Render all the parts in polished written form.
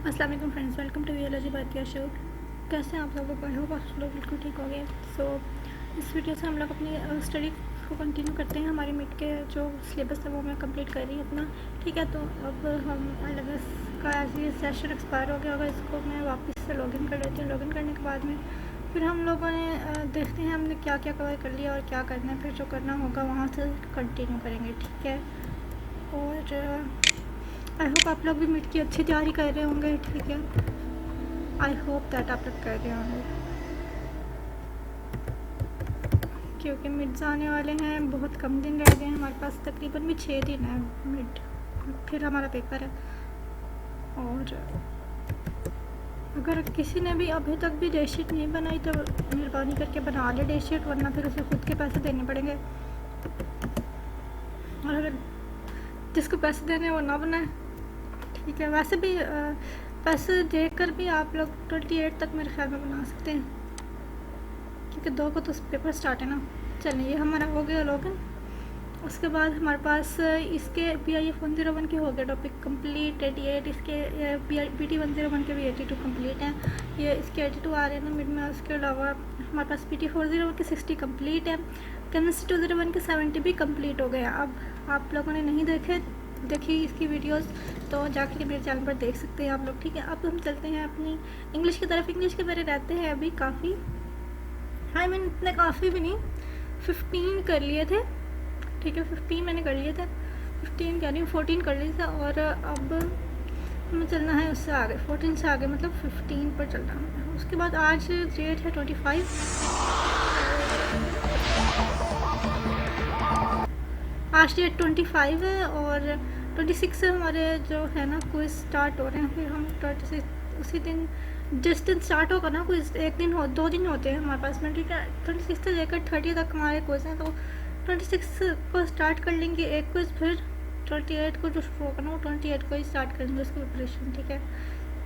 अस्सलाम वालेकुम friends, welcome to वीएलजी भारतीय शो। कैसे हैं आप सब लोग? आई होप आप लोग बिल्कुल ठीक हो गए। इस वीडियो से हम लोग अपनी स्टडी को कंटिन्यू करते हैं। हमारी मिड के जो सिलेबस है वो मैं कंप्लीट कर रही हूँ अपना, ठीक है। तो अब हम LMS का एज ये सेशन एक्सपायर हो गया होगा, इसको मैं वापस से लॉगिन कर लेती हूँ। लॉगिन करने के बाद में फिर हम लोगों ने देखते हैं हमने क्या क्या कवर कर लिया और क्या करना है। फिर जो करना होगा वहाँ से कंटिन्यू करेंगे, ठीक है। और आई होप आप लोग भी मिड की अच्छी तैयारी कर रहे होंगे, ठीक है। आई होप दैट आप लोग कर रहे होंगे, क्योंकि मिड्स आने वाले हैं, बहुत कम दिन रह गए हैं हमारे पास, तकरीबन भी 6 दिन है मिड, फिर हमारा पेपर है। और अगर किसी ने भी अभी तक भी डेट शीट नहीं बनाई तो मेहरबानी करके बना ले डेट शीट, वरना फिर उसे खुद के पैसे देने पड़ेंगे। और अगर जिसको पैसे देने वो ना बनाए, ठीक है। वैसे भी पैसे देकर भी आप लोग 28 तक मेरे ख्याल में बना सकते हैं, क्योंकि 2 को तो पेपर स्टार्ट है ना। चलिए, ये हमारा हो गया लॉगिन। उसके बाद हमारे पास इसके BIF 101 के हो गए टॉपिक कंप्लीट 88, इसके PT 101 के भी 82 कंप्लीट हैं। ये इसके 82 आ रहे हैं ना मिड में। उसके अलावा हमारे पास PT 401 के 60 कंप्लीट है। केमिस्ट्री 201 के 70 भी कंप्लीट हो गए हैं। अब आप लोगों ने नहीं देखी इसकी वीडियोस तो जाके मेरे चैनल पर देख सकते हैं आप लोग, ठीक है। अब हम चलते हैं अपनी इंग्लिश की तरफ। इंग्लिश के मेरे रहते हैं अभी काफ़ी, आई मीन इतने काफ़ी भी नहीं, 15 कर लिए थे, ठीक है। 15 मैंने कर लिए थे, 15 कह रही हूँ 14 कर लिए थे। और अब हमें चलना है उससे आगे, 14 से आगे, मतलब 15 पर चलना है। उसके बाद आज डेट है 25, आज डेट 25 है। और 26 से हमारे जो है ना क्विज स्टार्ट हो रहे हैं। फिर हम 26 उसी दिन, जिस दिन स्टार्ट होगा ना क्विज, एक दिन 2 दिन होते हैं हमारे पास में, ठीक है। 26 से लेकर 30 तक हमारे क्विज हैं, तो 26 को स्टार्ट कर लेंगे एक क्विज, फिर 28 को जो शुरू होगा ना वो 28 को ही स्टार्ट करेंगे उसकी प्रिपरेशन, ठीक है।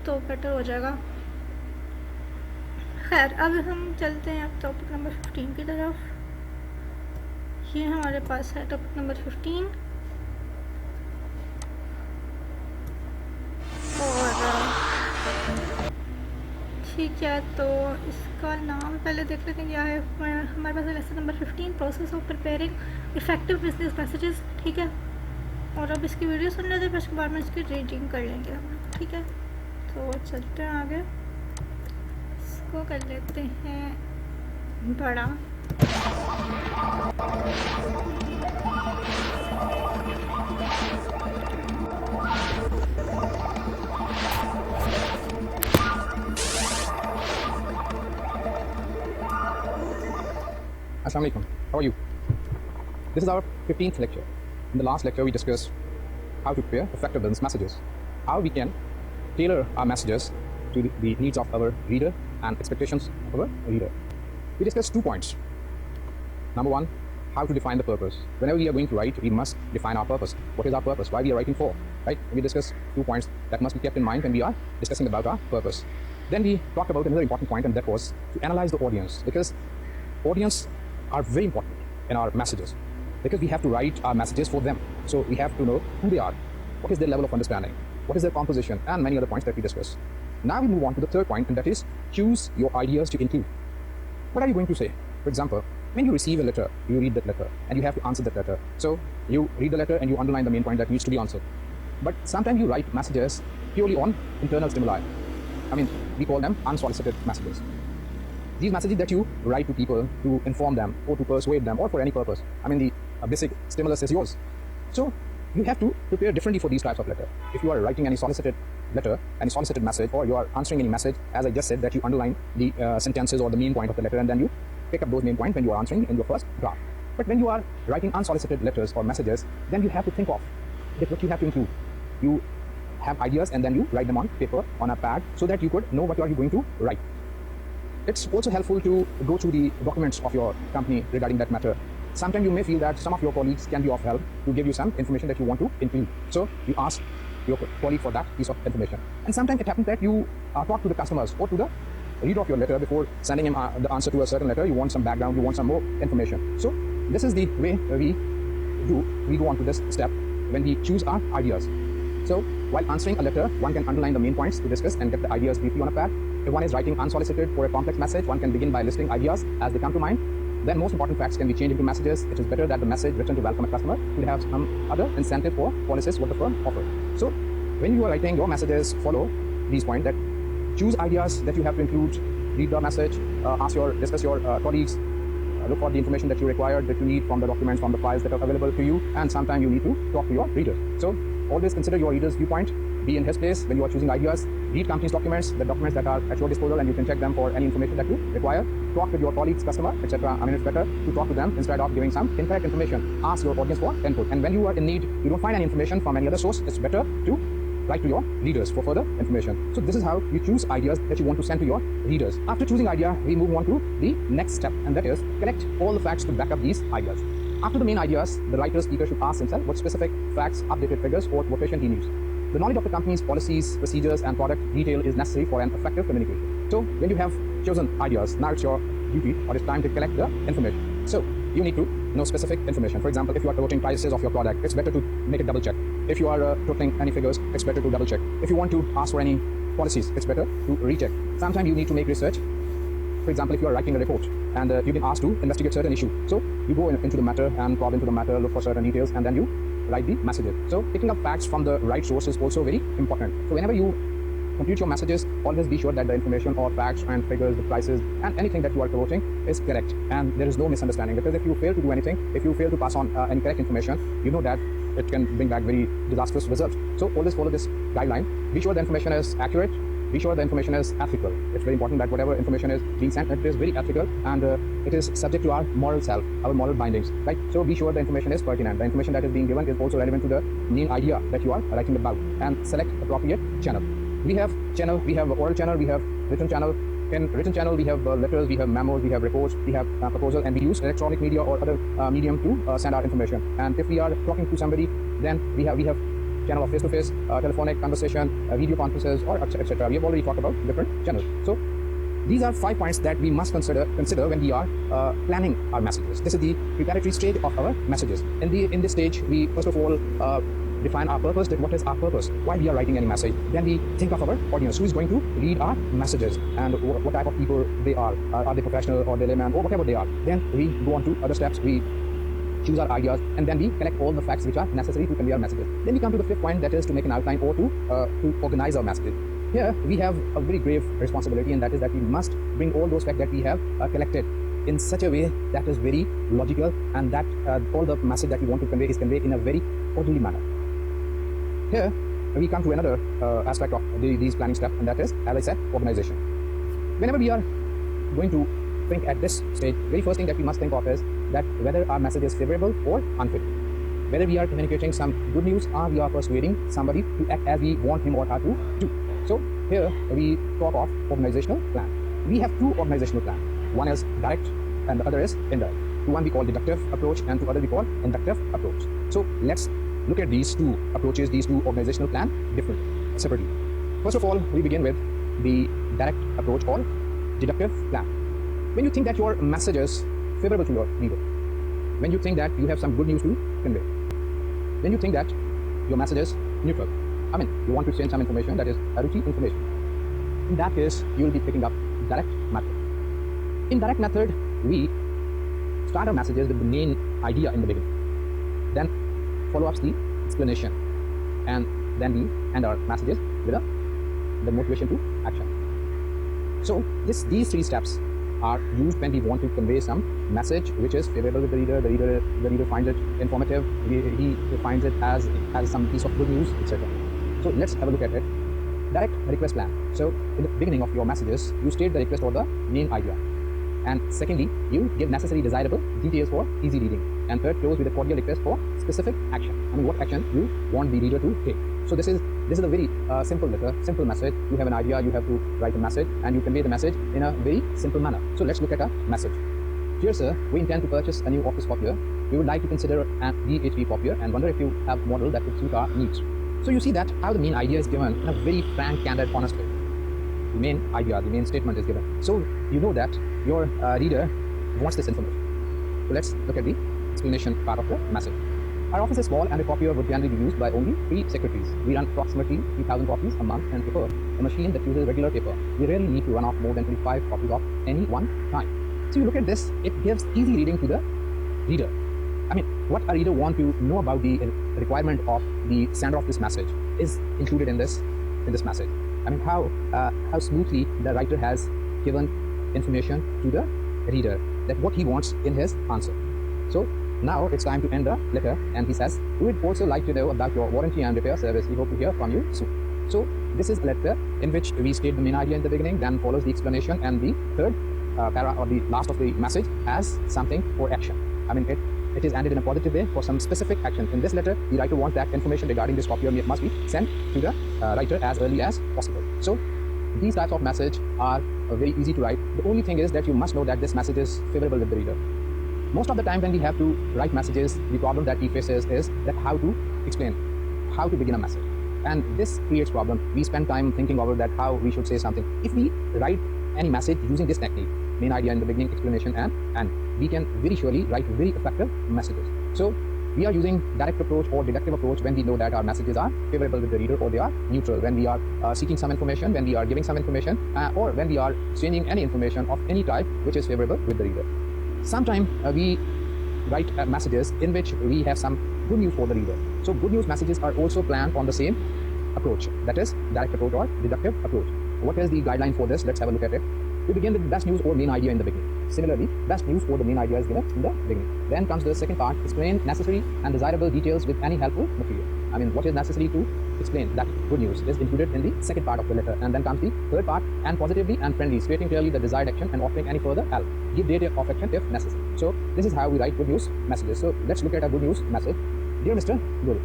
तो बेटर हो जाएगा। खैर, अब हम चलते हैं अब टॉपिक नंबर 15 की तरफ। ये हमारे पास है टॉपिक नंबर 15। और ठीक है, तो इसका नाम पहले देख लेते हैं क्या है। हमारे पास lesson number 15, process of preparing effective business messages, ठीक है। और अब इसकी वीडियो सुन लेते हैं, फिर उसके बाद में इसकी रीडिंग कर लेंगे हम, ठीक है। तो चलते हैं आगे, इसको कर लेते हैं बड़ा। Assalamu alaikum. How are you? This is our 15th lecture. In the last lecture, we discussed how to prepare effective business messages, how we can tailor our messages to the needs of our reader and expectations of our reader. We discussed 2 points. Number 1, how to define the purpose. Whenever we are going to write, we must define our purpose. What is our purpose? Why we are writing for, right? We discussed 2 points that must be kept in mind when we are discussing about our purpose. Then we talked about another important point, and that was to analyze the audience, because audience are very important in our messages, because we have to write our messages for them. So we have to know who they are, what is their level of understanding, what is their composition, and many other points that we discussed. Now we move on to the third point, and that is choose your ideas to include. What are you going to say? For example, when you receive a letter, you read that letter and you have to answer that letter. So you read the letter and you underline the main point that needs to be answered. But sometimes you write messages purely on internal stimuli. I mean, we call them unsolicited messages. These messages that you write to people to inform them or to persuade them or for any purpose. I mean, the basic stimulus is yours. So you have to prepare differently for these types of letter. If you are writing any solicited letter, any solicited message, or you are answering any message, as I just said, that you underline the sentences or the main point of the letter, and then you pick up those main points when you are answering in your first draft. But when you are writing unsolicited letters or messages, then you have to think of that what you have to include. You have ideas and then you write them on paper, on a pad, so that you could know what you are going to write. It's also helpful to go through the documents of your company regarding that matter. Sometimes you may feel that some of your colleagues can be of help to give you some information that you want to include. So you ask your colleague for that piece of information. And sometimes it happens that you talk to the customers or to the reader of your letter before sending him the answer to a certain letter. You want some background, you want some more information. So this is the way we go on to this step when we choose our ideas. So While answering a letter, one can underline the main points to discuss and get the ideas briefly on a pad. If one is writing unsolicited for a complex message, one can begin by listing ideas as they come to mind. Then most important facts can be changed into messages. It is better that the message written to welcome a customer could have some other incentive or policies what the firm offers. So when you are writing your messages, follow these points that choose ideas that you have to include, read the message, discuss your colleagues, look for the information that you require, that you need from the documents, from the files that are available to you, and sometimes you need to talk to your readers. So always consider your reader's viewpoint, be in his place when you are choosing ideas, read company's documents, the documents that are at your disposal, and you can check them for any information that you require. Talk with your colleagues, customer, etc. I mean, it's better to talk to them instead of giving some incorrect information. Ask your audience for input. And when you are in need, you don't find any information from any other source, it's better to write to your readers for further information. So this is how you choose ideas that you want to send to your readers. After choosing idea, we move on to the next step, and that is collect all the facts to back up these ideas. After the main ideas, the writer-speaker should ask himself what specific facts, updated figures, or quotation he needs. The knowledge of the company's policies, procedures, and product detail is necessary for an effective communication. So when you have chosen ideas, now it's your duty or it's time to collect the information. So you need to know specific information. For example, if you are quoting prices of your product, it's better to make a double check. If you are quoting any figures, it's better to double check. If you want to ask for any policies, it's better to recheck. Sometimes you need to make research. For example, if you are writing a report and you've been asked to investigate certain issue, so you go into the matter and probe into the matter, look for certain details, and then you write the messages. So picking up facts from the right source is also very important. So whenever you complete your messages, always be sure that the information or facts and figures, the prices, and anything that you are quoting is correct, and there is no misunderstanding. Because if you fail to do anything, if you fail to pass on any correct information, you know that it can bring back very disastrous results. So always follow this guideline. Be sure the information is accurate. Be sure the information is ethical. It's very important that whatever information is being sent, it is very ethical, and it is subject to our moral self, our moral bindings, right? So be sure the information is pertinent. The information that is being given is also relevant to the main idea that you are writing about, and select appropriate channel. We have oral channel, we have written channel. In written channel, we have letters, we have memos, we have reports, we have proposal, and we use electronic media or other medium to send our information. And if we are talking to somebody, then we have channel of face-to-face, telephonic conversation, video conferences, or etc. We have already talked about different channels. So these are 5 points that we must consider when we are planning our messages. This is the preparatory stage of our messages. In this stage, we first of all define our purpose, that what is our purpose, why we are writing any message. Then we think of our audience, who is going to read our messages, and what type of people they are they professional or they layman or whatever they are. Then we go on to other steps, we choose our ideas, and then we collect all the facts which are necessary to convey our messages. Then we come to the 5th point, that is to make an outline or to organize our messages. Here we have a very grave responsibility, and that is that we must bring all those facts that we have collected in such a way that is very logical, and that all the message that we want to convey is conveyed in a very orderly manner. Here we come to another aspect of these planning steps, and that is, as I said, organization. Whenever we are going to think at this stage, very first thing that we must think of is that whether our message is favorable or unfavorable. Whether we are communicating some good news or we are persuading somebody to act as we want him or her to do. So here we talk of organizational plan. We have 2 organizational plans. One is direct and the other is indirect. To one we call deductive approach, and to other we call inductive approach. So let's look at these 2 approaches, these 2 organizational plans differently, separately. First of all, we begin with the direct approach or deductive plan. When you think that your message is favorable to your reader, when you think that you have some good news to convey, when you think that your message is neutral, I mean, you want to send some information that is routine information, in that case, you will be picking up direct method. In direct method, we start our messages with the main idea in the beginning, then follow up the explanation, and then we end our messages with the motivation to action. So these 3 steps are used when we want to convey some message which is favorable with the reader. The reader finds it informative. He finds it as some piece of good news, etc. So let's have a look at it. Direct request plan. So in the beginning of your messages, you state the request or the main idea. And secondly, you give necessary desirable details for easy reading. And third, close with a cordial request for specific action. I mean, what action you want the reader to take. So this is a very simple letter, simple message. You have an idea, you have to write a message, and you convey the message in a very simple manner. So let's look at a message. Dear sir, we intend to purchase a new office copier. We would like to consider an DHP copier and wonder if you have a model that would suit our needs. So you see that how the main idea is given in a very frank, candid, honest way. The main idea, the main statement is given. So you know that your reader wants this information. So let's look at the explanation part of the message. Our office is small and a copier would generally be used by only 3 secretaries. We run approximately 3,000 copies a month and prefer a machine that uses regular paper. We rarely need to run off more than 25 copies of any one time. So you look at this, it gives easy reading to the reader. I mean, what a reader wants to know about the requirement of the sender of this message is included in this message. I mean, how smoothly the writer has given information to the reader that what he wants in his answer. So now it's time to end the letter, and he says, "We would also like to know about your warranty and repair service. We hope to hear from you soon." So this is a letter in which we state the main idea in the beginning, then follows the explanation, and the third para or the last of the message has something for action. I mean, it is ended in a positive way for some specific action. In this letter, the writer wants that information regarding this copier must be sent to the writer as early as possible. So these types of message are very easy to write. The only thing is that you must know that this message is favorable with the reader. Most of the time when we have to write messages, the problem that he faces is that how to explain, how to begin a message. And this creates problem. We spend time thinking over that how we should say something. If we write any message using this technique, main idea in the beginning, explanation, and we can very surely write very effective messages. So we are using direct approach or deductive approach when we know that our messages are favorable with the reader or they are neutral, when we are seeking some information, when we are giving some information, or when we are exchanging any information of any type which is favorable with the reader. Sometimes we write messages in which we have some good news for the reader. So good news messages are also planned on the same approach, that is direct approach or deductive approach. What is the guideline for this? Let's have a look at it. We begin with best news or main idea in the beginning. Similarly, best news or the main idea is given in the beginning. Then comes the second part, explain necessary and desirable details with any helpful material. I mean, what is necessary to explain that good news is included in the second part of the letter. And then comes the third part, and positively and friendly, stating clearly the desired action and offering any further help. Give date of action if necessary. So this is how we write good news messages. So let's look at a good news message. Dear Mr. Guru,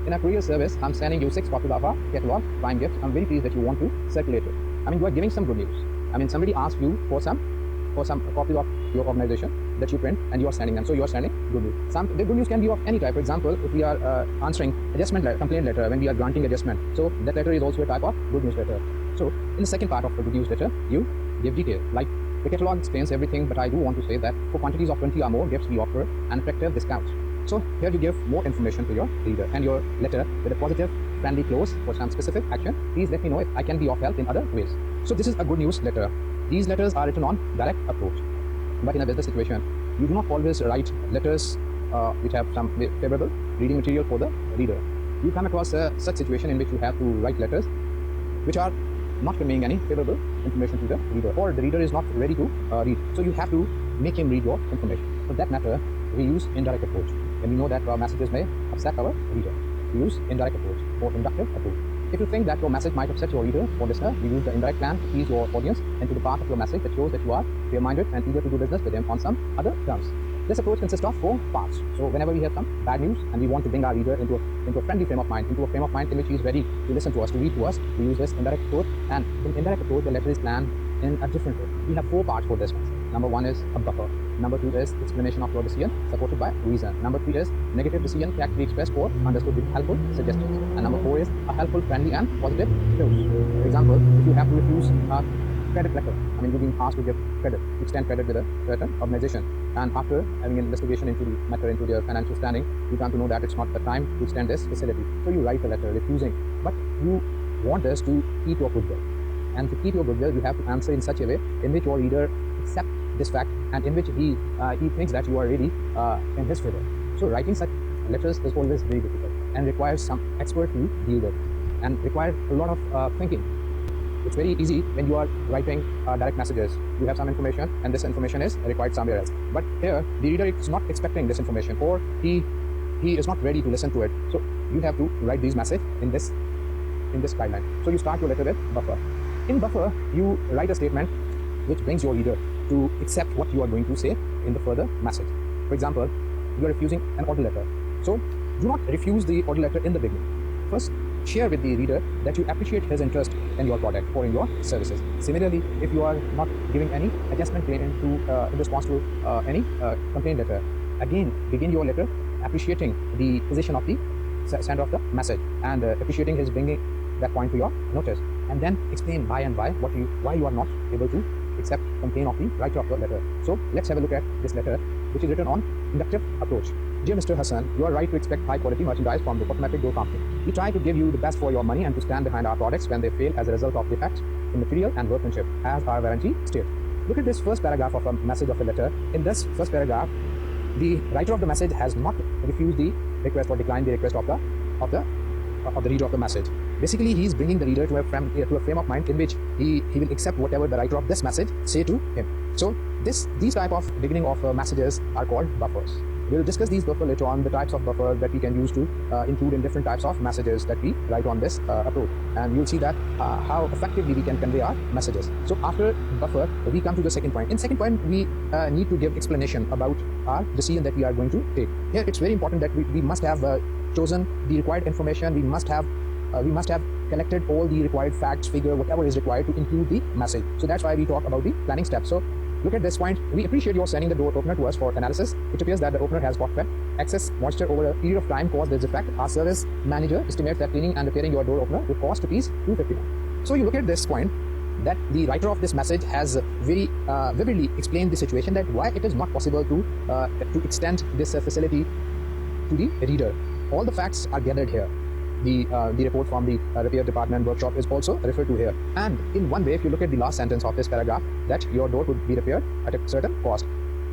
in our courier service, I'm sending you 6 copies of our catalog prime gift. I'm very pleased that you want to circulate it. I mean, you are giving some good news. I mean, somebody asked you for some copies of your organization that you print, and you are sending them. So you are sending good news. The good news can be of any type. For example, if we are answering adjustment letter, complaint letter, when we are granting adjustment, so that letter is also a type of good news letter. So in the second part of the good news letter, you give detail. Like the catalog explains everything, but I do want to say that for quantities of 20 or more gifts, we offer an effective discount. So here you give more information to your reader, and your letter with a positive, friendly close for some specific action. Please let me know if I can be of help in other ways. So this is a good news letter. These letters are written on direct approach. But in a business situation, you do not always write letters which have some favorable reading material for the reader. You come across such situation in which you have to write letters which are not conveying any favorable information to the reader, or the reader is not ready to read. So you have to make him read your information. For that matter, we use indirect approach. And we know that our messages may upset our reader. We use indirect approach or inductive approach. If you think that your message might upset your reader or listener, you use the indirect plan to ease your audience into the part of your message that shows that you are fair-minded and eager to do business with them on some other terms. This approach consists of 4 parts. So whenever we have some bad news and we want to bring our reader into a friendly frame of mind, into a frame of mind in which he is ready to listen to us, to read to us, we use this indirect approach. And in indirect approach, the letter is planned in a different way. We have 4 parts for this one. Number 1 is a buffer. Number 2 is explanation of your decision supported by reason. Number 3 is negative decision correctly expressed or understood with helpful suggestions. And number 4 is a helpful, friendly and positive close. For example, if you have to refuse a credit letter, I mean, you're being asked to give credit, extend credit with a certain organization, and after having an investigation into the matter, into their financial standing, you come to know that it's not the time to extend this facility. So you write a letter refusing, but you want us to keep your goodwill. And to keep your goodwill, you have to answer in such a way in which your reader accepts this fact and in which he thinks that you are really in his favor. So writing such letters is always very difficult and requires some expert to deal with, and requires a lot of thinking. It's very easy when you are writing direct messages. You have some information and this information is required somewhere else. But here, the reader is not expecting this information, or he is not ready to listen to it. So you have to write these messages in this guideline. So you start your letter with buffer. In buffer, you write a statement which brings your reader to accept what you are going to say in the further message. For example, you are refusing an order letter. So do not refuse the order letter in the beginning. First, share with the reader that you appreciate his interest in your product or in your services. Similarly, if you are not giving any adjustment claim in response to any complaint letter, again begin your letter appreciating the position of the sender of the message and appreciating his bringing that point to your notice, and then explain by and by why you are not able to accept complaint of the writer of the letter. So let's have a look at this letter, which is written on inductive approach. Dear Mr. Hassan, you are right to expect high quality merchandise from the cosmetic door company. We try to give you the best for your money and to stand behind our products when they fail as a result of defects in material and workmanship, as our warranty states. Look at this first paragraph of a message of a letter. In this first paragraph, the writer of the message has not refused the request or declined the request of the reader of the message. Basically, he is bringing the reader to a frame of mind in which he will accept whatever the writer of this message say to him. So these type of beginning of messages are called buffers. We'll discuss these buffers later on, the types of buffer that we can use to include in different types of messages that we write on this approach. And you'll see that how effectively we can convey our messages. So after buffer, we come to the second point. In second point, we need to give explanation about our decision that we are going to take. Here, it's very important that we must have chosen the required information. We must have collected all the required facts, figure, whatever is required to include the message. So that's why we talk about the planning steps. So look at this point. We appreciate your sending the door opener to us for analysis. It appears that the opener has got wet. Excess moisture over a period of time caused this effect. Our service manager estimates that cleaning and repairing your door opener would cost rupees 251. So you look at this point, that the writer of this message has very vividly explained the situation, that why it is not possible to extend this facility to the reader. All the facts are gathered here. The report from the repair department workshop is also referred to here. And in one way, if you look at the last sentence of this paragraph, that your door would be repaired at a certain cost.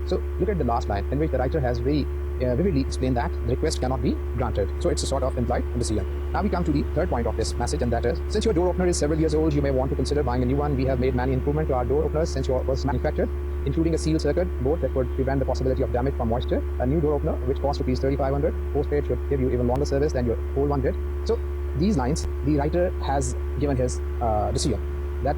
So look at the last line in which the writer has very vividly explained that the request cannot be granted. So it's a sort of implied decision. Now we come to the third point of this message, and that is, since your door opener is several years old, you may want to consider buying a new one. We have made many improvements to our door openers since yours was manufactured, including a seal circuit board that would prevent the possibility of damage from moisture, a new door opener which costs rupees 3,500. Postpaid should give you even longer service than your old one did. So these lines, the writer has given his decision that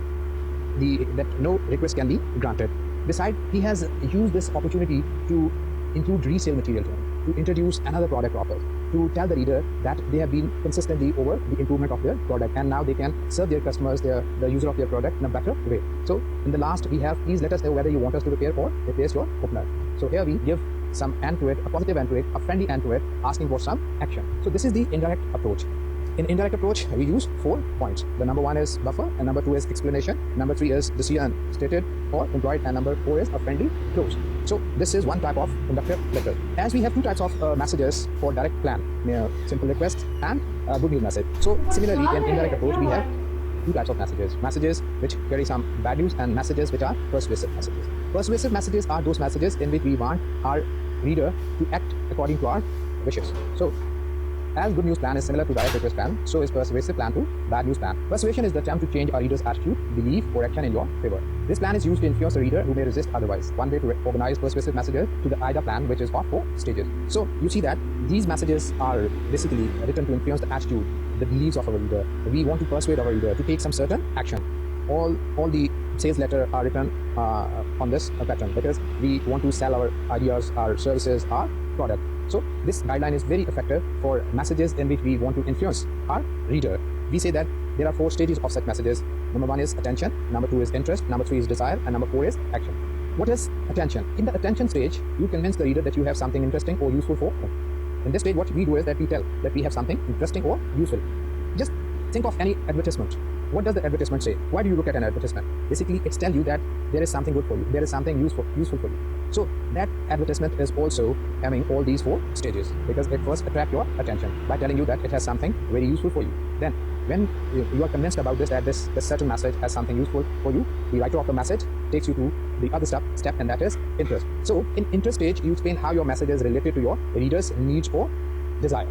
no request can be granted. Besides, he has used this opportunity to include resale material to him, to introduce another product offer, to tell the reader that they have been consistently over the improvement of their product, and now they can serve their customers, the user of their product, in a better way. So in the last, we have, please let us know whether you want us to repair or replace your opener. So here we give some end to it, a positive end to it, a friendly end to it, asking for some action. So this is the indirect approach. In indirect approach, we use 4 points. The number 1 is buffer, and number 2 is explanation, number 3 is decision stated or employed, and number 4 is a friendly close. So this is one type of inductive letter. As we have 2 types of messages for direct plan, simple request and good news message. So similarly, in indirect approach, we have 2 types of messages. Messages which carry some bad news, and messages which are persuasive messages. Persuasive messages are those messages in which we want our reader to act according to our wishes. So as good news plan is similar to direct request plan, so is persuasive plan to bad news plan. Persuasion is the attempt to change a reader's attitude, belief, or action in your favor. This plan is used to influence a reader who may resist otherwise. One way to organize persuasive messages to the AIDA plan, which is of 4 stages. So you see that these messages are basically written to influence the attitude, the beliefs of our reader. We want to persuade our reader to take some certain action. All the sales letter are written on this pattern, because we want to sell our ideas, our services, our product. So this guideline is very effective for messages in which we want to influence our reader. We say that there are 4 stages of such messages. Number 1 is attention, number 2 is interest, number 3 is desire, and number 4 is action. What is attention? In the attention stage, you convince the reader that you have something interesting or useful for him. In this stage, what we do is that we tell that we have something interesting or useful. Just think of any advertisement. What does the advertisement say? Why do you look at an advertisement? Basically, it's tell you that there is something good for you, there is something useful for you. So that advertisement is also having all these 4 stages, because it first attracts your attention by telling you that it has something very useful for you. Then when you are convinced about this, that this certain message has something useful for you, the writer of the message takes you to the other step, and that is interest. So in interest stage, you explain how your message is related to your reader's needs or desire.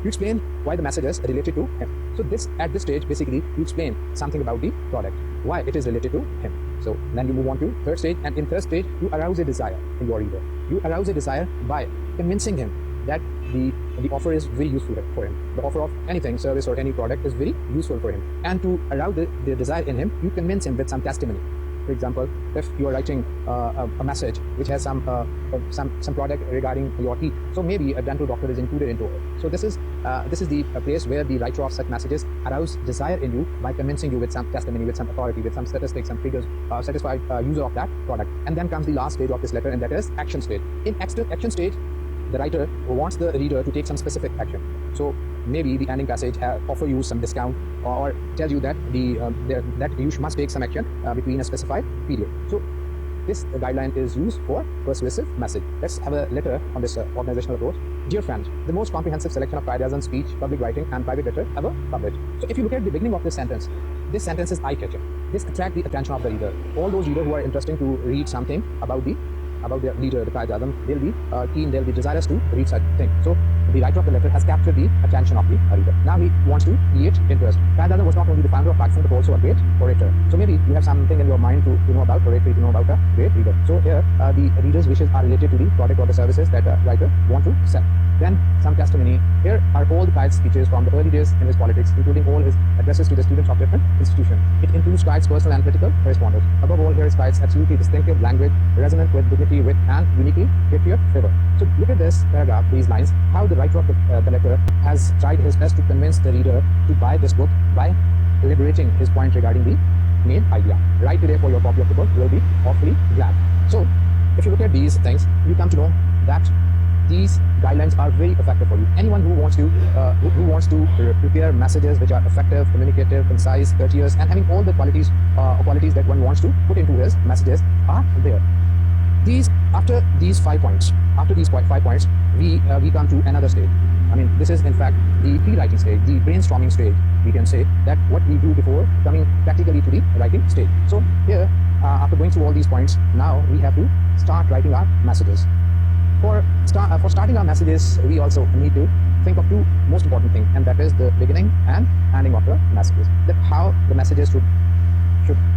You explain why the message is related to him. So at this stage, basically, you explain something about the product, why it is related to him. So then you move on to third stage, and in third stage, you arouse a desire in your reader. You arouse a desire by convincing him that the offer is very useful for him. The offer of anything, service or any product is very useful for him. And to arouse the desire in him, you convince him with some testimony. For example, if you are writing a message which has some product regarding your teeth, so maybe a dental doctor is included into it. So this is the place where the writer of such messages arouse desire in you by convincing you with some testimony, with some authority, with some statistics, some figures, satisfied user of that product. And then comes the last stage of this letter, and that is action stage. In action stage, the writer wants the reader to take some specific action. So maybe the ending passage offer you some discount, or tell you that that you must take some action between a specified period. So This guideline is used for persuasive message. Let's have a letter on this organizational approach. Dear friend, the most comprehensive selection of ideas on speech, public writing, and private letter ever published. So if you look at the beginning of this sentence is eye-catching. This attracts the attention of the reader. All those readers who are interested to read something about the leader, the Qaid-e-Azam, they'll be keen, they'll be desirous to read such thing. So the writer of the letter has captured the attention of the reader. Now he wants to create interest. Qaid-e-Azam was not only the founder of Pakistan but also a great orator. So maybe you have something in your mind to know about oratory, to know about a great reader. So here the reader's wishes are related to the product or the services that a writer want to sell. Then some testimony. Here are all the Qaid's speeches from the early days in his politics, including all his addresses to the students of different institutions. It includes Qaid's personal and political correspondence. Above all, here is Qaid's absolutely distinctive language, resonant with dignity, wit, and uniquely patriot flavor. So look at this paragraph, these lines, how the writer of the letter has tried his best to convince the reader to buy this book by elaborating his point regarding the main idea. Write today for your copy of the book, you will be awfully glad. So if you look at these things, you come to know that these guidelines are very effective for you. Anyone who wants to prepare messages which are effective, communicative, concise, courteous, and having all the qualities that one wants to put into his messages are there. After these 5 points, we come to another stage. I mean, this is in fact the pre-writing stage, the brainstorming stage. We can say that what we do before coming practically to the writing stage. So here, after going through all these points, now we have to start writing our messages. For starting our messages, we also need to think of two most important things, and that is the beginning and ending of the messages. That how the messages should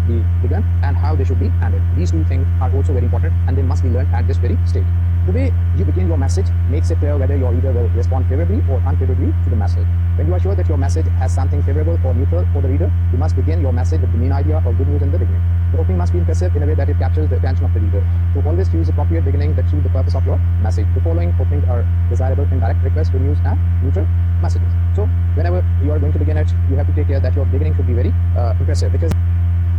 be begun and how they should be ended. These two things are also very important, and they must be learned at this very stage. The way you begin your message makes it clear whether your reader will respond favorably or unfavorably to the message. When you are sure that your message has something favorable or neutral for the reader, you must begin your message with the main idea or good news in the beginning. The opening must be impressive in a way that it captures the attention of the reader. So always choose appropriate beginning that suit the purpose of your message. The following openings are desirable in direct requests, good news, and neutral messages. So whenever you are going to begin it, you have to take care that your beginning should be very impressive, because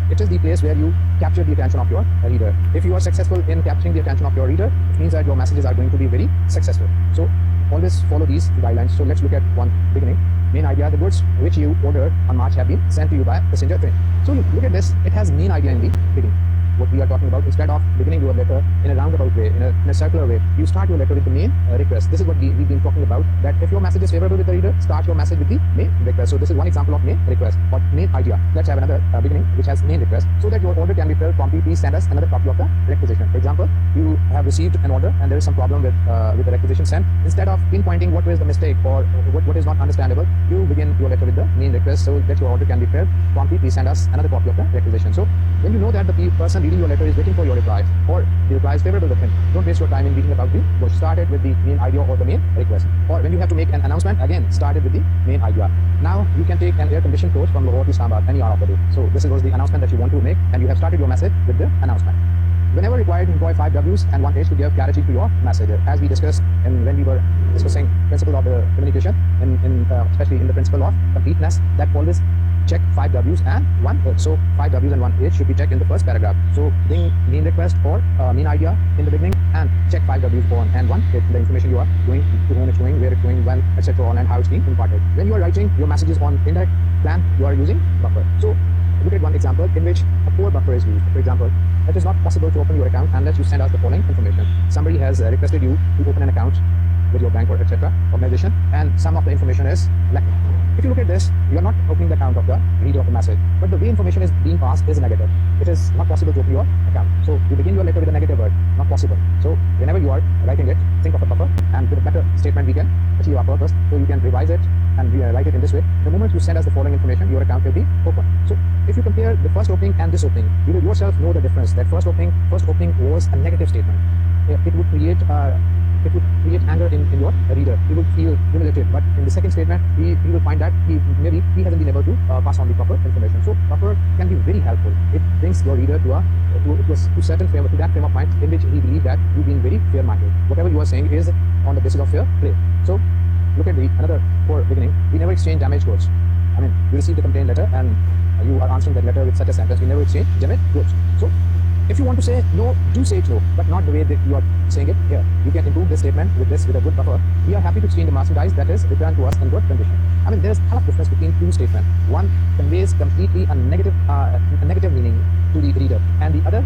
it is the place where you capture the attention of your reader. If you are successful in capturing the attention of your reader, it means that your messages are going to be very successful. So always follow these guidelines. So let's look at one beginning. Main idea: the goods which you ordered on March have been sent to you by passenger train. So look at this. It has main idea in the beginning. What we are talking about, instead of beginning your letter in a roundabout way, in a circular way, you start your letter with the main request. This is what we've been talking about, that if your message is favorable with the reader, start your message with the main request. So this is one example of main request or main idea. Let's have another beginning which has main request. So that your order can be filled promptly, please send us another copy of the requisition. For example, you have received an order and there is some problem with the requisition sent. Instead of pinpointing what was the mistake or what is not understandable, you begin your letter with the main request so that your order can be filled promptly, please send us another copy of the requisition. So when you know that the person reading your letter is waiting for your reply, or the reply is favorable with him, don't waste your time in beating about the bush. Start it with the main idea or the main request. Or when you have to make an announcement, again start it with the main idea. Now you can take an air-conditioned coach from Lahore to Islamabad any hour of the day. So this was the announcement that you want to make, and you have started your message with the announcement. Whenever required, employ 5 W's and 1 H to give clarity to your message. As we discussed when we were discussing principle of the communication, especially in the principle of completeness, that always check 5 W's and 1 H. So 5 W's and 1 H should be checked in the first paragraph. So bring main request or main idea in the beginning and check 5 W's and 1 H, the information you are going, to whom it's going, where it's going, when, etc. and how it's being imparted. When you are writing your messages on indirect plan, you are using buffer. So look at one example in which a poor buffer is used. For example, it is not possible to open your account unless you send us the following information. Somebody has requested you to open an account with your bank or etc. organization, and some of the information is lacking. If you look at this, you are not opening the account of the reader of the message, but the way information is being passed is negative. It is not possible to open your account. So you begin your letter with a negative word, not possible. So whenever you are writing it, think of a buffer, and with a better statement we can achieve our purpose. So you can revise it and write it in this way. The moment you send us the following information, your account will be open. So if you compare the first opening and this opening, you will yourself know the difference. That first opening was a negative statement. It would create anger in your reader. He will feel humiliated. But in the second statement, he will find that he hasn't been able to pass on the proper information. So buffer can be very helpful. It brings your reader to that frame of mind in which he believes that you've been very fair-minded. Whatever you are saying is on the basis of fair play. So look at another poor beginning. We never exchange damaged goods. I mean, you received a complaint letter and you are answering that letter with such a sentence: we never exchange damaged goods. So if you want to say no, do say it no, but not the way that you are saying it here. You can improve this statement with a good buffer. We are happy to exchange the merchandise that is returned to us in good condition. I mean, there is a lot of difference between two statements. One conveys completely a negative meaning to the reader, and the other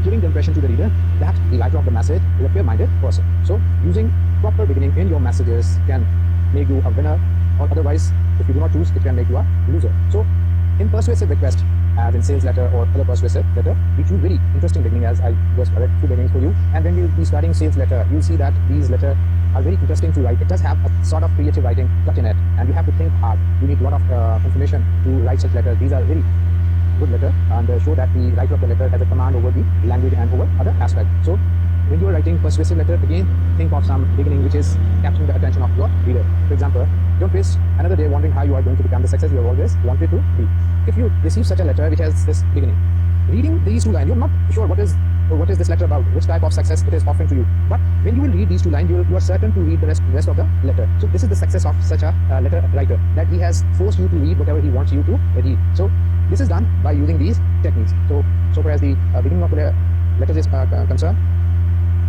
giving the impression to the reader that the writer of the message is a fair-minded person. So using proper beginning in your messages can make you a winner, or otherwise, if you do not choose, it can make you a loser. So in persuasive request, as in sales letter or other persuasive letter, we choose very interesting beginning, as I just read two beginnings for you. And when we'll be starting sales letter, you'll see that these letters are very interesting to write. It does have a sort of creative writing touch in it, and you have to think hard. You need a lot of information to write such letters. These are very good letter and show that the writer of the letter has a command over the language and over other aspects. So when you are writing persuasive letter, again, think of some beginning which is capturing the attention of your reader. For example, don't waste another day wondering how you are going to become the success you have always wanted to be. If you receive such a letter which has this beginning, reading these two lines, you're not sure what is this letter about, which type of success it is offering to you. But when you will read these two lines, you are certain to read the rest of the letter. So this is the success of such a letter writer, that he has forced you to read whatever he wants you to read. So this is done by using these techniques. So far as the beginning of the letter is concerned,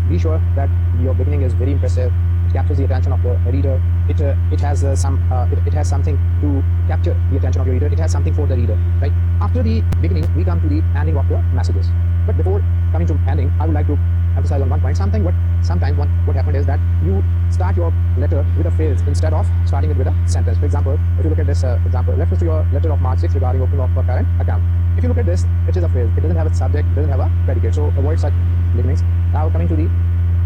be sure that your beginning is very impressive. It captures the attention of the reader. It has something to capture the attention of your reader. It has something for the reader, right? After the beginning, we come to the ending of your messages. But before coming to ending, I would like to emphasize on one point. Sometimes what happened is that you start your letter with a phrase instead of starting it with a sentence. For example, if you look at this example, reference to your letter of March 6 regarding opening of a current account. If you look at this, it is a phrase. It doesn't have a subject. It doesn't have a predicate. So avoid such beginnings. Now coming to the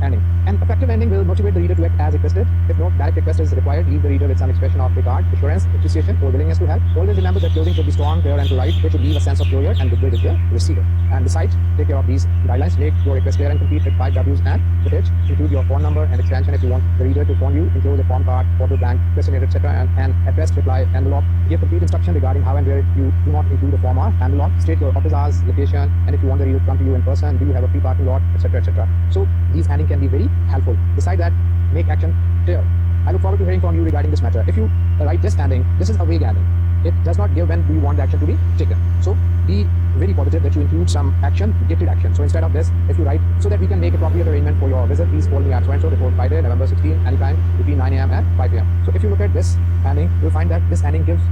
ending. An effective ending will motivate the reader to act as requested. If no direct request is required, leave the reader with some expression of regard, assurance, appreciation, or willingness to help. Always remember that closing should be strong, clear, and polite. It should leave a sense of closure and goodwill with the receiver. And besides, take care of these guidelines. Make your request clear and complete with 5 W's and footage. Include your phone number and extension if you want the reader to phone you. Enclose a form card, photo blank, questionnaire, etc. and address, reply, envelope. Give complete instruction regarding how and where you do not include the form or envelope. State your office hours, location, and if you want the reader to come to you in person, do you have a free parking lot, etc. So these ending can be very helpful. Besides that, make action clear. I look forward to hearing from you regarding this matter. If you write this ending, this is a vague ending. It does not give when do you want the action to be taken. So be very positive that you include some action, gated action. So instead of this, if you write, so that we can make appropriate arrangement for your visit, please call me at so-and-so before Friday, November 16, anytime between 9 a.m. and 5 p.m. So if you look at this ending, you'll find that this ending gives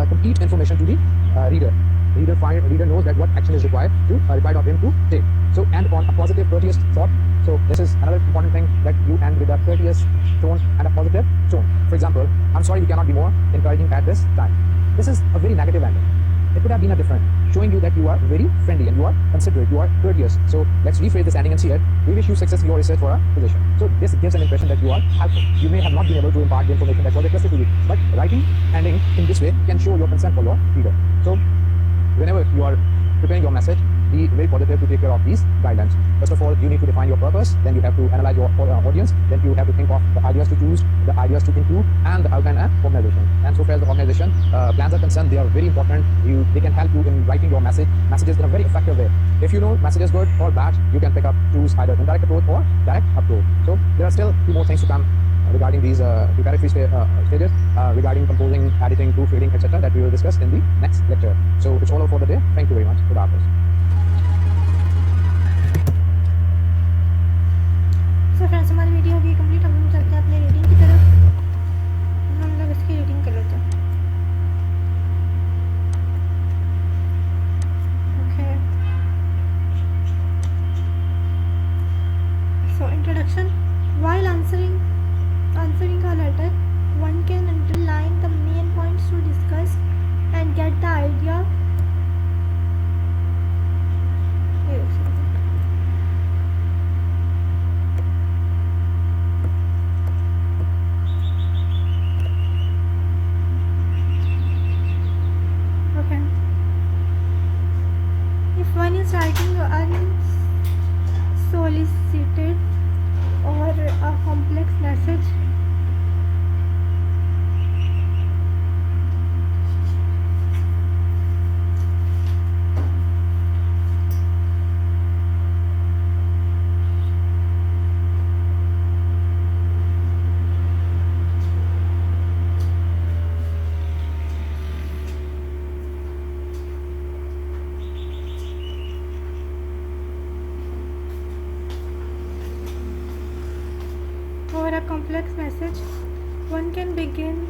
complete information to the reader. Reader knows that what action is required of him to take. So end on a positive, courteous thought. So this is another important thing, that you end with a courteous tone and a positive tone. For example, I'm sorry we cannot be more encouraging at this time. This is a very negative ending. It could have been a different, showing you that you are very friendly and you are considerate, you are courteous. So let's rephrase this ending and see it. We wish you success in your research for a position. So this gives an impression that you are helpful. You may have not been able to impart the information that was requested to you, but writing ending in this way can show your concern for your reader. So whenever you are preparing your message, be very positive to take care of these guidelines. First of all, you need to define your purpose. Then you have to analyze your audience. Then you have to think of the ideas to choose, the ideas to include, and the outline and organization. And so far as the organization plans are concerned, they are very important. They can help you in writing your messages in a very effective way. If you know messages good or bad, you can choose either indirect approach or direct approach. So there are still a few more things to come regarding these preparatory stages, regarding composing, editing, proofreading, etc. that we will discuss in the next lecture. So it's all over for the day. Thank you very much. Good afternoon. So friends, हमारी video अभी complete. अब हम चलते हैं अपने reading की तरफ। हम लोग इसकी रीडिंग कर लेते हैं। Okay, so introduction. While answering a letter, one can underline the main points to discuss and get the idea. Okay. If one is writing unsolicited or a complex message, one can begin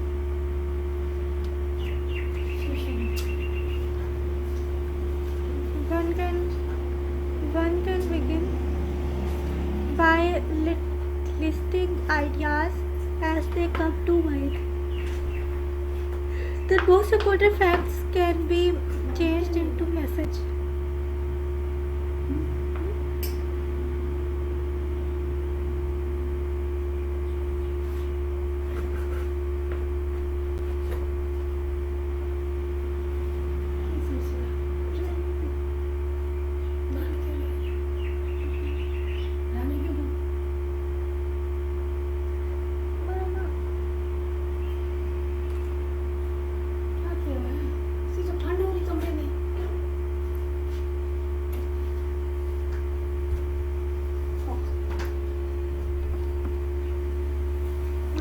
One can begin by listing ideas as they come to mind. The most important facts can be changed into message.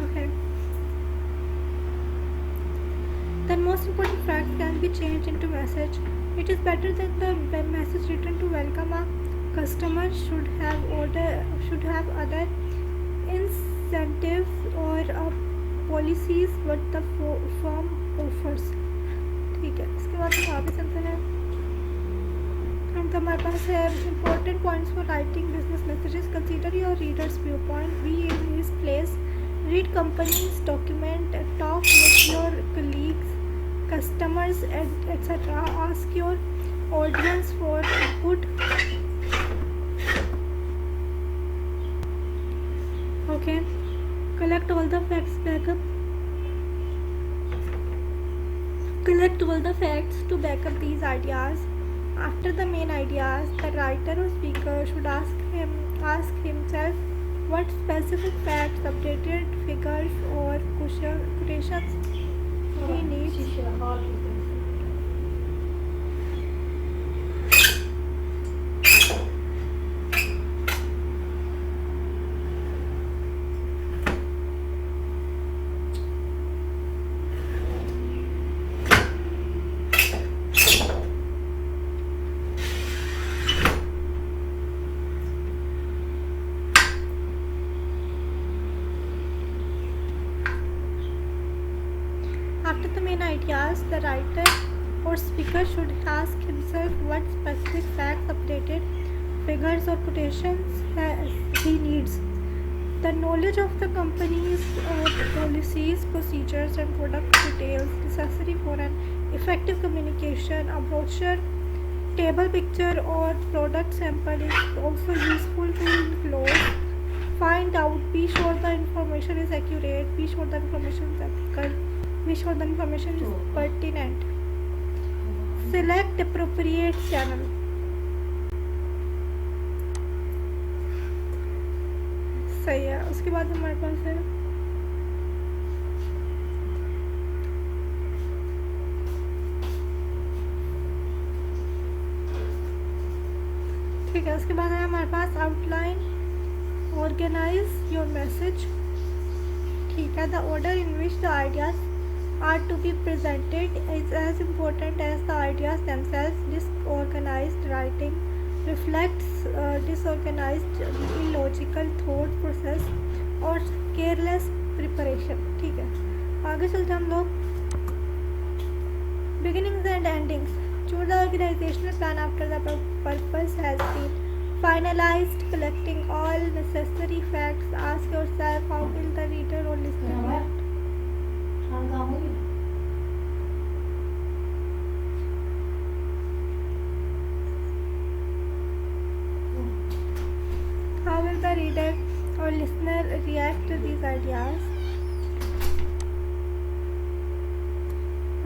Okay. The most important facts can be changed into message. It is better that the message written to welcome a customer should have other incentives or policies what the firm offers. ठीक है, इसके बाद हम आगे चलते हैं। तो हमारे पास है important points for writing business messages. Consider your reader's viewpoint. Be in his place. Read company's document. Talk with your colleagues, customers, etc. Ask your audience for input. Okay. Collect all the facts to back up these ideas. After the main ideas, the writer or speaker should ask himself what specific facts, updated figures or quotations he needs. After the main ideas, the writer or speaker should ask himself what specific facts, updated figures or quotations he needs. The knowledge of the company's policies, procedures and product details necessary for an effective communication. A brochure, table picture or product sample is also useful to enclose. Find out, be sure the information is accurate, be sure the information is ethical, be sure the information is pertinent. Select appropriate channel. सही है। उसके बाद हमारे पास है ठीक है। उसके बाद है हमारे पास आउटलाइन, ऑर्गेनाइज योर मैसेज। ठीक है। The order in which the ideas are to be presented is as important as the ideas themselves. Disorganized writing reflects disorganized, illogical thought process और careless preparation. ठीक है, आगे चलते हम लोग beginnings and endings. Choose the organizational plan after the purpose has been finalized. Collecting all necessary facts, ask yourself how will the reader or listener react. How will the reader or listener react to these ideas?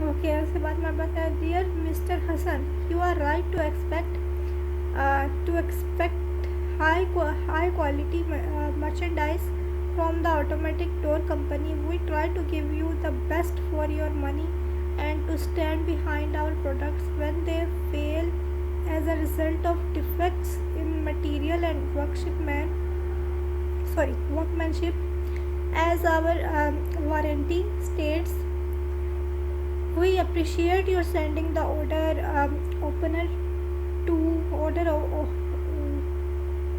Okay, उसके बाद हमारे पास है Dear Mr. Hassan, you are right to expect high quality merchandise from the automatic door company. We try to give you the best for your money and to stand behind our products when they fail as a result of defects in material and workmanship. As our warranty states, we appreciate your sending the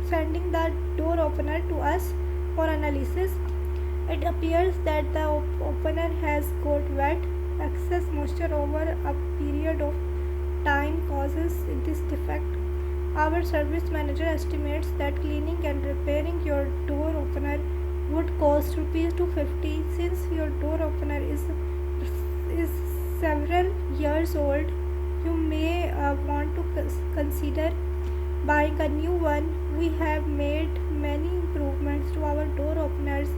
sending the door opener to us for analysis. It appears that the opener has got wet. Excess moisture over a period of time causes this defect. Our service manager estimates that cleaning and repairing your door opener would cost rupees 250. Since your door opener is several years old, you may want to consider buying a new one. We have made many improvements to our door openers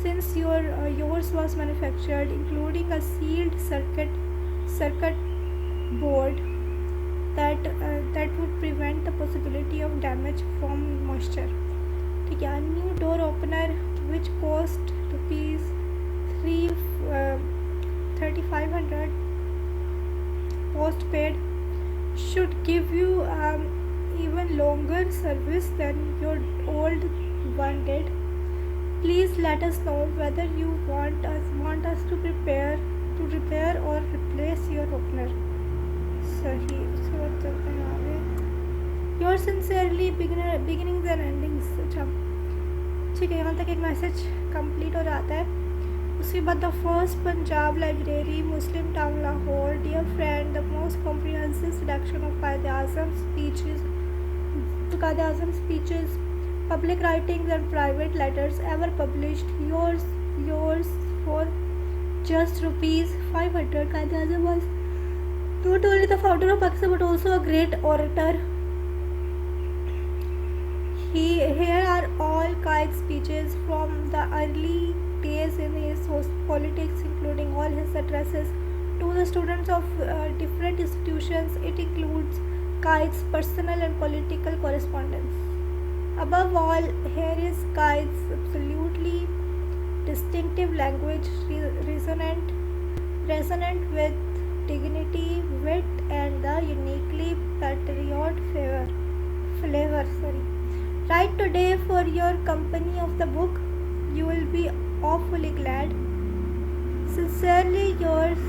since yours was manufactured, including a sealed circuit board that would prevent the possibility of damage from moisture. ठीक है, a new door opener which cost rupees 3500 postpaid should give you even longer service than your old one did. Please let us know whether you want us to repair or replace your opener. सही, उसके बाद चलते हैं आगे. Yours sincerely, beginnings and endings. अच्छा ठीक है, यहाँ तक एक मैसेज कंप्लीट हो जाता है. उसके बाद the first Punjab library, Muslim town Lahore. Dear friend, the most comprehensive selection of Quaid Azam speeches, public writings and private letters ever published. Yours for just rupees 500. Qaid-e-Azam was not only the founder of Pakistan but also a great orator. Here are all Qaid's speeches from the early days in his politics, including all his addresses to the students of different institutions. It includes Qaid's personal and political correspondence. Above all, here is Qaid's absolutely distinctive language, resonant with dignity, wit, and the uniquely patriot flavor. Write today for your company of the book. You will be awfully glad. Sincerely yours.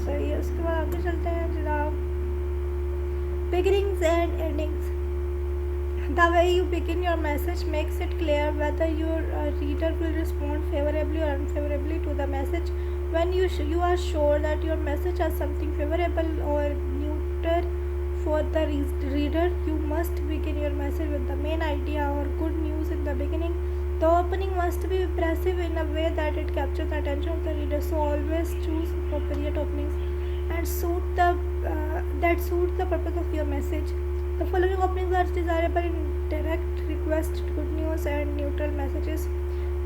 सही है, उसके बाद आगे चलते हैं जनाब. Beginnings and endings. The way you begin your message makes it clear whether your reader will respond favorably or unfavorably to the message. When you are sure that your message has something favorable or neutral for the reader, you must begin your message with the main idea or good news in the beginning. The opening must be impressive in a way that it captures the attention of the reader. So always choose appropriate openings and suit the purpose of your message. The following openings are desirable in direct request, good news, and neutral messages.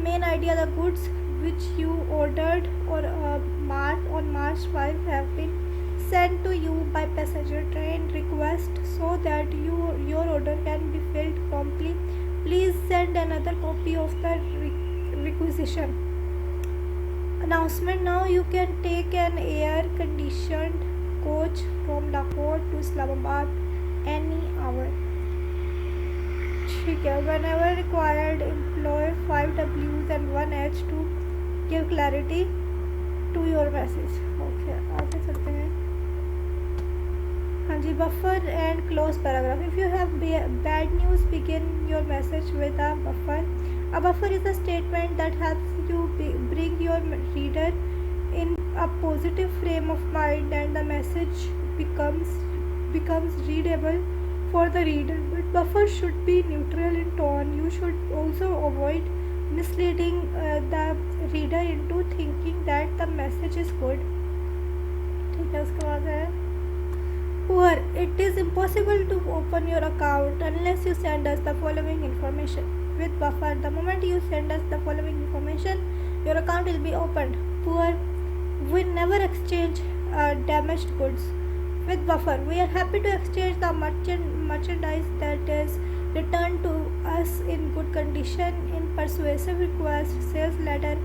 Main idea: the goods which you ordered on March 5 have been sent to you by passenger train. Request so that your order can be filled promptly. Please send another copy of the requisition. Announcement: now you can take an air-conditioned coach from Lahore to Islamabad any hour. ठीक है. Whenever required, employ 5 W's and 1 H to give clarity to your message. Okay, आगे चलते हैं. हाँ जी, buffer and close paragraph. If you have bad news, begin your message with a buffer. A buffer is a statement that helps you bring your reader in a positive frame of mind, and the message becomes readable for the reader. But buffer should be neutral in tone. You should also avoid misleading the reader into thinking that the message is good. ठीक है, उसके बाद है poor. It is impossible to open your account unless you send us the following information. With buffer, the moment you send us the following information, your account will be opened. Poor. We never exchange damaged goods. With buffer, we are happy to exchange the merchandise that is returned to us in good condition. In persuasive request, sales letter,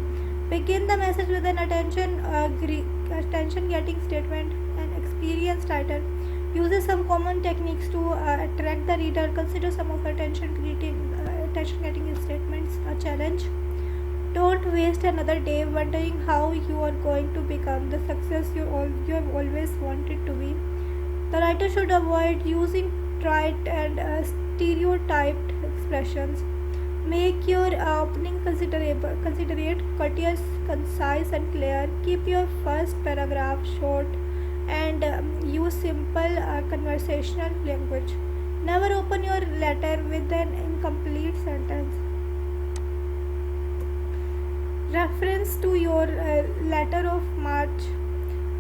begin the message with an attention-getting statement. An experienced writer uses some common techniques to attract the reader. Consider some of the attention-getting statements a challenge. Don't waste another day wondering how you are going to become the success you have always wanted to be. The writer should avoid using trite and stereotyped expressions. Make your opening considerate, courteous, concise, and clear. Keep your first paragraph short and use simple conversational language. Never open your letter with an incomplete sentence. Reference to your letter of March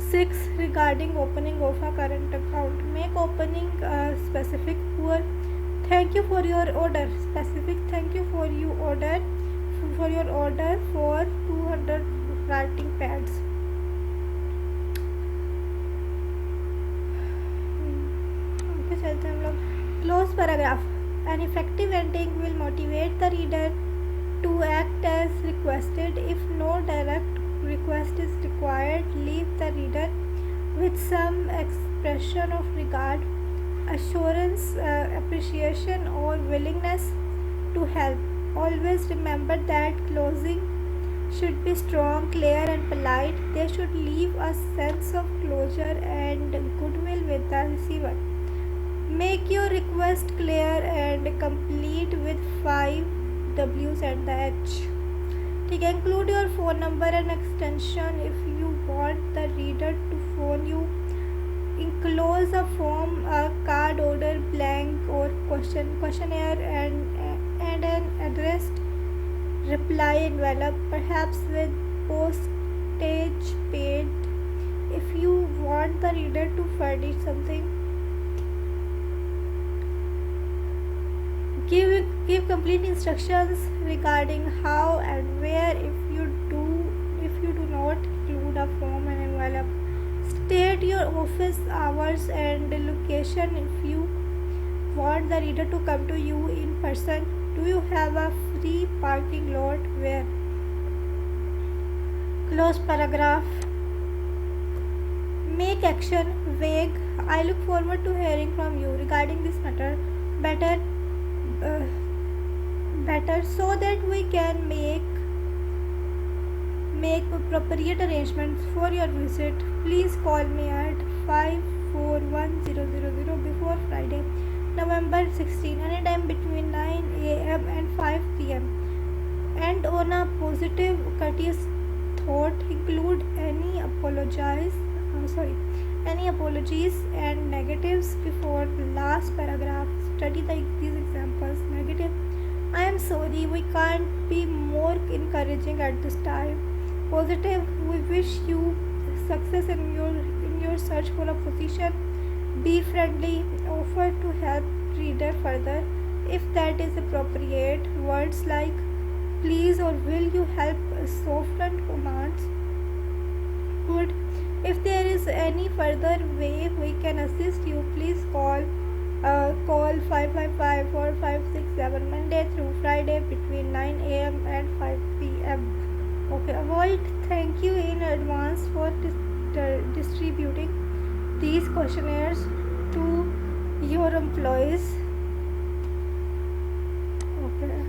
6 regarding opening of a current account. Make opening specific. Poor. Thank you for your order. Specific. Thank you for your order for 200 writing pads. Okay चलते हैं हम लोग. Close paragraph. An effective ending will motivate the reader to act as requested. If no direct request is required, leave the reader with some expression of regard, assurance, appreciation, or willingness to help. Always remember that closing should be strong, clear, and polite. They should leave a sense of closure and goodwill with the receiver. Make your request clear and complete with 5 W's and the H. ठीक है. Include your phone number and extension if you want the reader to phone you. Enclose a form, a card, order blank, or questionnaire and an addressed reply envelope, perhaps with postage paid if you want the reader to furnish something. Give complete instructions regarding how and where if you do not include a form and envelope. State your office hours and location if you want the reader to come to you in person. Do you have a free parking lot? Where? Close paragraph. Make action vague. I look forward to hearing from you regarding this matter. Better so that we can make appropriate arrangements for your visit. Please call me at 541000 before Friday, November 16, anytime between 9 a.m. and 5 p.m. And on a positive, courteous thought, include any apologies and negatives before the last paragraph. Study these examples. Negative: I am sorry, we can't be more encouraging at this time. Positive: we wish you success in your search for a position. Be friendly. Offer to help reader further if that is appropriate. Words like please or will you help soften commands. Good. If there is any further way we can assist you, please call 555 or 567 Monday through Friday between 9 a.m. and 5 p.m. Okay. Avoid thank you in advance for distributing these questionnaires to your employees. Okay.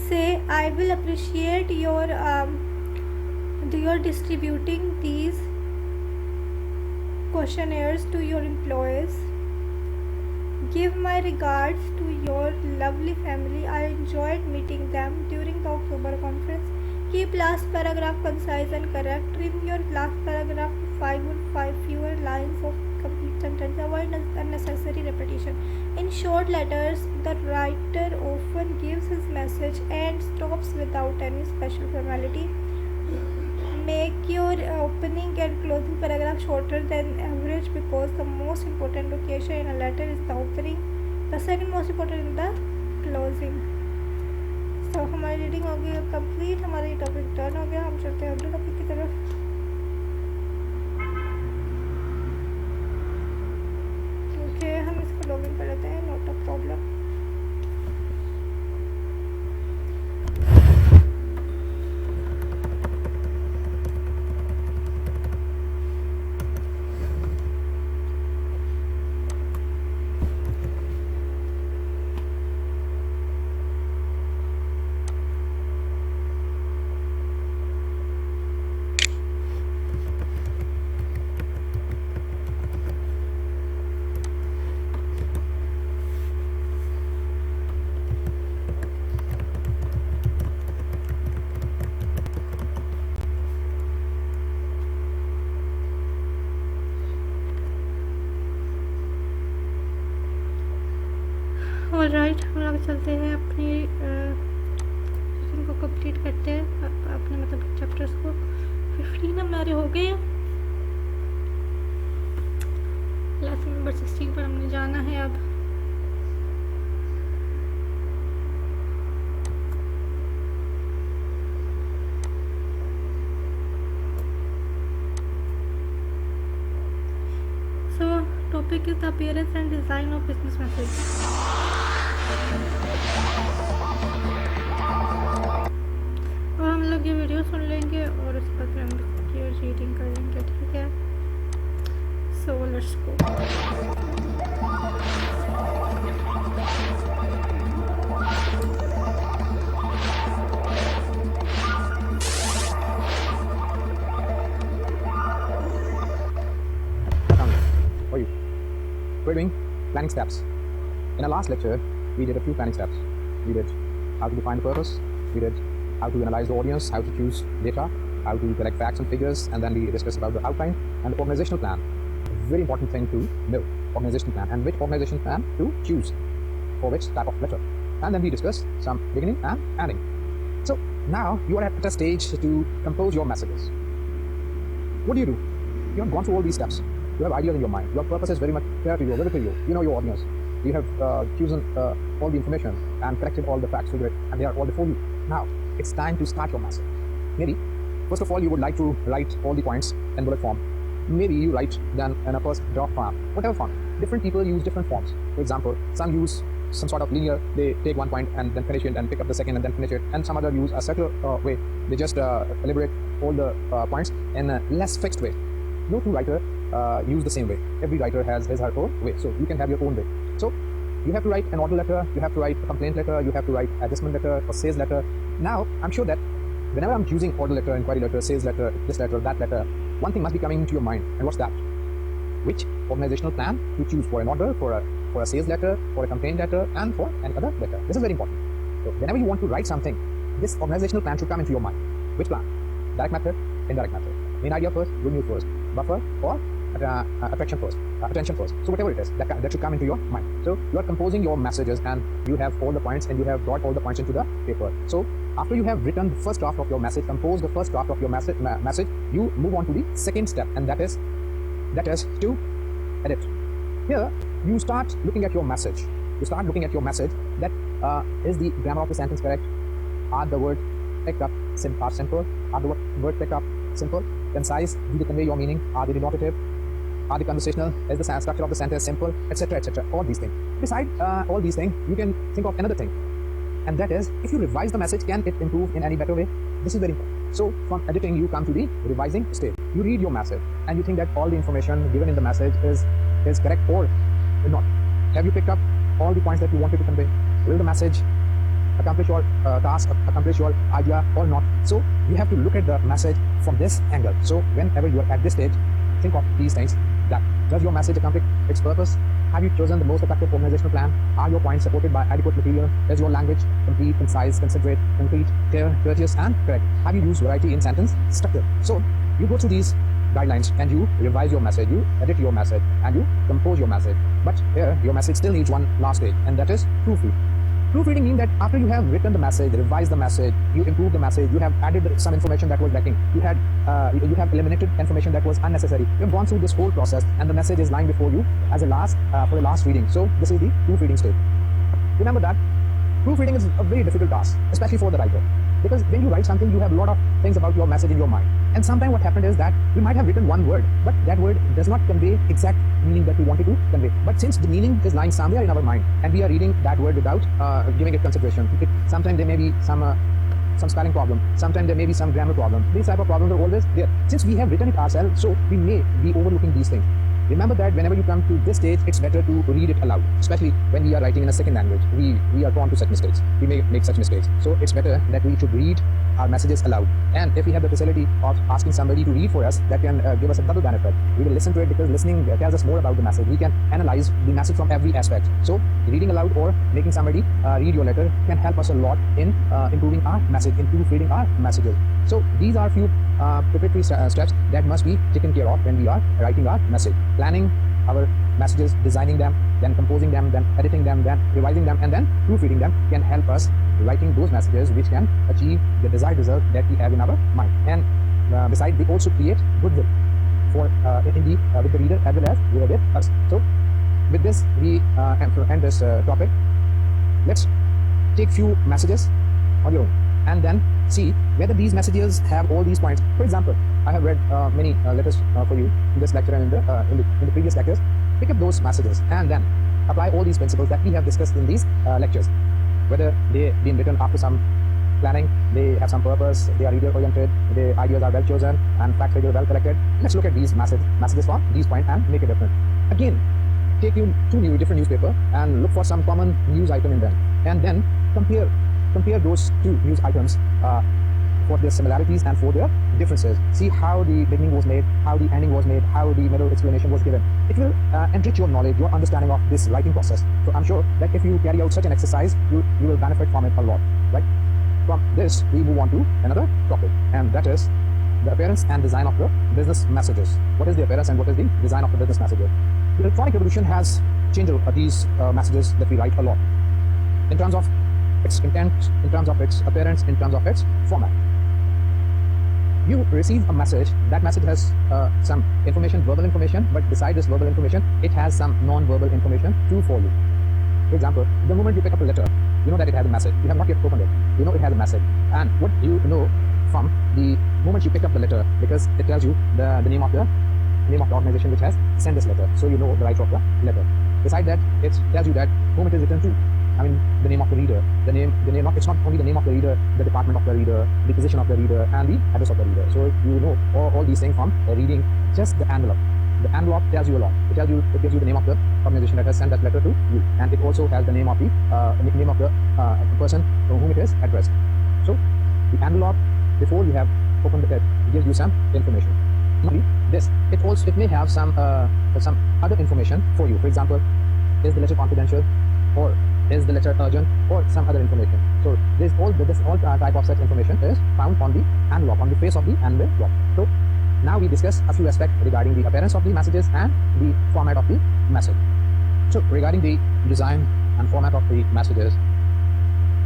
Say I will appreciate your distributing these questionnaires to your employees. Give my regards to your lovely family. I enjoyed meeting them during the October conference. Keep last paragraph concise and correct. Trim your last paragraph to 5 or 5 fewer lines of complete sentence. Avoid unnecessary repetition. In short letters, the writer often gives his message and stops without any special formality. Make your opening and closing paragraph shorter than average because the most important location in a letter is the opening. The second most important is the closing. So हमारी reading हो गई complete. हमारा ये topic done हो गया. हम चलते हैं अगले टॉपिक की तरफ. ओके, हम इसको लॉगिन कर लेते हैं. Not a problem. ऑलराइट, हम लोग चलते हैं अपनी को कंप्लीट करते हैं अपने मतलब चैप्टर्स को। 15 हमारे हो गए हैं। लेसन नंबर 16 पर हमने जाना है अब। So topic is the appearance and design of business message. और हम लोग ये वीडियो सुन लेंगे और उसके बाद हम ये रीडिंग कर लेंगे, ठीक है। So let's go. For you. We're doing planning steps. In our last lecture, we did a few planning steps. We did how to define the purpose. We did how to analyze the audience, how to choose data, how to collect facts and figures, and then we discussed about the outline and the organizational plan. A very important thing to know, organizational plan, and which organizational plan to choose for which type of letter. And then we discussed some beginning and ending. So now you are at a stage to compose your messages. What do? You have gone through all these steps. You have ideas in your mind. Your purpose is very much clear to you, vivid to you. You know your audience. You have chosen all the information and collected all the facts to it, and they are all before you. Now, it's time to start your message. Maybe, first of all, you would like to write all the points in bullet form. Maybe you write them in a first draft form, whatever form. Different people use different forms. For example, some use some sort of linear. They take one point and then finish it, and pick up the second and then finish it. And some other use a circular way. They just elaborate all the points in a less fixed way. No two writer use the same way. Every writer has his or her way, so you can have your own way. So you have to write an order letter, you have to write a complaint letter, you have to write adjustment letter or sales letter. Now I'm sure that whenever I'm choosing order letter, inquiry letter, sales letter, this letter, that letter, one thing must be coming into your mind. And what's that? Which organizational plan to choose for an order, for a sales letter, for a complaint letter, and for any other letter. This is very important. So whenever you want to write something, this organizational plan should come into your mind. Which plan? Direct method, indirect method. Main idea first, good news first, buffer or attention first. So whatever it is, that should come into your mind. So you are composing your messages and you have all the points and you have brought all the points into the paper. So after you have written the first draft of your message, composed the first draft of your message, you move on to the second step, and that is to edit. Here you start looking at your message. You start looking at your message. That is the grammar of the sentence correct? Are the word picked up simple? Are the word picked up simple? Concise? Do they convey your meaning? Are they denotative? Are they conversational? Is the structure of the sentence simple? Etc. etc. All these things. Beside all these things, you can think of another thing, and that is, if you revise the message, can it improve in any better way? This is very important. So from editing, you come to the revising stage. You read your message and you think that all the information given in the message is correct or not. Have you picked up all the points that you wanted to convey? Will the message accomplish your task, accomplish your idea or not? So you have to look at the message from this angle. So whenever you are at this stage, think of these things. That does your message accomplish its purpose? Have you chosen the most effective organizational plan? Are your points supported by adequate material? Is your language complete, concise, considerate, complete, clear, courteous, and correct? Have you used variety in sentence structure? So you go through these guidelines and you revise your message, you edit your message, and you compose your message. But here, your message still needs one last stage, and that is proofread. Proofreading means that after you have written the message, revised the message, you improve the message, you have added some information that was lacking, you have eliminated information that was unnecessary. You have gone through this whole process, and the message is lying before you as a last for the last reading. So this is the proofreading stage. Remember that proofreading is a very difficult task, especially for the writer, because when you write something, you have a lot of things about your message in your mind. And sometimes what happened is that we might have written one word, but that word does not convey exact meaning that we wanted to convey. But since the meaning is lying somewhere in our mind, and we are reading that word without giving it consideration, sometimes there may be some spelling problem, sometimes there may be some grammar problem. These type of problems are always there. Since we have written it ourselves, so we may be overlooking these things. Remember that whenever you come to this stage, it's better to read it aloud, especially when we are writing in a second language. We are prone to such mistakes. We may make such mistakes. So it's better that we should read our messages aloud. And if we have the facility of asking somebody to read for us, that can give us a double benefit. We will listen to it because listening tells us more about the message. We can analyze the message from every aspect. So reading aloud or making somebody read your letter can help us a lot in improving our message, in proofreading our messages. So these are few preparatory steps that must be taken care of when we are writing our message. Planning, our messages, designing them, then composing them, then editing them, then revising them, and then proofreading them can help us writing those messages which can achieve the desired result that we have in our mind. And besides, they also create goodwill for with the reader as well as with us. So with this, we end this topic. Let's take few messages on your own and then see whether these messages have all these points. For example, I have read many letters for you in this lecture and in the previous lectures. Pick up those messages and then apply all these principles that we have discussed in these lectures. Whether they been written after some planning, they have some purpose, they are reader oriented, the ideas are well chosen, and fact figures well collected. Let's look at these messages from these points and make it different. Again, take you to different newspaper and look for some common news item in them, and then compare those two news items for their similarities and for their differences. See how the beginning was made, how the ending was made, how the middle explanation was given. It will enrich your knowledge, your understanding of this writing process. So I'm sure that if you carry out such an exercise, you will benefit from it a lot, right? From this, we move on to another topic, and that is the appearance and design of the business messages. What is the appearance and what is the design of the business messages? The electronic revolution has changed these messages that we write a lot in terms of its intent, in terms of its appearance, in terms of its format. You receive a message. That message has some information, verbal information, but beside this verbal information, it has some non-verbal information too for you. For example, the moment you pick up a letter, you know that it has a message. You have not yet opened it. You know it has a message. And what you know from the moment you pick up the letter, because it tells you the name of the organization which has sent this letter. So you know the writer of the letter. Beside that, it tells you that whom it is written to. I mean, the name of the reader, it's not only the name of the reader, the department of the reader, the position of the reader, and the address of the reader. So you know all these things from reading just the envelope. The envelope tells you a lot. It gives you the name of the organization that has sent that letter to you, and it also has the name of the person from whom it is addressed. So the envelope, before you have opened it, gives you some information. It may have some other information for you. For example, is the letter confidential, or is the letter urgent, or some other information. So this all type of such information is found on the envelope, on the face of the envelope. So now we discuss a few aspects regarding the appearance of the messages and the format of the message. So regarding the design and format of the messages,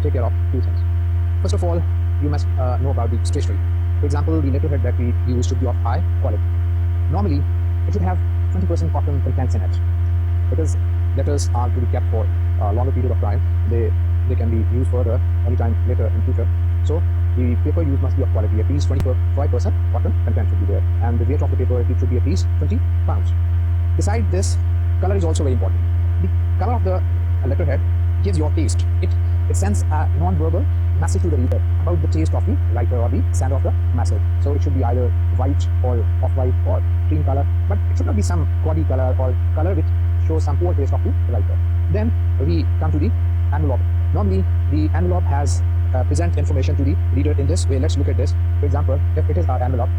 take care of two things. First of all, you must know about the stationery. For example, the letterhead that we use should be of high quality. Normally, it should have 20% cotton contents in it, because letters are to be kept for a longer period of time. They can be used further anytime later in future. So the paper used must be of quality. At least 25% cotton content should be there, and the weight of the paper, it should be at least 20 pounds. Besides this, color is also very important. The color of the letterhead gives your taste. It sends a non-verbal message to the reader about the taste of the writer or the sender of the message. So it should be either white or off-white or cream color, but it should not be some gaudy color or color which shows some poor taste of the writer. Then we come to the envelope. Normally, the envelope has present information to the reader in this way. Let's look at this. For example, if it is our envelope,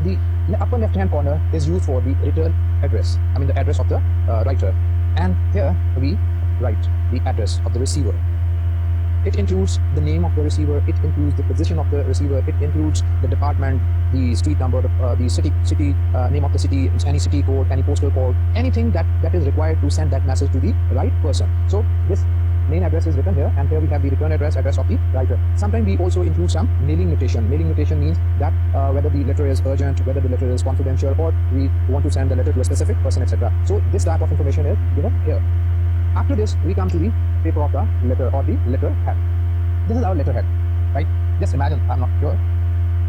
the upper left-hand corner is used for the return address. I mean the address of the writer. And here we write the address of the receiver. It includes the name of the receiver, it includes the position of the receiver, it includes the department, the street number, the city name of the city, any city code, any postal code, anything that is required to send that message to the right person. So this main address is written here, and here we have the return address of the writer. Sometimes we also include some mailing notation. Mailing notation means that whether the letter is urgent, whether the letter is confidential, or we want to send the letter to a specific person, etc. So this type of information is given here. After this, we come to the paper of the letter or the letterhead. This is our letterhead, right? Just imagine, I'm not sure.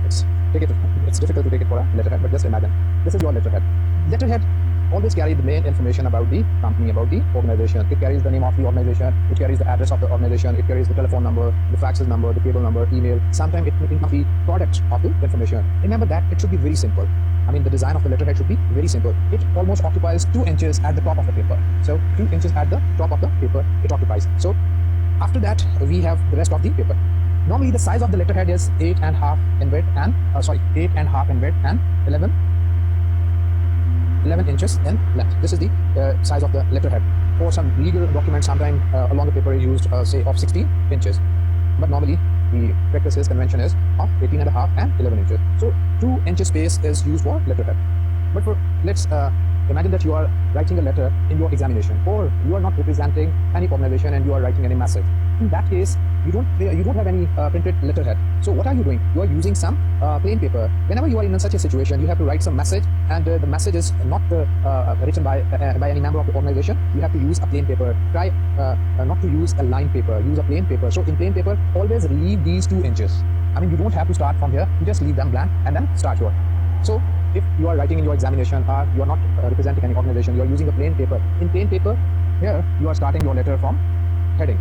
It's difficult to take it for a letterhead, but just imagine. This is your letterhead. Letterhead always carry the main information about the company, about the organization. It carries the name of the organization, it carries the address of the organization, it carries the telephone number, the faxes number, the cable number, email. Sometimes it may be product of the information. Remember that it should be very simple. I mean, the design of the letterhead should be very simple. It almost occupies 2 inches at the top of the paper. So 2 inches at the top of the paper it occupies. So after that, we have the rest of the paper. Normally, the size of the letterhead is 8.5 in width and 8.5 in width and 11 inches in length. This is the size of the letterhead. For some legal documents, sometimes a longer paper is used, say, of 16 inches. But normally, the practice convention is of 18.5 and 11 inches. So 2 inches space is used for letterhead. But let's imagine that you are writing a letter in your examination, or you are not representing any organization and you are writing any message. In that case, you don't have any printed letterhead. So what are you doing? You are using some plain paper. Whenever you are in such a situation, you have to write some message, and the message is not written by any member of the organization. You have to use a plain paper. Try not to use a line paper. Use a plain paper. So in plain paper, always leave these 2 inches. I mean, you don't have to start from here. You just leave them blank and then start here. So if you are writing in your examination, or you are not representing any organization, you are using a plain paper. In plain paper, here you are starting your letter from heading.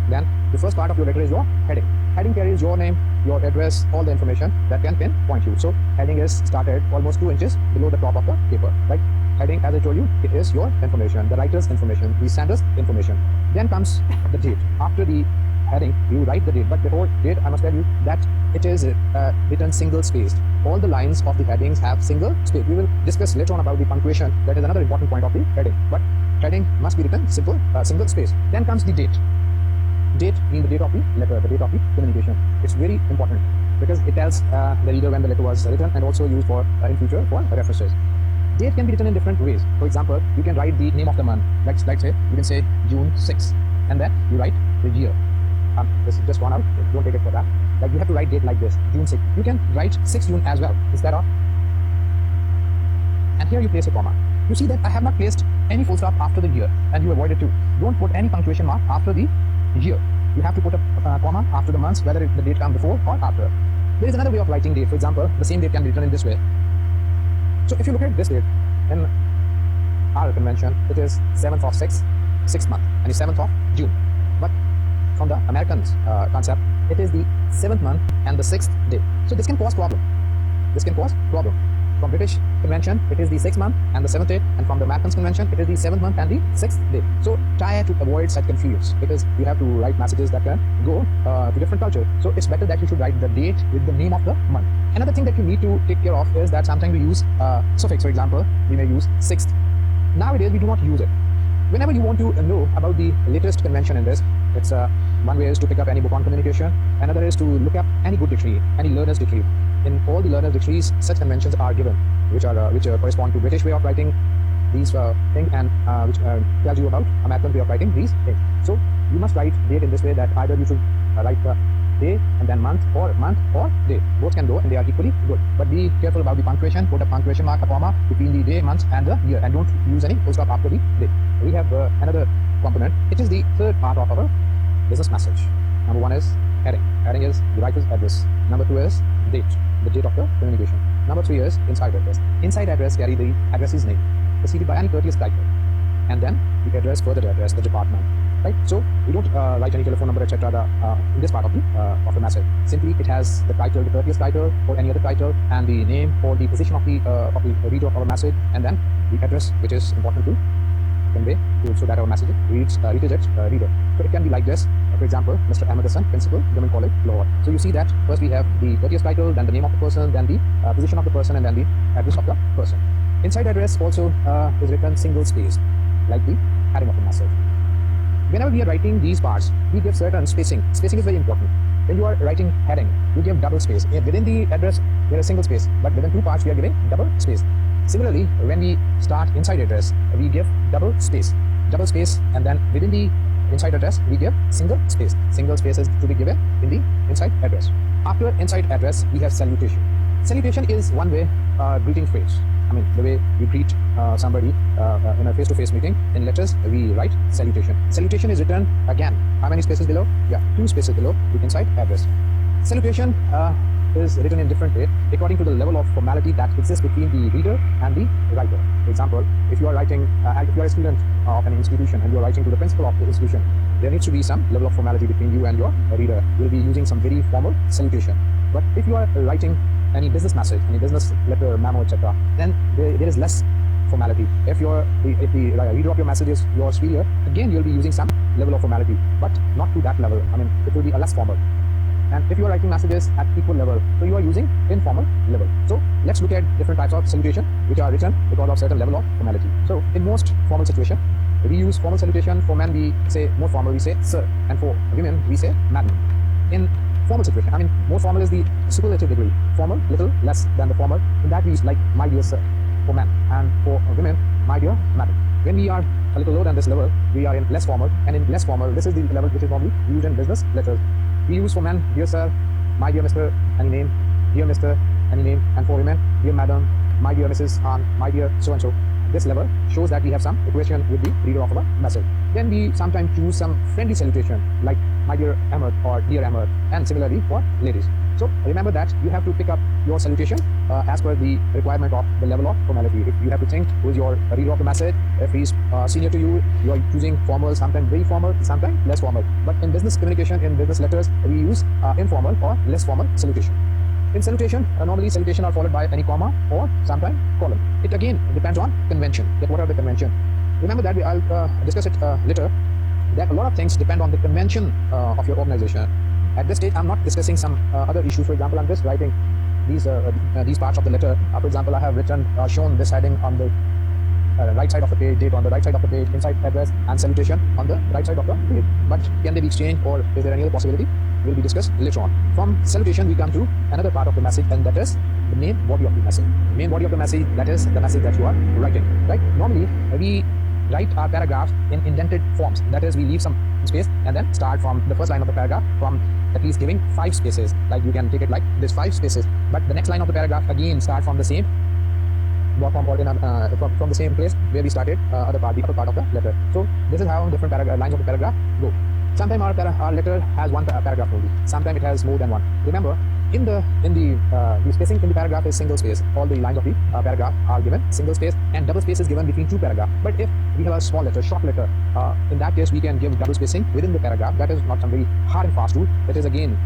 Then the first part of your letter is your heading. Heading carries your name, your address, all the information that can pinpoint you. So heading is started almost 2 inches below the top of the paper, right? Heading, as I told you, it is your information, the writer's information, the sender's information. Then comes the date. After the heading, you write the date, but before date, I must tell you that it is written single spaced. All the lines of the headings have single space. We will discuss later on about the punctuation. That is another important point of the heading. But heading must be written single space. Then comes the date. Date means the date of the letter, the date of the communication. It's very important because it tells the reader when the letter was written, and also used for in future for references. Date can be written in different ways. For example, you can write the name of the month. Like say, you can say June 6th, and then you write the year. This is just one out. Don't take it for that. Like you have to write date like this, June 6th. You can write 6 June as well instead of. And here you place a comma. You see that I have not placed any full stop after the year, and you avoid it too. Don't put any punctuation mark after the year. You have to put a comma after the months, whether the date comes before or after. There is another way of writing date. For example, the same date can be written in this way. So if you look at this date in our convention, it is 7th of 6th month, and it's 7th of June. But from the Americans concept, it is the 7th month and the 6th day. So this can cause problem. From British convention, it is the 6th month and the 7th day, and from the Americans convention, it is the 7th month and the 6th day. So try to avoid such confusion, because you have to write messages that can go to different culture. So it's better that you should write the date with the name of the month. Another thing that you need to take care of is that sometimes we use suffix. For example, we may use 6th. Nowadays, we do not use it. Whenever you want to know about the latest convention in this, it's one way is to pick up any book on communication. Another is to look up any good dictionary, any learner's dictionary. In all the learner's dictionaries, such conventions are given, which correspond to British way of writing these things, and which tells you about American way of writing these things. So you must write date in this way, that either you should write the day and then month or day. Both can go and they are equally good. But be careful about the punctuation. Put a punctuation mark, a comma between the day, month and the year, and don't use any full stop after the day. We have another component. It is the third part of our business message. Number 1 is heading. Heading is the writer's address. Number 2 is date, the date of the communication. Number 3 is inside address. Inside address carry the addressee's name, preceded by any courteous title, and then the address, further address, the department. Right? So we don't write any telephone number, etc. In this part of the message. Simply, it has the title, the courteous title, or any other title, and the name or the position of the reader of our message, and then the address, which is important to convey so that our message reaches its reader. So it can be like this. For example, Mr. Emerson, Principal, Government College, Lahore. So you see that first we have the courteous title, then the name of the person, then the position of the person, and then the address of the person. Inside address also is written single space, like the heading of the message. Whenever we are writing these parts, we give certain spacing. Spacing is very important. When you are writing heading, you give double space. Within the address, there is single space, but within 2 parts, we are giving double space. Similarly, when we start inside address, we give double space, and then within the inside address, we give single space. Single space is to be given in the inside address. After inside address, we have salutation. Salutation is one way greeting phrase. I mean, the way you greet somebody in a face-to-face meeting. In letters, we write salutation. Salutation is written again. How many spaces below? Yeah, 2 spaces below the inside address. Salutation is written in different way according to the level of formality that exists between the reader and the writer. For example, if you are writing, if you are a student of an institution and you are writing to the principal of the institution, there needs to be some level of formality between you and your reader. You will be using some very formal salutation. But if you are writing any business message, any business letter, memo, etc., then there is less formality. If the reader of your message is your superior, again you'll be using some level of formality, but not to that level. I mean, it will be a less formal. And if you are writing messages at equal level, so you are using informal level. So let's look at different types of salutation which are written because of certain level of formality. So in most formal situation, we use formal salutation. For men, we say more formal, we say sir, and for women, we say madam. In formal situation, I mean, more formal is the superlative degree. Formal, little less than the formal. In that we use like my dear sir. for men, and for women, my dear madam. When we are a little lower than this level, we are in less formal, and in less formal, this is the level which is normally used in business letters. We use for men, dear sir, my dear Mr., any name, dear Mr., any name, and for women, dear madam, my dear Mrs. Khan, my dear so-and-so. This level shows that we have some equation with the reader of our message. Then we sometimes choose some friendly salutation like my dear Ahmed or dear Ahmed, and similarly for ladies. So remember that you have to pick up your salutation as per the requirement of the level of formality. If you have to think who is your reader of the message, if he's senior to you, you are choosing formal, sometimes very formal, sometimes less formal. But in business communication, in business letters, we use informal or less formal salutation. In salutation, normally salutation are followed by any comma or sometimes colon. It again depends on convention. That what are the convention? Remember that I'll discuss it later. That a lot of things depend on the convention of your organization. At this stage, I'm not discussing some other issues. For example, I'm just writing these parts of the letter. For example, I have written shown this heading on the right side of the page, date on the right side of the page, inside address, and salutation on the right side of the page. But can they be exchanged, or is there any other possibility? Will be discussed later on. From salutation, we come to another part of the message, and that is the main body of the message. Main body of the message, that is the message that you are writing. Right? Normally, we write our paragraph in indented forms. That is, we leave some space and then start from the first line of the paragraph from at least giving 5 spaces. Like you can take it like this, 5 spaces. But the next line of the paragraph again start from the same from the same place where we started the upper part of the letter. So this is how different lines of the paragraph go. Sometimes our letter has one paragraph only. Sometimes it has more than one. Remember, in the spacing in the paragraph is single space. All the lines of the paragraph are given single space, and double space is given between 2 paragraphs. But if we have a small letter, short letter, in that case we can give double spacing within the paragraph. That is not some very hard and fast rule. That is again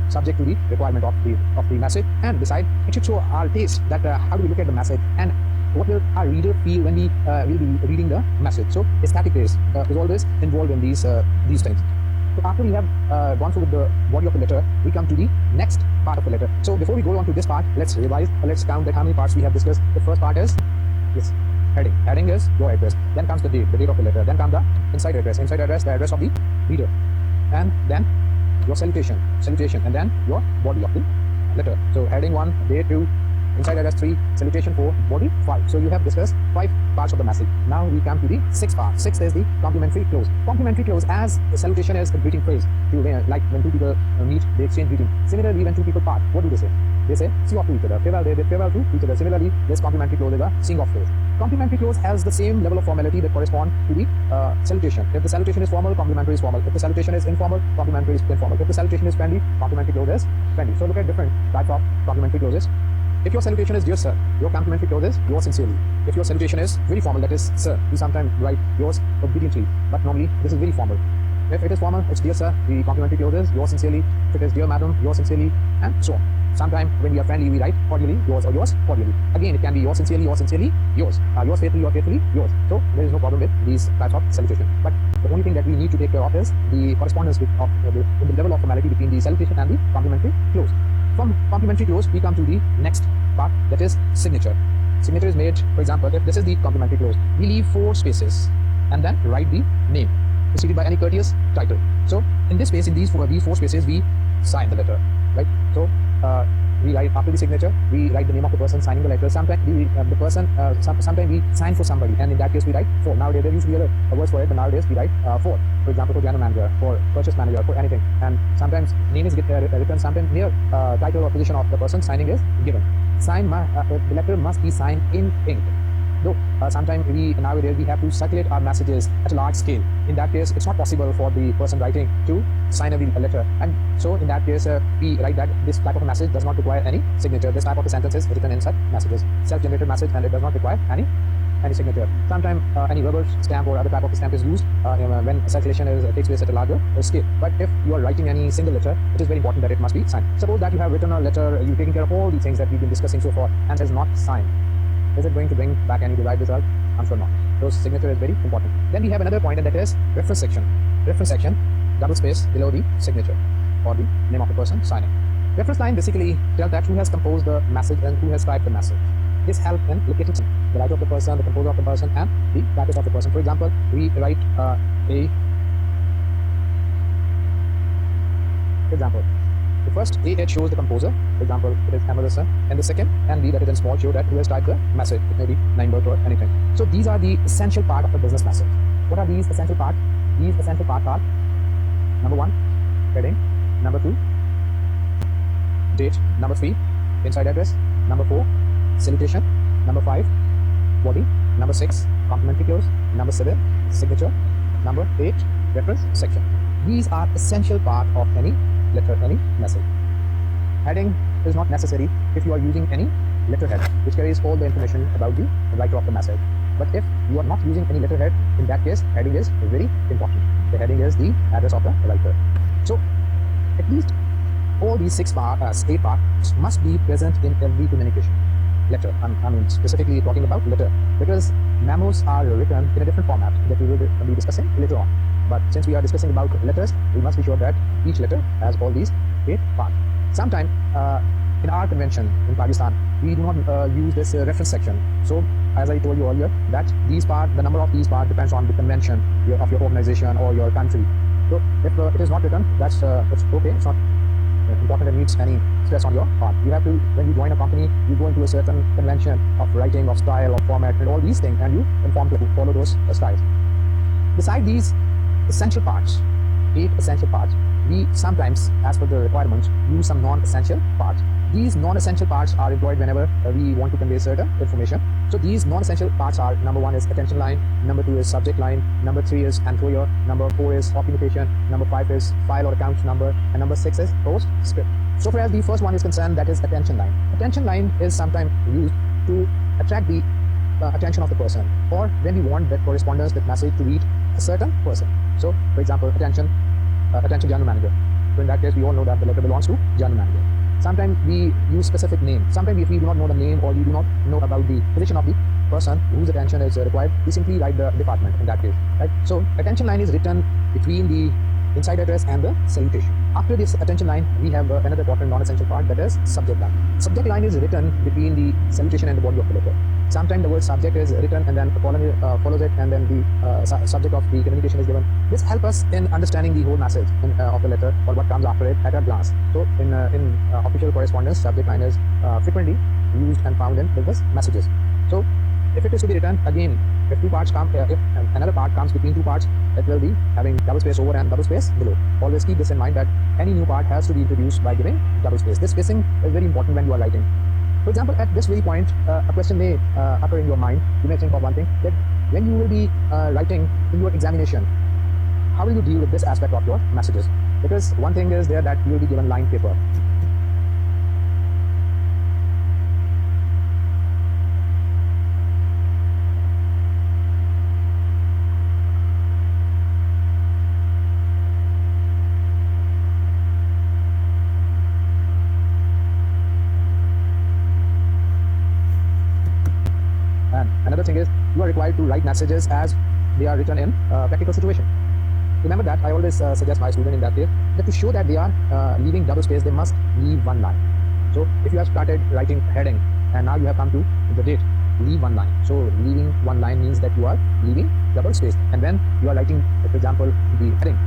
subject to the requirement of the message, and beside it should show our taste that how do we look at the message and what will our reader feel when we will be reading the message. So aesthetic taste is always involved in these things. So after we have gone through the body of the letter, we come to the next part of the letter. So before we go on to this part, let's revise. Let's count that how many parts we have discussed. The first part is this heading. Heading is your address. Then comes the date of the letter. Then comes the inside address. Inside address, the address of the reader, and then your salutation, and then your body of the letter. So heading 1, date 2, inside address 3, salutation 4, body 5. So you have discussed 5 parts of the message. Now we come to the 6th part. 6th is the complimentary close. Complimentary close, as the salutation is a greeting phrase. Like when 2 people meet, they exchange greeting. Similarly, when 2 people part, what do they say? They say see off to each other. Farewell, they farewell to each other. Similarly, this complimentary close is a sing off phrase. Complimentary close has the same level of formality that correspond to the salutation. If the salutation is formal, complimentary is formal. If the salutation is informal, complimentary is informal. If the salutation is friendly, complimentary close is friendly. So look at different types of complimentary closes. If your salutation is dear sir, your complimentary close is yours sincerely. If your salutation is very formal, that is sir, we sometimes write yours obediently, but normally this is very formal. If it is formal, it's dear sir, the complimentary close is yours sincerely. If it is dear madam, yours sincerely, and so on. Sometimes when we are friendly, we write cordially, yours, or yours cordially. Again, it can be yours sincerely, yours faithfully, or faithfully, yours. So there is no problem with these types of salutation. But the only thing that we need to take care of is the correspondence in the level of formality between the salutation and the complimentary close. From complimentary close, we come to the next part, that is signature. Signature is made, for example, if this is the complimentary close, we leave 4 spaces and then write the name, preceded by any courteous title. So in this space, in these four spaces, we sign the letter, right? So we write after the signature, we write the name of the person signing the letter. Sometimes sometimes we sign for somebody, and in that case we write for. Nowadays there used to be a word for it, but nowadays we write for example, for general manager, for purchase manager, for anything. And sometimes name is written, sometimes here title or position of the person signing is given. The letter must be signed in ink. Though sometimes nowadays we have to circulate our messages at a large scale. In that case, it's not possible for the person writing to sign a letter, and so in that case we write that this type of message does not require any signature. This type of a sentence is written in such messages, self-generated message, and it does not require any signature. Sometimes any rubber stamp or other type of stamp is used when circulation takes place at a larger scale. But if you are writing any single letter, it is very important that it must be signed. Suppose that you have written a letter, you're taking care of all the things that we've been discussing so far, and it is not signed. Is it going to bring back any desired result? I'm sure not. So signature is very important. Then we have another point, and that is reference section. Reference section, double space below the signature or the name of the person signing. Reference line basically tells that who has composed the message and who has typed the message. This helps in locating the writer of the person, the composer of the person, and the typist of the person. For example, we write The first AH shows the composer, for example, it is Emerson, and the second NB, that is in small, show that who has typed the message. It may be number or anything. So these are the essential part of the business message. What are these essential parts? These essential parts are: number 1, heading; number 2, date; number 3, inside address; number 4, salutation; number 5, body; number 6, complimentary clause; number 7, signature; number 8, reference section. These are essential part of any letter, any message. Heading is not necessary if you are using any letterhead which carries all the information about the writer of the message. But if you are not using any letterhead, in that case heading is very important. The heading is the address of the writer. So at least all these 8 parts must be present in every communication. Letter, I mean specifically talking about letter, because memos are written in a different format that we will be discussing later on. But since we are discussing about letters, we must be sure that each letter has all these 8 parts. Sometimes in our convention in Pakistan, we do not use this reference section. So as I told you earlier, that these parts, the number of these parts depends on the convention of your organization or your country. So if it is not written, that's it's okay. It's not important and needs any stress on your part. You have to, when you join a company, you go into a certain convention of writing, of style, of format, and all these things, and you inform people to follow those styles. Beside these essential parts, 8 essential parts, we sometimes, as per the requirements, use some non-essential parts. These non-essential parts are employed whenever we want to convey certain information. So these non-essential parts are: number 1 is attention line, number 2 is subject line, number 3 is employer, number 4 is occupation, number 5 is file or account number, and number 6 is postscript. So far as the first one is concerned, that is attention line. Attention line is sometimes used to attract the attention of the person, or when we want that correspondence, that message to reach a certain person. So for example, attention general manager. So in that case, we all know that the letter belongs to general manager. Sometimes we use specific name. Sometimes if we do not know the name, or we do not know about the position of the person whose attention is required, we simply write the department in that case, right? So attention line is written between the inside address and the salutation. After this attention line, we have another important non-essential part, that is subject line. Subject line is written between the salutation and the body of the letter. Sometimes the word subject is written and then a colon follows it, and then the subject of the communication is given. This helps us in understanding the whole message of the letter, or what comes after it at a glance. So in official correspondence, subject line is frequently used and found in business messages. So if it is to be written, again, if 2 parts come, if another part comes between 2 parts, it will be having double space over and double space below. Always keep this in mind, that any new part has to be introduced by giving double space. This spacing is very important when you are writing. For example, at this very point, a question may occur in your mind. You may think of one thing, that when you will be writing in your examination, how will you deal with this aspect of your messages? Because one thing is there, that you will be given line paper. And another thing is, you are required to write messages as they are written in practical situation. Remember that I always suggest my student in that case, that to show that they are leaving double space, they must leave 1 line. So if you have started writing heading and now you have come to the date, leave 1 line. So leaving 1 line means that you are leaving double space. And when you are writing, for example, the heading,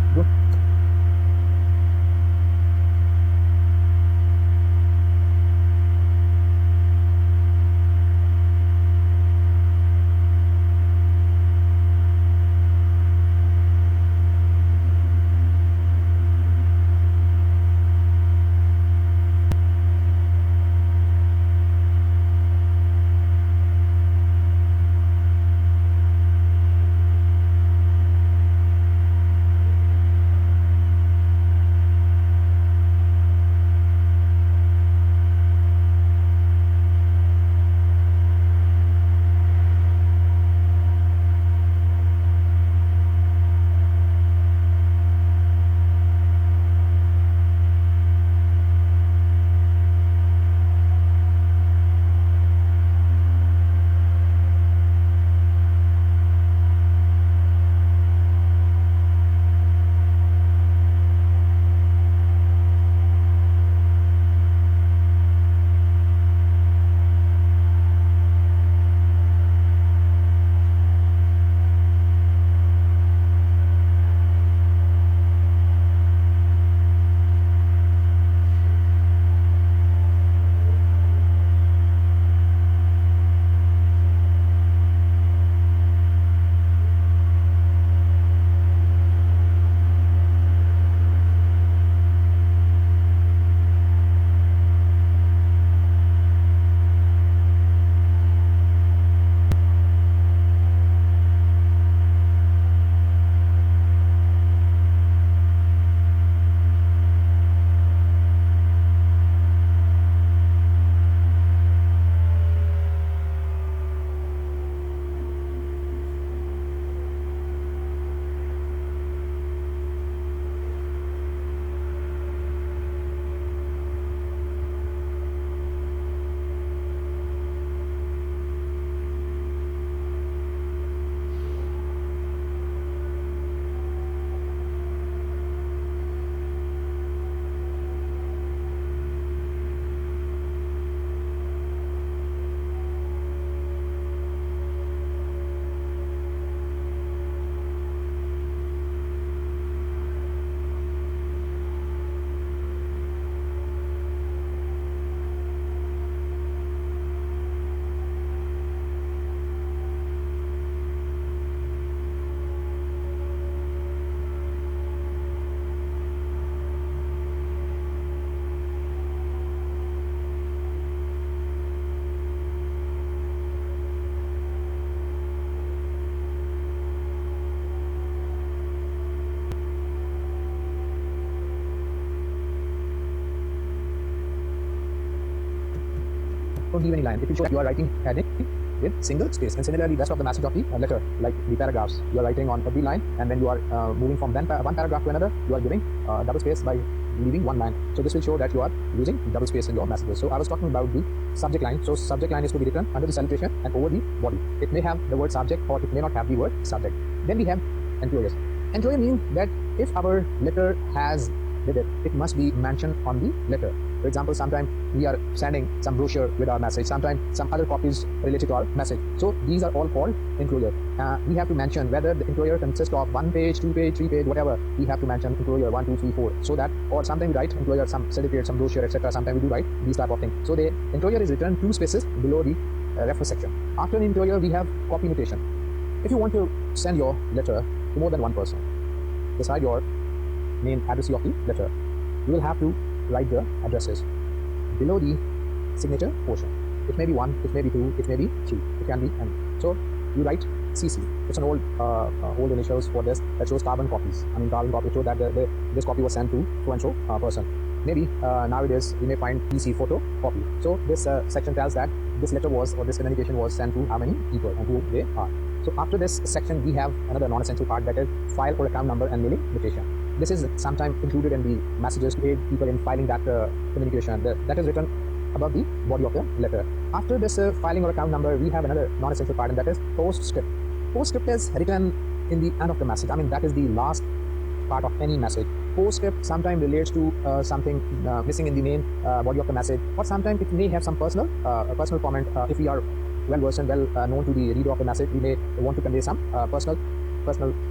don't give any line. It will show that you are writing heading with single space. And similarly, rest of the message of the letter, like the paragraphs, you are writing on every line, and when you are moving from one paragraph to another, you are giving double space by leaving one line. So this will show that you are using double space in your messages. So I was talking about the subject line. So subject line is to be written under the salutation and over the body. It may have the word subject or it may not have the word subject. Then we have enclosures. Enclosure means that if our letter has with it, it must be mentioned on the letter. For example, sometimes we are sending some brochure with our message, sometimes some other copies related to our message. So these are all called enclosure. We have to mention whether the enclosure consists of 1 page, 2 page, 3 page, whatever. We have to mention enclosure 1, 2, 3, 4. So that, or sometimes we write enclosure, some certificate, some brochure, etc. Sometimes we do write these type of things. So the enclosure is written 2 spaces below the reference section. After an enclosure, we have copy notation. If you want to send your letter to more than one person, beside your main addressee of the letter, you will have to write the addresses below the signature portion. It may be 1, it may be 2, it may be 3, it can be any. So you write CC. It's an old initials for this that shows carbon copies. I mean carbon copy show that this copy was sent to so and so person. Maybe nowadays you may find PC photo copy. So this section tells that this letter was, or this communication was sent to how many people and who they are. So after this section, we have another non-essential part, that is file or account number and mailing location. This is sometimes included in the messages to aid people in filing that communication. That is written above the body of the letter. After this filing or account number, we have another non-essential part, and that is postscript. Postscript is written in the end of the message. I mean, that is the last part of any message. Postscript sometimes relates to something missing in the main body of the message, or sometimes it may have some personal comment. If we are well versed and well known to the reader of the message, we may want to convey some personal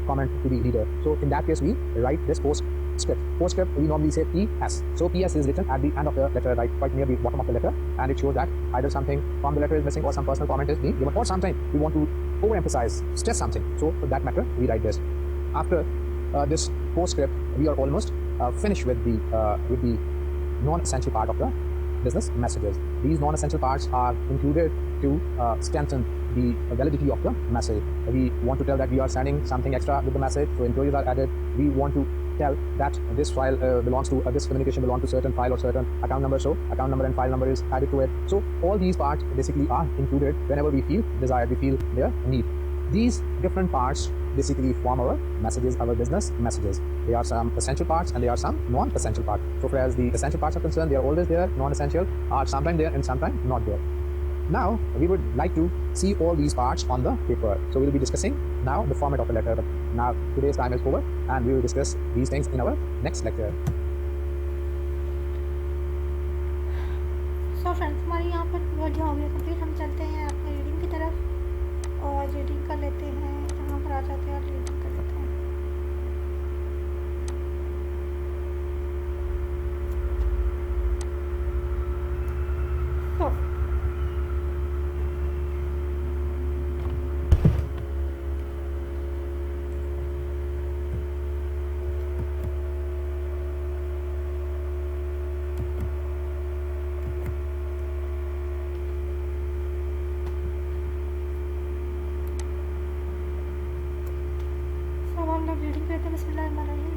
comment to the reader. So in that case, we write this postscript. Postscript, we normally say PS. So PS is written at the end of the letter, right, quite near the bottom of the letter, and it shows that either something from the letter is missing or some personal comment is being given, or sometimes we want to overemphasize, stress something. So for that matter, we write this. After this postscript, we are almost finished with the non-essential part of the business messages. These non-essential parts are included to strengthen the validity of the message. We want to tell that we are sending something extra with the message, so enclosures are added. We want to tell that this file belongs to this communication belongs to certain file or certain account number, so account number and file number is added to it. So all these parts basically are included whenever we feel desired, we feel their need. These different parts basically form our messages, our business messages. There are some essential parts and there are some non-essential parts. So far as the essential parts are concerned, they are always there. Non-essential are sometimes there and sometimes not there. Now we would like to see all these parts on the paper. So we'll be discussing now the format of the letter. But now today's time is over and we will discuss these things in our next lecture. So friends, हमारी यहाँ पर video हो गई complete. हम चलते हैं अपने reading की तरफ और रीडिंग कर लेते हैं. यहाँ पर आ जाते हैं और रीडिंग कर लेते हैं.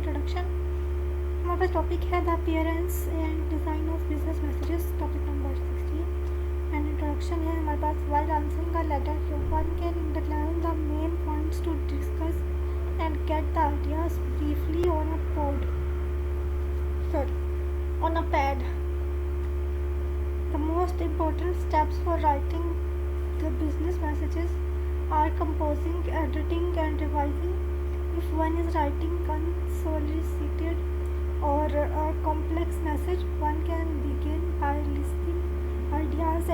इंट्रोडक्शन. हमारे पास टॉपिक है the appearance and design of business messages, topic number 16. And introduction है हमारे पास. While answering a letter you one can underline the main points to discuss and get the ideas briefly on a pad. The most important steps for writing the business messages are composing, editing and revising. If one is writing unsolicited or a complex message, one can begin by listing ideas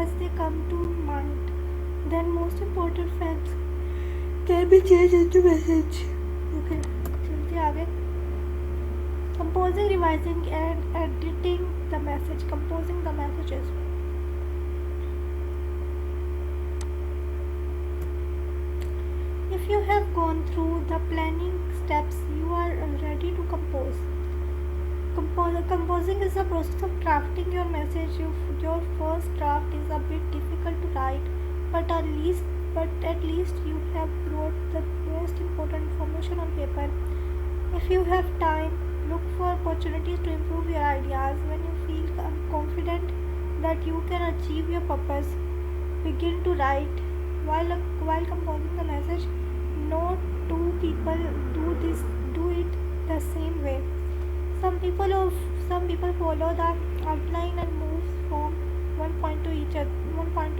as they come to mind. Then most important facts can be changed into message. Okay, चलते आगे. Composing, revising and editing the message. Composing the messages. If you have gone through the planning steps, you are ready to compose. Composing is the process of drafting your message. Your first draft is a bit difficult to write, but at least you have wrote the most important information on paper. If you have time, look for opportunities to improve your ideas. When you feel confident, that you can achieve your purpose. Begin to write. While composing the message, no two people do it the same way. Some people follow the outline and move from one point to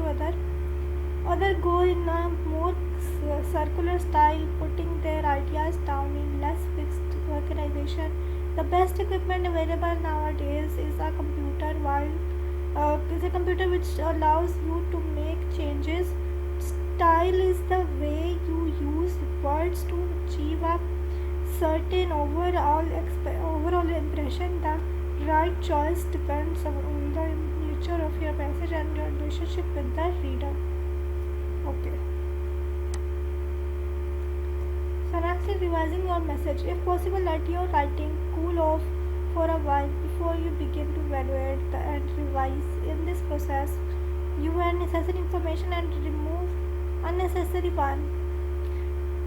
other. Other go in a more circular style, putting their ideas down in less fixed organization. The best equipment available nowadays is a computer. Is a computer which allows you to make changes. Style is the way you use words to achieve a certain overall impression. The right choice depends on the nature of your message and your relationship with the reader. Okay. So next is revising your message. If possible, let your writing cool off for a while before you begin to evaluate and revise. In this process, you add necessary information and remove unnecessary one.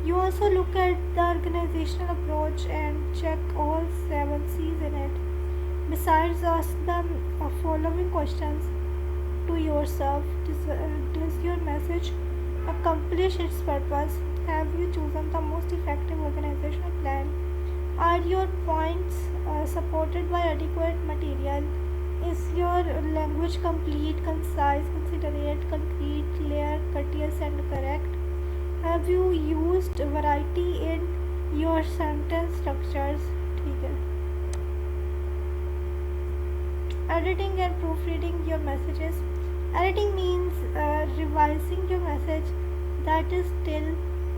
You also look at the organizational approach and check all 7 C's in it. Besides, ask the following questions to yourself. Does your message accomplish its purpose? Have you chosen the most effective organizational plan? Are your points supported by adequate material? Is your language complete, concise, considerate, concrete, clear, courteous, and correct? Have you used variety in your sentence structures? ठीक है. Editing and proofreading your messages. Editing means revising your message that is still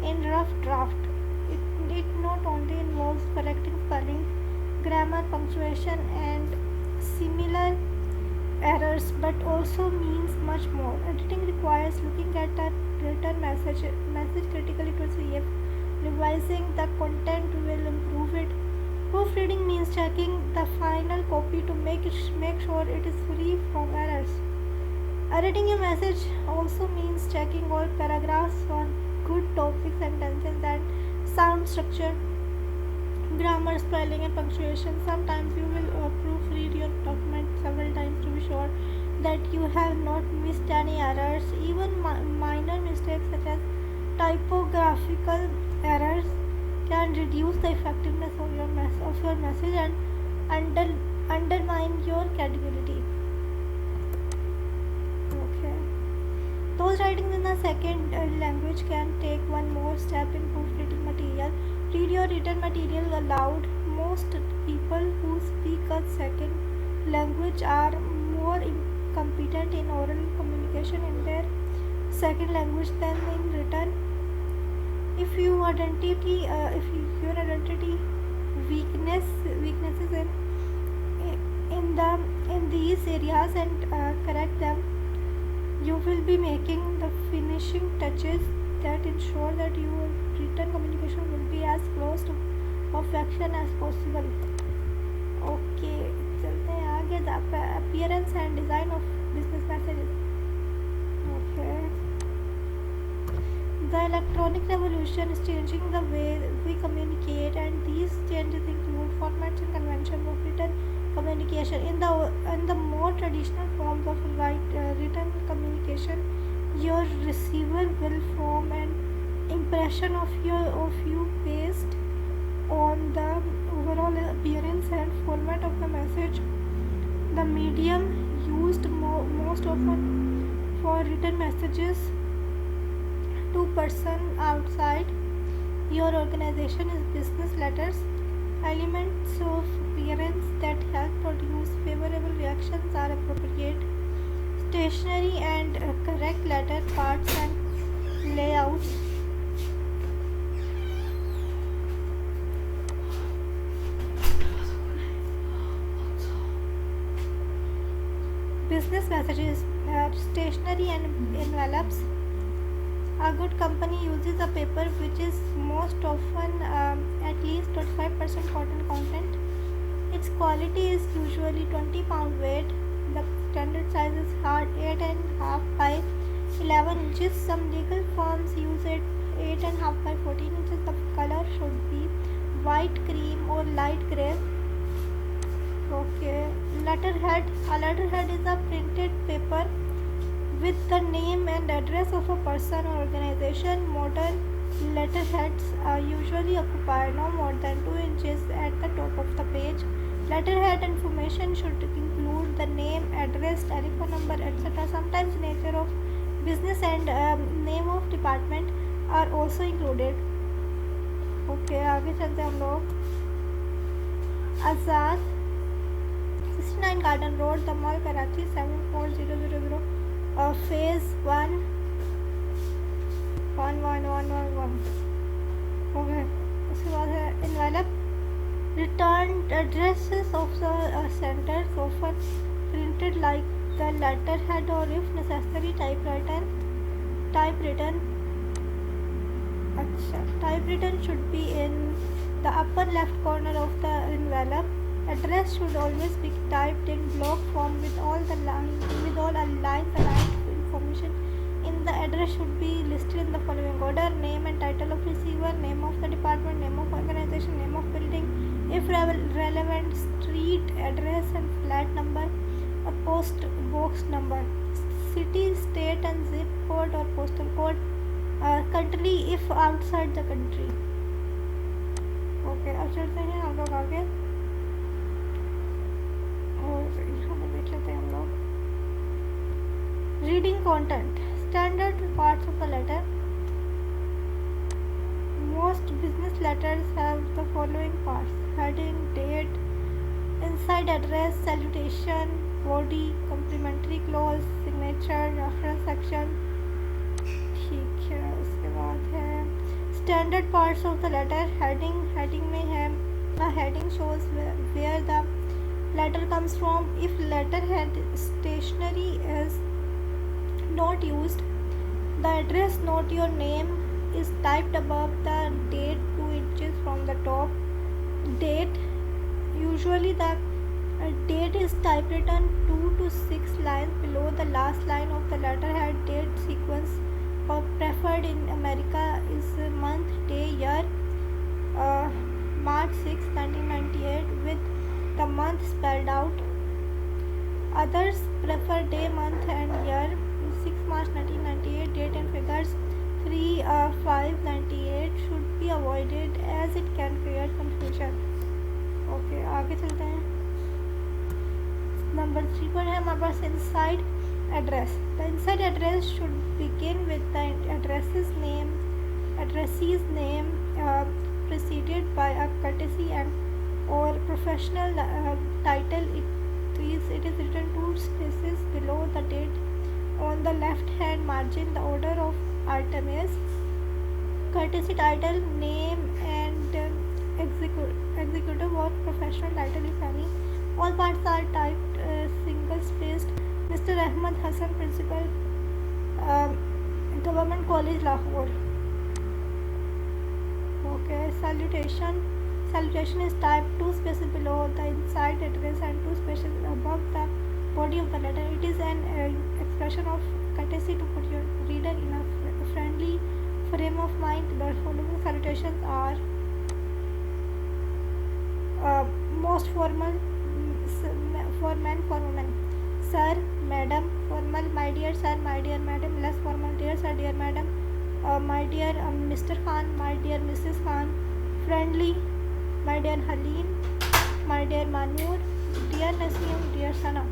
in rough draft. It not only involves correcting spelling, grammar, punctuation, and similar errors, but also means much more. Editing requires looking at a written message critically to see if revising the content will improve it. Proofreading means checking the final copy to make sure it is free from errors. Editing your message also means checking all paragraphs on good topic sentences and sound structure, grammar, spelling, and punctuation. Sometimes you will proofread your document several times to be sure that you have not missed any errors. Even minor mistakes such as typographical errors can reduce the effectiveness of your message and undermine your credibility. Okay. Those writing in a second language can take one more step in proofreading material. Read your written material aloud. Most people who speak a second language are more competent in oral communication in their second language than in written. If your identity weaknesses in these areas and correct them, you will be making the finishing touches that ensure that your written communication will be as close to perfection as possible. Okay, चलते हैं आगे. The appearance and design of business messages. Okay. The electronic revolution is changing the way we communicate, and these changes include formats and conventions of written communication. In the more traditional forms of written communication, your receiver will form an impression of you based on the overall appearance and format of the message. The medium used most often for written messages to person outside your organization is business letters. Elements of appearance that help produce favorable reactions are appropriate stationery and correct letter parts and layouts. Business messages, stationery and envelopes. A good company uses a paper which is most often at least 25% cotton content. Its quality is usually 20 pound weight. The standard size is hard 8.5 by 11 inches. Some legal firms use it 8.5 by 14 inches. The color should be white, cream or light grey. Okay, letterhead. A letterhead is a printed paper with the name and address of a person or organization. Modern letterheads usually occupy no more than 2 inches at the top of the page. Letterhead information should include the name, address, telephone number, etc. Sometimes nature of business and name of department are also included. Okay, आगे चलते हैं हम लोग. आज़ाद 69 garden road, the mall, Karachi 74000. Phase 1 11111. Okay, उसके बाद है envelope. Returned addresses of the centers often printed like the letterhead or if necessary typewritten. अच्छा, typewritten should be in the upper left corner of the envelope. Address should always be typed in block form with all lines aligned. Information in the address should be listed in the following order: name and title of receiver, name of the department, name of organization, name of building, if relevant, street address and flat number or post box number, city, state and zip code or postal code, country if outside the country. Okay, अब चलते हैं हम लोग आगे और यहाँ पर देख लेते हैं हम लोग. Reading content. Standard parts of the letter. Most business letters have the following parts: heading, date, inside address, salutation, body, complimentary clause, signature, reference section. ठीक है, उसके बाद है standard parts of the letter. Heading. Heading में है a heading shows where the letter comes from. If letterhead stationery is not used, the address, not your name, is typed above the date 2 inches from the top. Date. Usually the date is typewritten 2 to 6 lines below the last line of the letterhead. Date sequence preferred in America is month, day, year. March 6, 1998 with the month spelled out. Others prefer day, month and year. 6 March 1998. Date and figures 3/5/98 should be avoided as it can create confusion. Okay, आगे चलते हैं. Number 3 पर है हमारे पास inside address. The inside address should begin with the addressee's name preceded by a courtesy and or professional title. It is written 2 spaces below the date. On the left hand margin, the order of item is courtesy title, name and executive or professional title if any. All parts are typed single spaced. Mr. Ahmad Hassan, Principal, Government College, Lahore. Okay, salutation. Salutation is typed 2 spaces below the inside address and 2 spaces above the body of the letter. It is an expression of courtesy to put your reader in a friendly frame of mind. The following salutations are most formal for men, for women: sir, madam. Formal: my dear sir, my dear madam. Less formal: dear sir, dear madam, my dear Mr. Khan, my dear Mrs. Khan. Friendly: my dear Halim, my dear Manur, dear Naseem, dear Sana.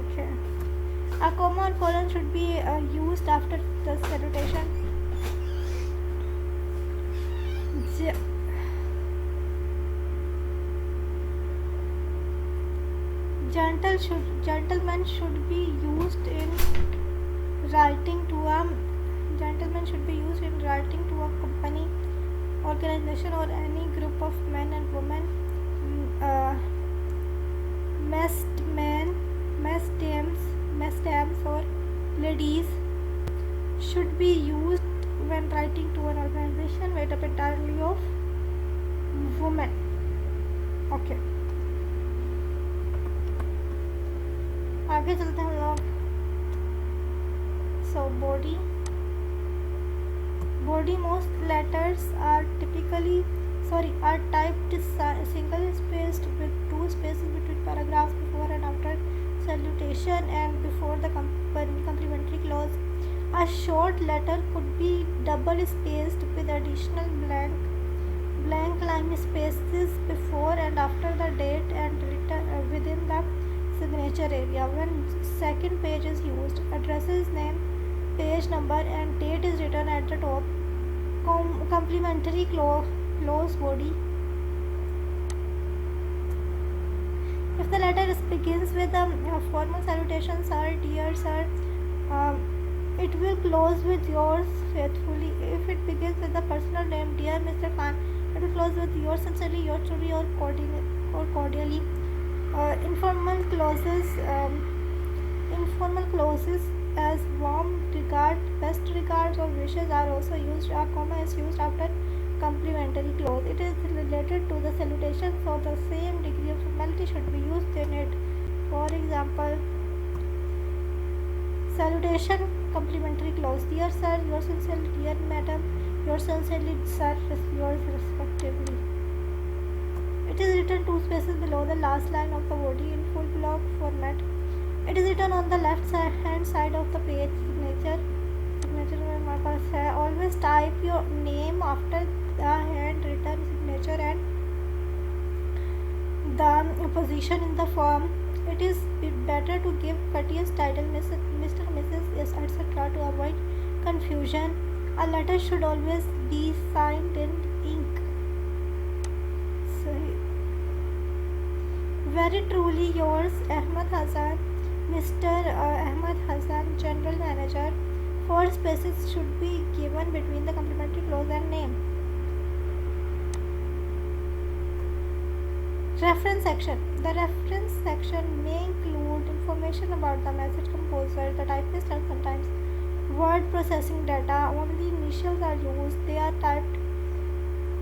Okay. A comma or colon should be used after the salutation. Gentleman should be used in writing to a company, organization or any group of men and women. Mess dames or ladies should be used when writing to an organization made up entirely of women. Okay. आगे चलते हैं हम लोग. So body. Most letters are typically are typed single spaced with two spaces between paragraphs before and after salutation and before the complementary clause. A short letter could be double spaced with additional blank line spaces before and after the date and within the signature area. When second page is used, addresses, name, page number and date is written at the top. Complementary clause body. If the letter begins with a formal salutation, sir, dear sir, it will close with yours faithfully. If it begins with a personal name, dear Mr. Khan, it will close with yours sincerely, yours truly, or cordially. Informal clauses as warm regard, best regards, or wishes are also used. A comma is used after complimentary clause. It is related to the salutation, so the same degree of formality should be used in it. For example, salutation complimentary clause: dear sir, yours sincerely, dear madam, yours sincerely, sir, yours respectively. It is written two spaces below the last line of the body in full block format. It is written on the left hand side of the page. Signature में हमारे पास है. Always type your name after the handwritten signature and the position in the form. It is better to give courteous title Mr. Mrs. etc. to avoid confusion. A letter should always be signed in ink. Very truly yours, Ahmad Hassan, Mr. Ahmad Hassan, General Manager. 4 spaces should be given between the complimentary clause and name. Reference section. The reference section may include information about the message composer, the typist, and sometimes word processing data. Only initials are used. They are typed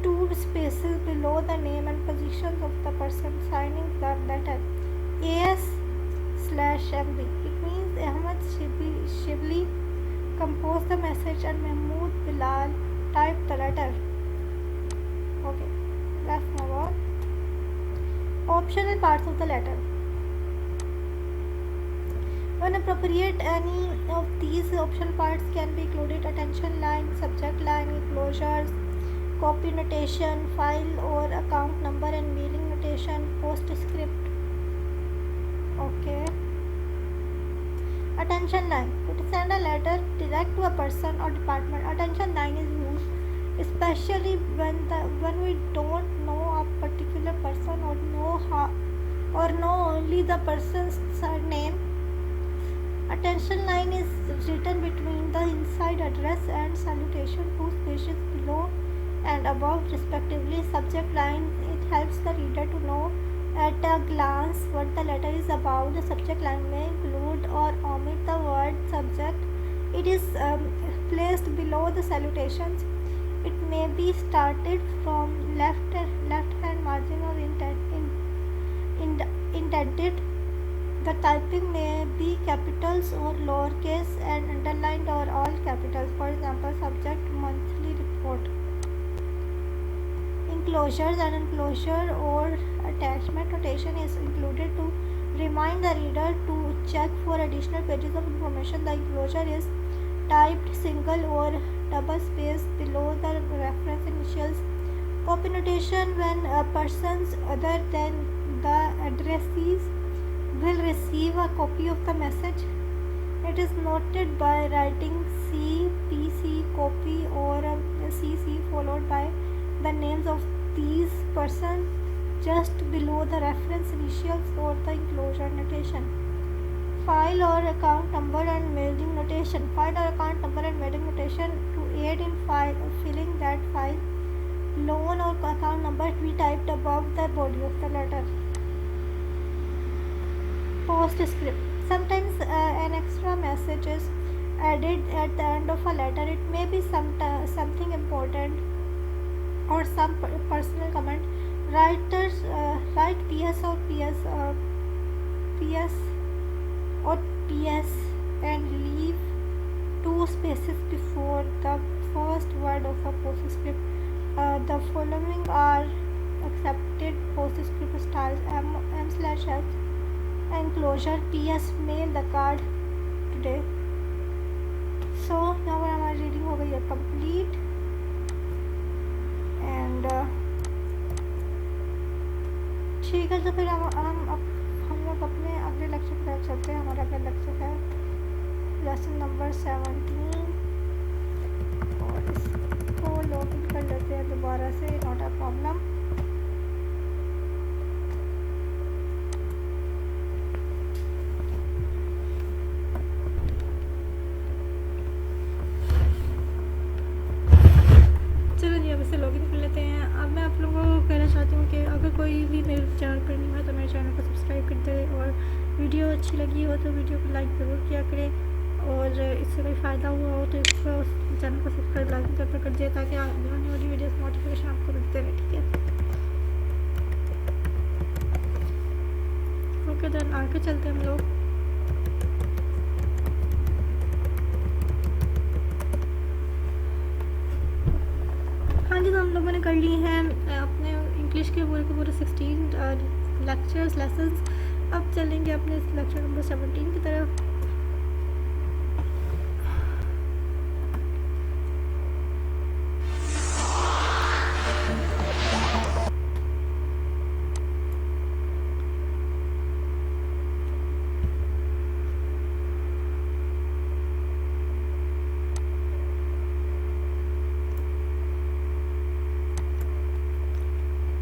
2 spaces below the name and positions of the person signing the letter. AS/MB. It means Ahmad Shibli composed the message and Mahmood Bilal typed the letter. Okay, let's move on. Optional parts of the letter. When appropriate, any of these optional parts can be included: attention line, subject line, enclosures, copy notation, file or account number and mailing notation, postscript. Okay. Attention line. To send a letter direct to a person or department, attention line is used, especially when we don't know a particular person or know only the person's surname. Attention line is written between the inside address and salutation, 2 spaces below and above respectively. Subject line, it helps the reader to know at a glance what the letter is about. The subject line may include or omit the word subject. It is placed below the salutations. It may be started from left hand margin or indented. The typing may be capitals or lowercase and underlined or all capitals. For example, subject monthly report. Enclosures and enclosure or attachment notation is included to remind the reader to check for additional pages of information. The enclosure is typed single or double space below the reference initials. Copy notation, when persons other than the addressees will receive a copy of the message, it is noted by writing CPC copy or CC followed by the names of these persons just below the reference initials or the enclosure notation. File or account number and mailing notation. File or account number and mailing notation to aid in filling that file. Loan or account number to be typed above the body of the letter. Postscript. Sometimes an extra message is added at the end of a letter. It may be something important or some personal comment. Writers write PS or PS and leave 2 spaces before the first word of the postscript. The following are accepted PostScript styles: M/S, enclosure, PS, mail the card today. So यहाँ पर हमारी reading हो गई है complete and ठीक है। तो फिर हम लोग अपने अगले लेक्चर की तरफ चलते हैं। हमारा अगला लेक्चर है लेसन नंबर 17 और इसको लॉग इन कर लेते हैं दोबारा से, नॉट अ प्रॉब्लम। चलो जी अब इसे लॉग इन कर लेते हैं। अब मैं आप लोगों को कहना चाहती हूँ कि अगर कोई भी मेरे चैनल पर नहीं है तो मेरे चैनल को सब्सक्राइब कर दे और वीडियो अच्छी लगी हो तो वीडियो को लाइक ज़रूर किया करें और इससे कोई फ़ायदा हुआ हो तो इसको चैनल को सब्सक्राइब लाजमी तौर पर कर दिए ताकि आने वाली वीडियोस नोटिफिकेशन आपको मिलते रहे। ठीक है, ओके देन आगे चलते हैं हम लोग। हाँ जी, तो हम लोगों ने कर ली हैं अपने इंग्लिश के पूरे 16 लेक्चर्स लेसन्स। अब चलेंगे अपने लेक्चर नंबर 17 की तरफ।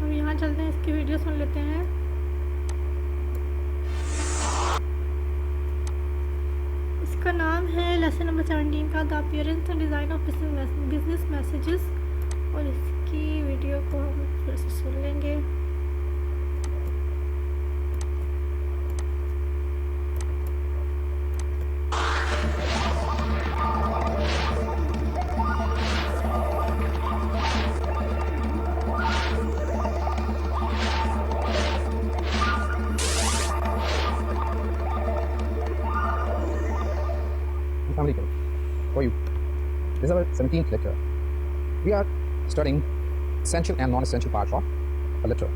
अब यहाँ चलते हैं, इसकी वीडियो सुन लेते हैं। इसका नाम है लेसन नंबर 17 का the appearance and design of business messages और इसकी वीडियो को हम फिर से सुन लेंगे। Assalamualaikum. How are you? This is our 17th lecture. We are studying essential and non-essential parts of a letter.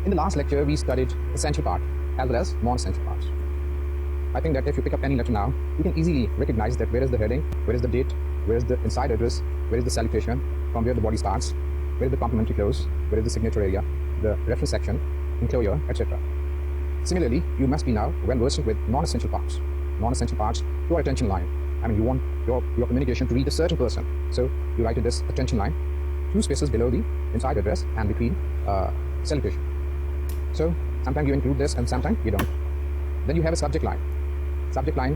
In the last lecture, we studied essential part as well as non-essential parts. I think that if you pick up any letter now, you can easily recognize that where is the heading, where is the date, where is the inside address, where is the salutation, from where the body starts, where is the complementary clause, where is the signature area, the reference section, enclosure, etc. Similarly, you must be now well versed with non-essential parts. Non-essential parts to our attention line. I mean, you want your communication to reach a certain person, so you write in this attention line 2 spaces below the inside address and between salutation. So sometimes you include this and sometimes you don't. Then you have a subject line. Subject line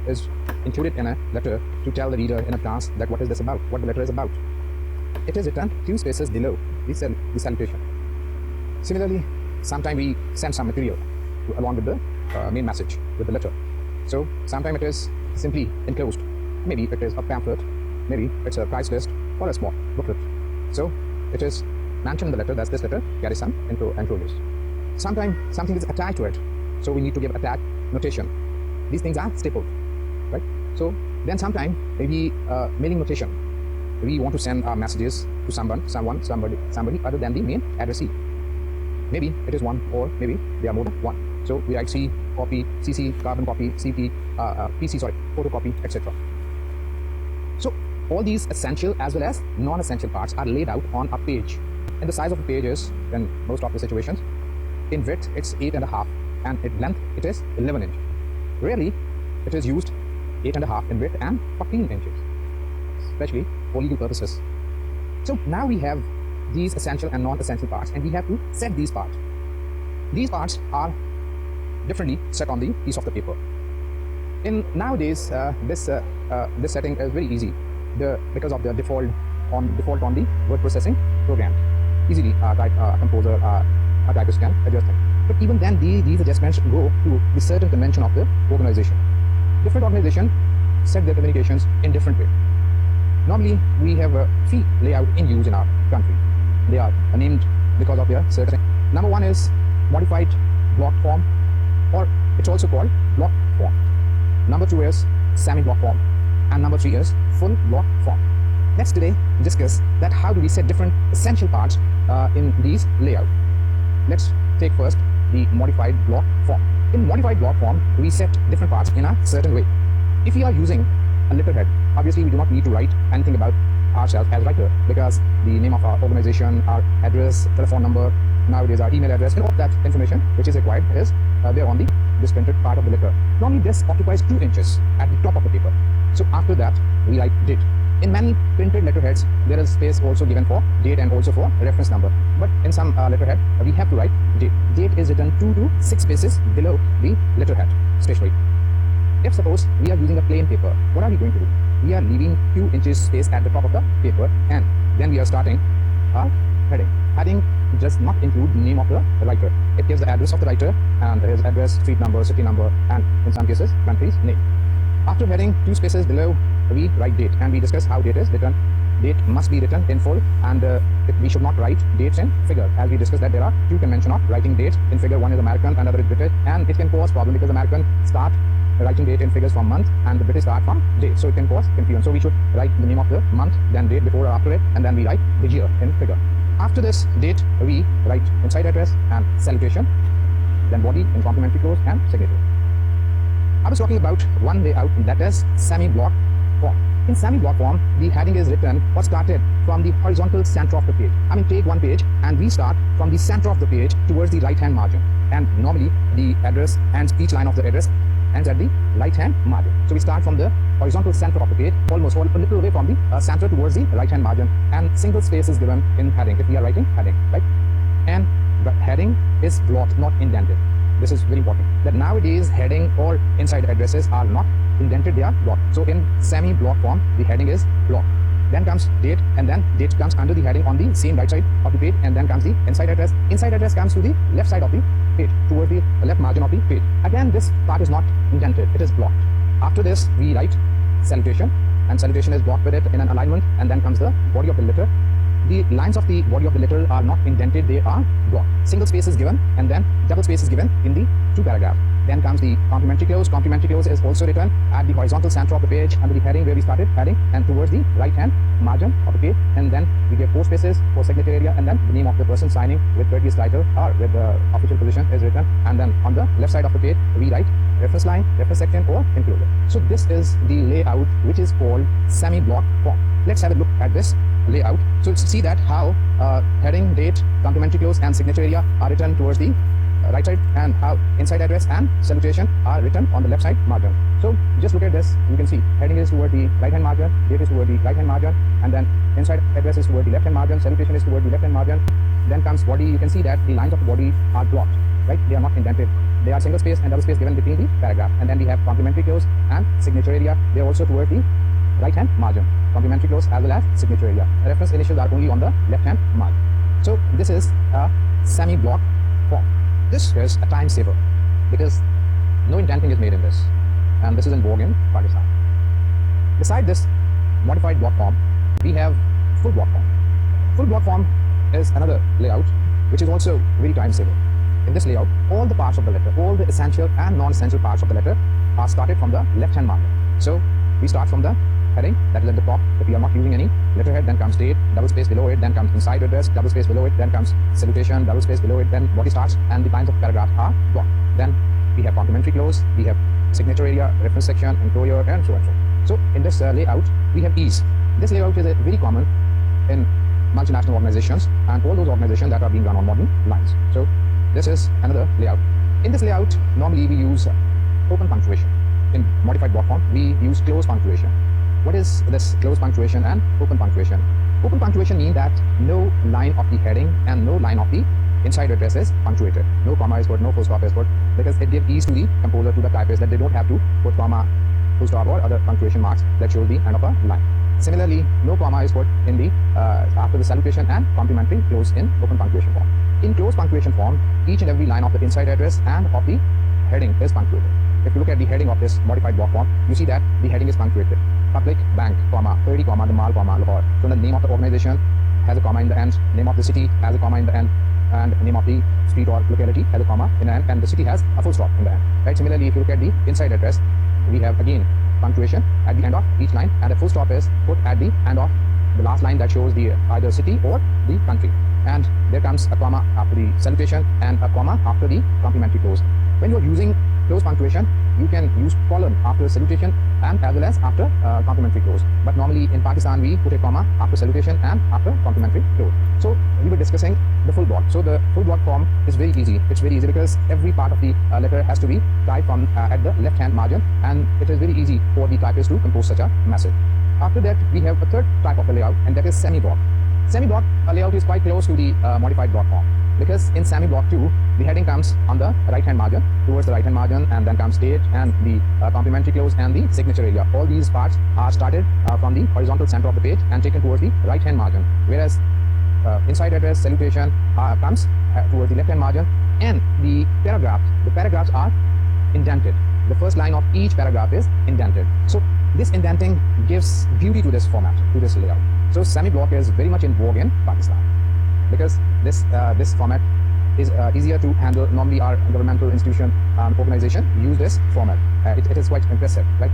is included in a letter to tell the reader in advance that what is this about, what the letter is about. It is written 2 spaces below the salutation. Similarly, sometimes we send some material along with the main message with the letter. So sometimes it is simply enclosed. Maybe it is a pamphlet, maybe it's a price list or a small booklet. So it is mentioned in the letter that this letter carries some enclosures. Sometimes something is attached to it, so we need to give attached notation. These things are stapled, right? So then sometimes maybe mailing notation. We want to send our messages to somebody other than the main addressee. Maybe it is one or maybe there are more than one. So we write C, copy, CC, carbon copy, CP, PC, photocopy, etc. So all these essential as well as non-essential parts are laid out on a page. And the size of the page is, in most of the situations, in width it's 8.5 and in length it is 11 inches. Rarely it is used 8.5 in width and 14 inches, especially for legal purposes. So now we have these essential and non-essential parts and we have to set these parts. These parts are differently set on the piece of the paper. In nowadays, this setting is very easy because of the default on the word processing program. Easily, composer, a typist can adjust them. But even then, these adjustments go to the certain convention of the organization. Different organizations set their communications in different way. Normally, we have a 3 layout in use in our country. They are named because of their certain. Number 1 is modified block form, or it's also called block form. Number 2 is semi-block form, and number 3 is full block form. Let's today discuss that how do we set different essential parts in these layout. Let's take first the modified block form. In modified block form, we set different parts in a certain way. If we are using a letterhead, obviously we do not need to write anything about ourselves as writer, because the name of our organization, our address, telephone number, nowadays our email address, and all that information which is required is there on this printed part of the letter. Normally this occupies 2 inches at the top of the paper. So after that we write date. In many printed letterheads, there is space also given for date and also for reference number. But in some letterhead, we have to write date. Date is written 2 to 6 spaces below the letterhead, especially. If suppose we are using a plain paper, what are we going to do? We are leaving 2 inches space at the top of the paper, and then we are starting our heading. Heading does not include the name of the writer. It gives the address of the writer and his address, street number, city number, and in some cases, country's name. After heading 2 spaces below, we write date, and we discuss how date is written. Date must be written in full, and we should not write dates in figure, as we discussed that there are 2 conventions of writing dates in figure. One is American, another is British, and it can cause problem because American start writing date in figures from month and the British start from day, so it can cause confusion. So we should write the name of the month, then date before or after it, and then we write the year in figure. After this date, we write inside address and salutation, then body in complimentary clause and signature. I was talking about one layout, that is semi-block form. In semi-block form, the heading is written or started from the horizontal center of the page. I mean, take one page and we start from the center of the page towards the right-hand margin. And normally the address and each line of the address ends at the right-hand margin. So we start from the horizontal center of the page, almost a little away from the center towards the right-hand margin, and single space is given in heading if we are writing heading, right? And the heading is blocked, not indented. This is very important, that nowadays heading or inside addresses are not indented, they are blocked. So in semi-block form, the heading is blocked. Then comes date, and then date comes under the heading on the same right side of the page, and then comes the inside address. Inside address comes to the left side of the page, towards the left margin of the page. Again, this part is not indented, it is blocked. After this, we write salutation, and salutation is blocked with it in an alignment, and then comes the body of the letter. The lines of the body of the letter are not indented, they are blocked. Single space is given, and then double space is given in the 2 paragraphs. Then comes the complimentary clause. Complimentary clause is also written at the horizontal center of the page under the heading where we started heading, and towards the right hand margin of the page. And then we give 4 spaces for signature area, and then the name of the person signing with courteous title or with the official position is written. And then on the left side of the page, we write reference line, reference section, or enclosure. So this is the layout which is called semi-block form. Let's have a look at this layout. So see that how heading, date, complimentary clause, and signature area are written towards the right side, and how inside address and salutation are written on the left side margin. So just look at this, you can see heading is toward the right hand margin, date is toward the right hand margin, and then inside address is toward the left hand margin, salutation is toward the left hand margin. Then comes body. You can see that the lines of the body are blocked, right? They are not indented. They are single space and double space given between the paragraph. And then we have complimentary clause and signature area. They are also toward the right hand margin. Complimentary clause as well as signature area. Reference initials are only on the left hand margin. So this is a semi-block form. This is a time saver because no indenting is made in this, and this is in vogue in Pakistan. Beside this modified block form, we have full block form. Full block form is another layout which is also very time saver. In this layout, all the parts of the letter, all the essential and non-essential parts of the letter are started from the left hand margin. So we start from the heading, that is at the top. If we are not using any letterhead, then comes date, double space below it, then comes inside address, double space below it, then comes salutation, double space below it, then body starts, and the lines of paragraph are blocked. Then we have complimentary clause, we have signature area, reference section, enclosure, and so on. So in this layout, we have ease. This layout is very common in multinational organizations and all those organizations that are being run on modern lines. So this is another layout. In this layout, normally we use open punctuation. In modified block form, we use close punctuation. What is this close punctuation and open punctuation? Open punctuation means that no line of the heading and no line of the inside address is punctuated. No comma is put, no full stop is put, because it gives ease to the composer, to the typist, that they don't have to put comma, full stop, or other punctuation marks that shows the end of a line. Similarly, no comma is put in the after the salutation and complimentary clause in open punctuation form. In close punctuation form, each and every line of the inside address and of the heading is punctuated. If you look at the heading of this modified block form, you see that the heading is punctuated. Public Bank, comma, 30, comma, the Mal, comma, Lahore. So the name of the organization has a comma in the end, name of the city has a comma in the end, and name of the street or locality has a comma in the end, and the city has a full stop in the end. Right? Similarly, if you look at the inside address, we have again punctuation at the end of each line, and a full stop is put at the end of the last line that shows the either city or the country, and there comes a comma after the salutation and a comma after the complimentary clause. When you are using close punctuation, you can use colon after salutation and as well as after complimentary clause. But normally in Pakistan we put a comma after salutation and after complimentary clause. So we were discussing the full block. So the full block form is very easy. It's very easy because every part of the letter has to be typed from at the left hand margin, and it is very easy for the typist to compose such a message. After that we have a third type of a layout, and that is semi-block. Semi-block layout is quite close to the modified block form, because in semi-block 2 the heading comes on the right hand margin, towards the right hand margin, and then comes date and the complimentary clause and the signature area. All these parts are started from the horizontal center of the page and taken towards the right hand margin, whereas inside address salutation comes towards the left hand margin, and the paragraphs are indented. The first line of each paragraph is indented. So this indenting gives beauty to this format, to this layout. So semi-block is very much in vogue in Pakistan, because this format is easier to handle. Normally our governmental institution organization use this format. It is quite impressive, right?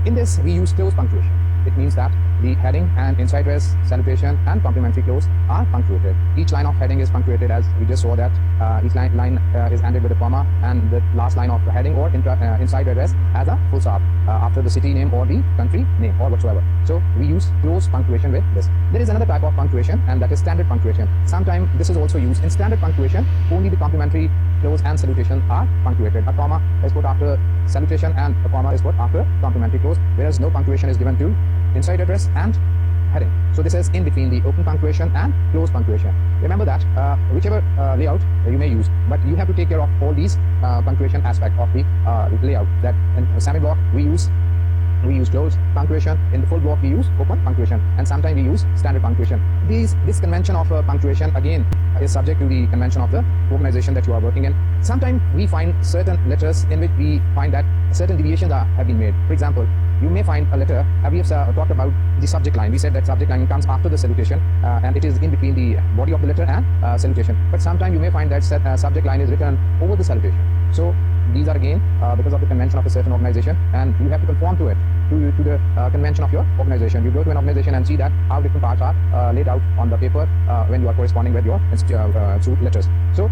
In this we use close punctuation. It means that the heading and inside address, salutation and complimentary clause are punctuated. Each line of heading is punctuated, as we just saw that each line is ended with a comma, and the last line of the heading or inside address has a full stop after the city name or the country name or whatsoever. So we use close punctuation with this. There is another type of punctuation, and that is standard punctuation. Sometimes this is also used. In standard punctuation, only the complimentary clause and salutation are punctuated. A comma is put after salutation and a comma is put after complimentary clause, whereas no punctuation is given to inside address and heading. So this is in between the open punctuation and close punctuation. Remember that whichever layout you may use, but you have to take care of all these punctuation aspect of the layout. That in semi-block we use close punctuation, in the full block we use open punctuation, and sometimes we use standard punctuation. This convention of punctuation again is subject to the convention of the organization that you are working in. Sometimes we find certain letters in which we find that certain deviations have been made. For example, you may find a letter, we have talked about the subject line. We said that subject line comes after the salutation, and it is in between the body of the letter and salutation. But sometimes you may find that subject line is written over the salutation. So these are again because of the convention of a certain organization, and you have to conform to it, to the convention of your organization. You go to an organization and see that how different parts are laid out on the paper when you are corresponding with your suit letters. So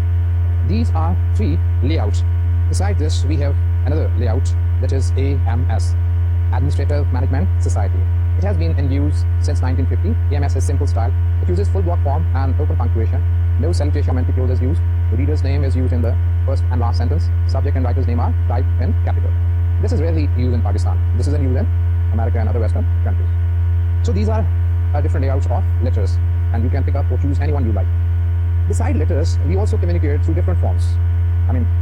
these are 3 layouts. Besides this, we have another layout, that is AMS, Administrative Management Society. It has been in use since 1950. AMS is simple style. It uses full block form and open punctuation. No salutation or complimentary clause is used. The reader's name is used in the first and last sentence. Subject and writer's name are typed in capital. This is rarely used in Pakistan. This is in use in America and other Western countries. So these are different layouts of letters, and you can pick up or choose anyone you like. Beside letters, we also communicate through different forms.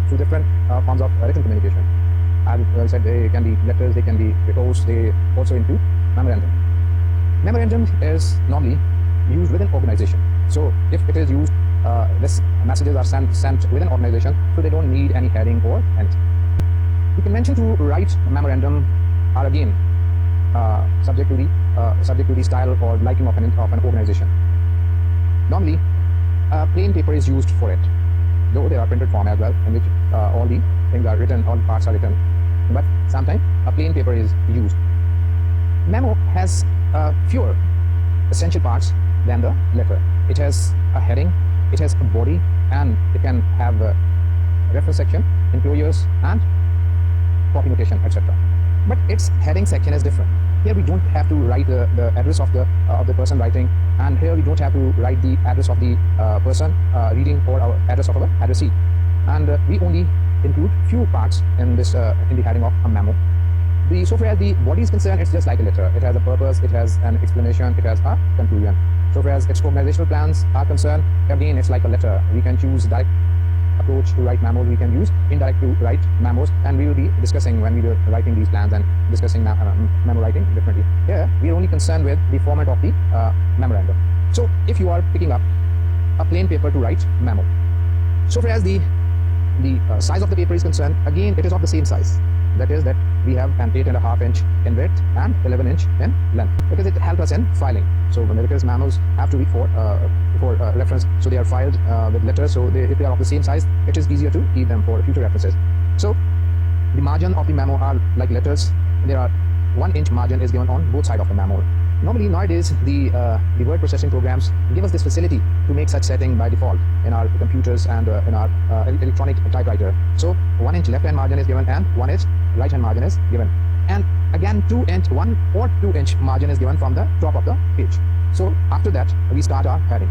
Through different forms of written communication. As I said, they can be letters, they can be reports, they also include memorandum. Memorandum is normally used within organization. So if it is used, this messages are sent within organization, so they don't need any heading or anything. The convention to write a memorandum are again subject to the style or liking of an organization. Normally, plain paper is used for it, though there are printed form as well, in which all the things are written, all the parts are written. But sometimes a plain paper is used. Memo has fewer essential parts than the letter. It has a heading, it has a body, and it can have a reference section, enclosures, and copy notation, etc. But its heading section is different. Here we don't have to write the address of the person writing, and here we don't have to write the address of the person reading or our address of our addressee. And we only include few parts in this in the heading of a memo. So far as the body is concerned, it's just like a letter. It has a purpose, it has an explanation, it has a conclusion. So far as its organizational plans are concerned, again it's like a letter. We can choose direct approach to write memos, we can use indirect to write memos, and we will be discussing when we are writing these plans and discussing memo writing differently. Here we are only concerned with the format of the memorandum. So if you are picking up a plain paper to write memo, so far as the size of the paper is concerned, again it is of the same size. That is that we have an 8.5 inch in width and 11 inch in length, because it helps us in filing. So because memos have to be for reference, so they are filed with letters, so if they are of the same size, it is easier to keep them for future references. So the margin of the memo are like letters. There are 1 inch margin is given on both sides of the memo. Normally nowadays the word processing programs give us this facility to make such setting by default in our computers and in our electronic typewriter. So 1 inch left hand margin is given and 1 inch right hand margin is given, and again 2 inch 1 or 2 inch margin is given from the top of the page. So after that we start our heading.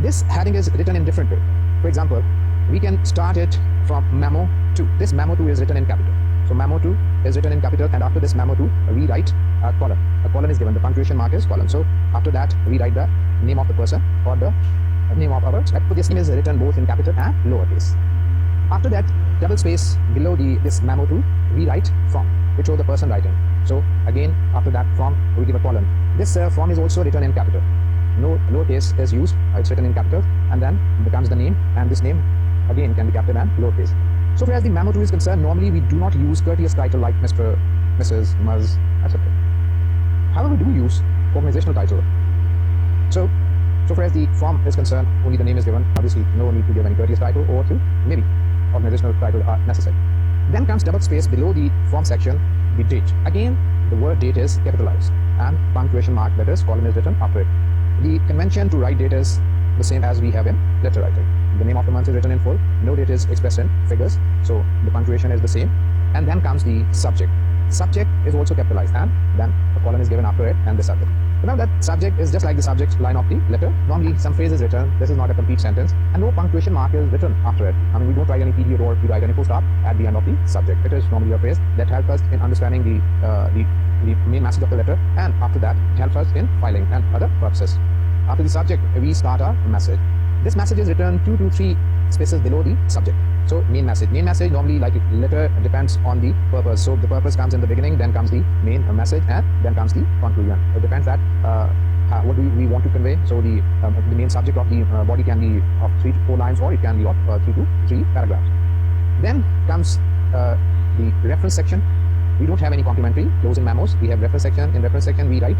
This heading is written in different way. For example, we can start it from memo 2. This memo 2 is written in capital. So memo 2 is written in capital, and after this memo 2 we write a colon. A colon is given, the punctuation mark is colon. So after that we write the name of the person or the name of our site. So this name is written both in capital and lowercase. After that, double space below this memo 2 we write from, which shows the person writing. So again after that from we give a colon. This from is also written in capital. No lowercase is used, it's written in capital, and then becomes the name, and this name again can be capital and lowercase. So far as the memo 2 is concerned, normally we do not use courteous title like Mr., Mrs., Ms., etc. However, we do use organizational title. So far as the form is concerned, only the name is given. Obviously, no need to give any courteous title, or to maybe organizational title are necessary. Then comes double space below the form section, the date. Again, the word date is capitalized, and punctuation mark, that is colon, is written after it. The convention to write date is the same as we have in letter writing. The name of the month is written in full, no date is expressed in figures, so the punctuation is the same. And then comes the subject. Subject is also capitalized, and then a colon is given after it and the subject. Remember that subject is just like the subject line of the letter. Normally some phrase is written, this is not a complete sentence, and no punctuation mark is written after it. I mean, we don't write any period or we write any full stop at the end of the subject. It is normally a phrase that helps us in understanding the main message of the letter, and after that it helps us in filing and other purposes. After the subject we start our message. This message is written 2 to 3 spaces below the subject. So main message normally, like letter, depends on the purpose. So the purpose comes in the beginning, then comes the main message, and then comes the conclusion. It depends that what do we want to convey. So the main subject of the body can be of 3 to 4 lines, or it can be of 2 to 3 paragraphs. Then comes the reference section. We don't have any complementary closing memos. We have reference section. In reference section we write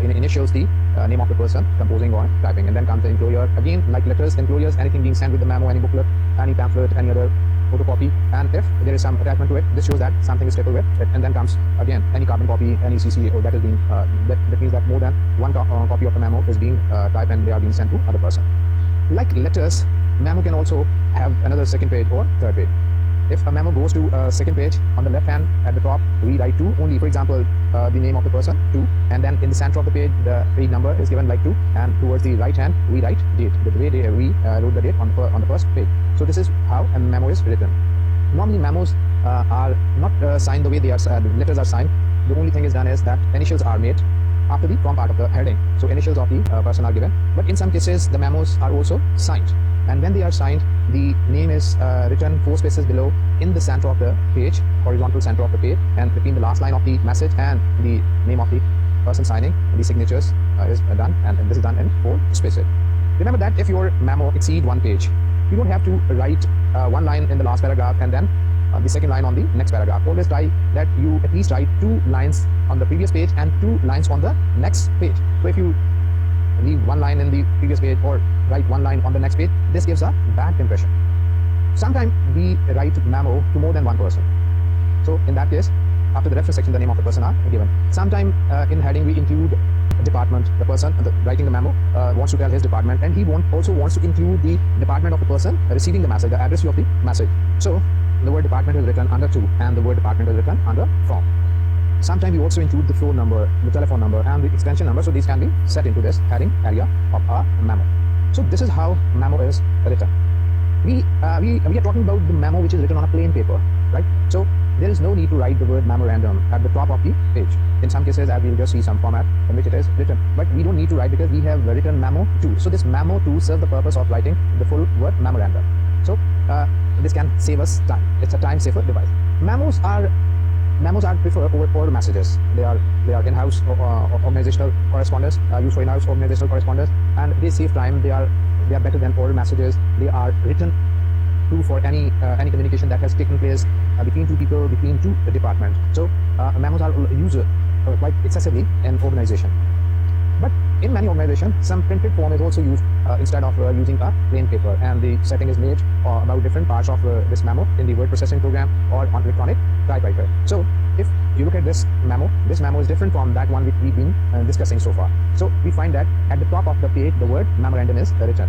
in initials the name of the person composing or typing, and then comes the enclosure. Again, like letters, enclosures, anything being sent with the memo, any booklet, any pamphlet, any other photocopy, and if there is some attachment to it, this shows that something is stapled with it. And then comes again any carbon copy, any CC, or that is being that means that more than one copy of the memo is being typed and they are being sent to other person. Like letters, memo can also have another second page or third page. If a memo goes to a second page, on the left hand at the top we write 2 only. For example, the name of the person 2, and then in the center of the page the page number is given like 2, and towards the right hand we write date. The way we wrote the date on the first page. So this is how a memo is written. Normally memos are not signed the way they are. Letters are signed. The only thing is done is that initials are made after the from part of the heading. So initials of the person are given. But in some cases the memos are also signed. And when they are signed, the name is written 4 spaces below in the center of the page, horizontal center of the page, and between the last line of the message and the name of the person signing, the signatures is done, and this is done in 4 spaces. Remember that if your memo exceeds 1 page, you don't have to write 1 line in the last paragraph and then the second line on the next paragraph. Always try that you at least write 2 lines on the previous page and 2 lines on the next page. So if you leave 1 line in the previous page or write 1 line on the next page, this gives a bad impression. Sometimes we write memo to more than 1 person. So in that case, after the reference section, the name of the person are given. Sometimes in heading we include a department. The person writing the memo wants to tell his department, and he also wants to include the department of the person receiving the message, the address of the message. So the word department is written under 2, and the word department is written under from. Sometimes we also include the phone number, the telephone number, and the extension number, so these can be set into this heading area of our memo. So this is how memo is written. We are talking about the memo which is written on a plain paper, right? So there is no need to write the word memorandum at the top of the page. In some cases, as we'll just see some format in which it is written, but we don't need to write because we have written memo 2. So this memo 2 serves the purpose of writing the full word memorandum. So this can save us time. It's a time saver device. Memos are preferred over messages. They are in-house organizational correspondence, used for in-house organizational correspondence, and they save time. They are better than oral messages. They are written to for any communication that has taken place between 2 people, between 2 departments. So memos are used quite excessively in organization. But in many organizations, some printed form is also used instead of using a plain paper, and the setting is made about different parts of this memo in the word processing program or on electronic typewriter. So if you look at this memo is different from that one which we've been discussing so far. So we find that at the top of the page, the word memorandum is written.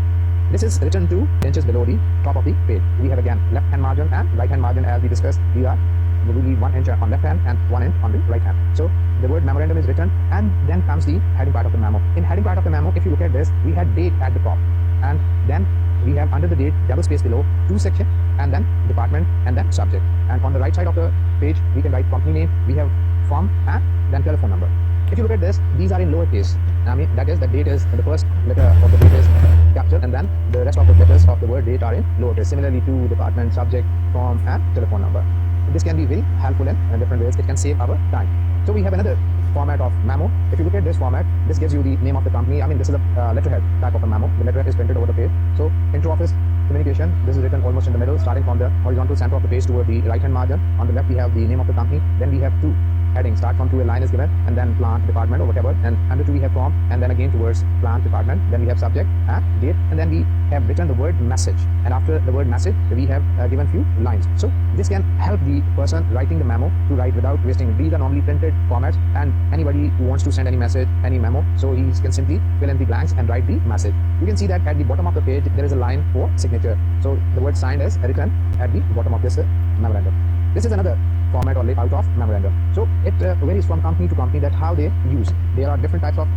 This is written 2 inches below the top of the page. We have again left hand margin and right hand margin as we discussed. We will leave 1 inch on left hand and 1 inch on the right hand. So the word memorandum is written, and then comes the heading part of the memo. In heading part of the memo, if you look at this, we had date at the top, and then we have under the date double space below 2 section, and then department, and then subject. And on the right side of the page, we can write company name, we have firm, and then telephone number. If you look at this, these are in lowercase. I mean, that is, the date is the first letter of the date is captured, and then the rest of the letters of the word date are in lowercase. Similarly to department, subject, firm, and telephone number. This can be very helpful in different ways. It can save our time. So we have another format of memo. If you look at this format, this gives you the name of the company. I mean, this is a letterhead type of a memo. The letterhead is printed over the page. So inter-office communication, this is written almost in the middle, starting from the horizontal center of the page toward the right hand margin. On the left we have the name of the company. Then we have 2 headings. Start from 2, a line is given, and then plant, department, or whatever. And under 2 we have from, and then again towards plant, department. Then we have subject and date, and then we have written the word message. And after the word message, we have given few lines. So this can help the person writing the memo to write without wasting. These are normally printed formats, and anybody who wants to send any message, any memo, so he can simply fill in the blanks and write the message. You can see that at the bottom of the page there is a line for signature. So the word signed is written at the bottom of this memorandum. This is another format or layout of memorandum. So it varies from company to company that how they use. There are different types of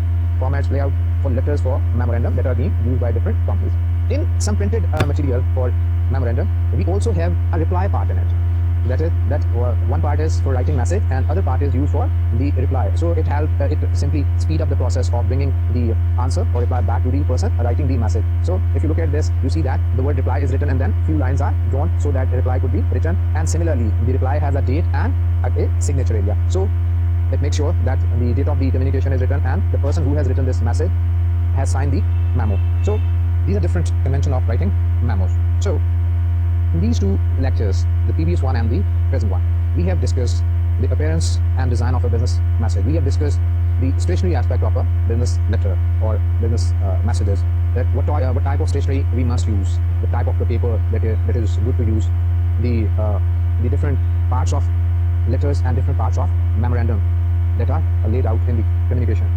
formats, layout for letters for memorandum that are being used by different companies. In some printed material for memorandum, we also have a reply part in it. That is, one part is for writing message, and other part is used for the reply. So it helps it simply speed up the process of bringing the answer or reply back to the person writing the message. So if you look at this, you see that the word reply is written, and then few lines are drawn so that the reply could be written. And similarly, the reply has a date and a signature area. So it makes sure that the date of the communication is written, and the person who has written this message has signed the memo. So these are different convention of writing memos. So in these 2 lectures, the previous one and the present one, we have discussed the appearance and design of a business message. We have discussed the stationery aspect of a business letter or business messages. That what type of stationery we must use, the type of the paper that is good to use, the different parts of letters and different parts of memorandum that are laid out in the communication.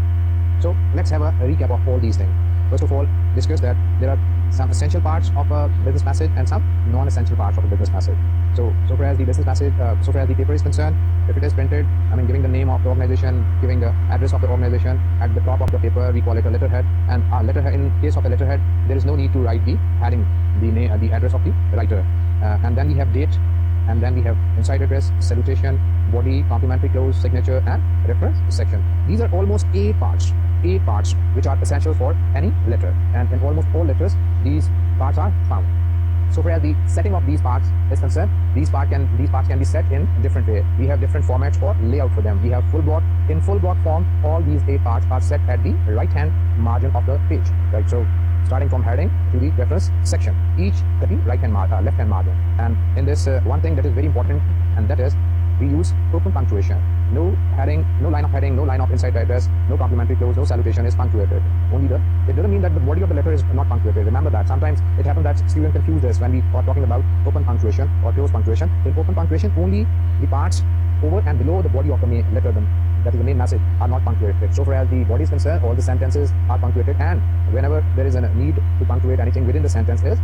So let's have a recap of all these things. First of all, discuss that there are some essential parts of a business message and some non-essential parts of a business message. So far as the business message, so far as the paper is concerned, if it is printed, I mean, giving the name of the organization, giving the address of the organization at the top of the paper, we call it a letterhead. And letterhead, in case of a letterhead, there is no need to write the heading, the name, the address of the writer. And then we have date, and then we have inside address, salutation, body, complimentary close, signature, and reference section. These are almost A parts which are essential for any letter, and in almost all letters these parts are found. So far as the setting of these parts is concerned, these parts can be set in different way. We have different formats for layout for them. We have full block. In full block form, all these A parts are set at the right hand margin of the page, right? So starting from heading to the reference section, each at the left hand margin. And in this one thing that is very important, and that is we use open punctuation. No heading, no line of heading, no line of inside address, no complimentary close, no salutation is punctuated. It doesn't mean that the body of the letter is not punctuated. Remember that sometimes it happens that students confuse this when we are talking about open punctuation or close punctuation. In open punctuation, only the parts over and below the body of the main letter, that is the main message, are not punctuated. So far as the body is concerned, all the sentences are punctuated, and whenever there is a need to punctuate anything within the sentence is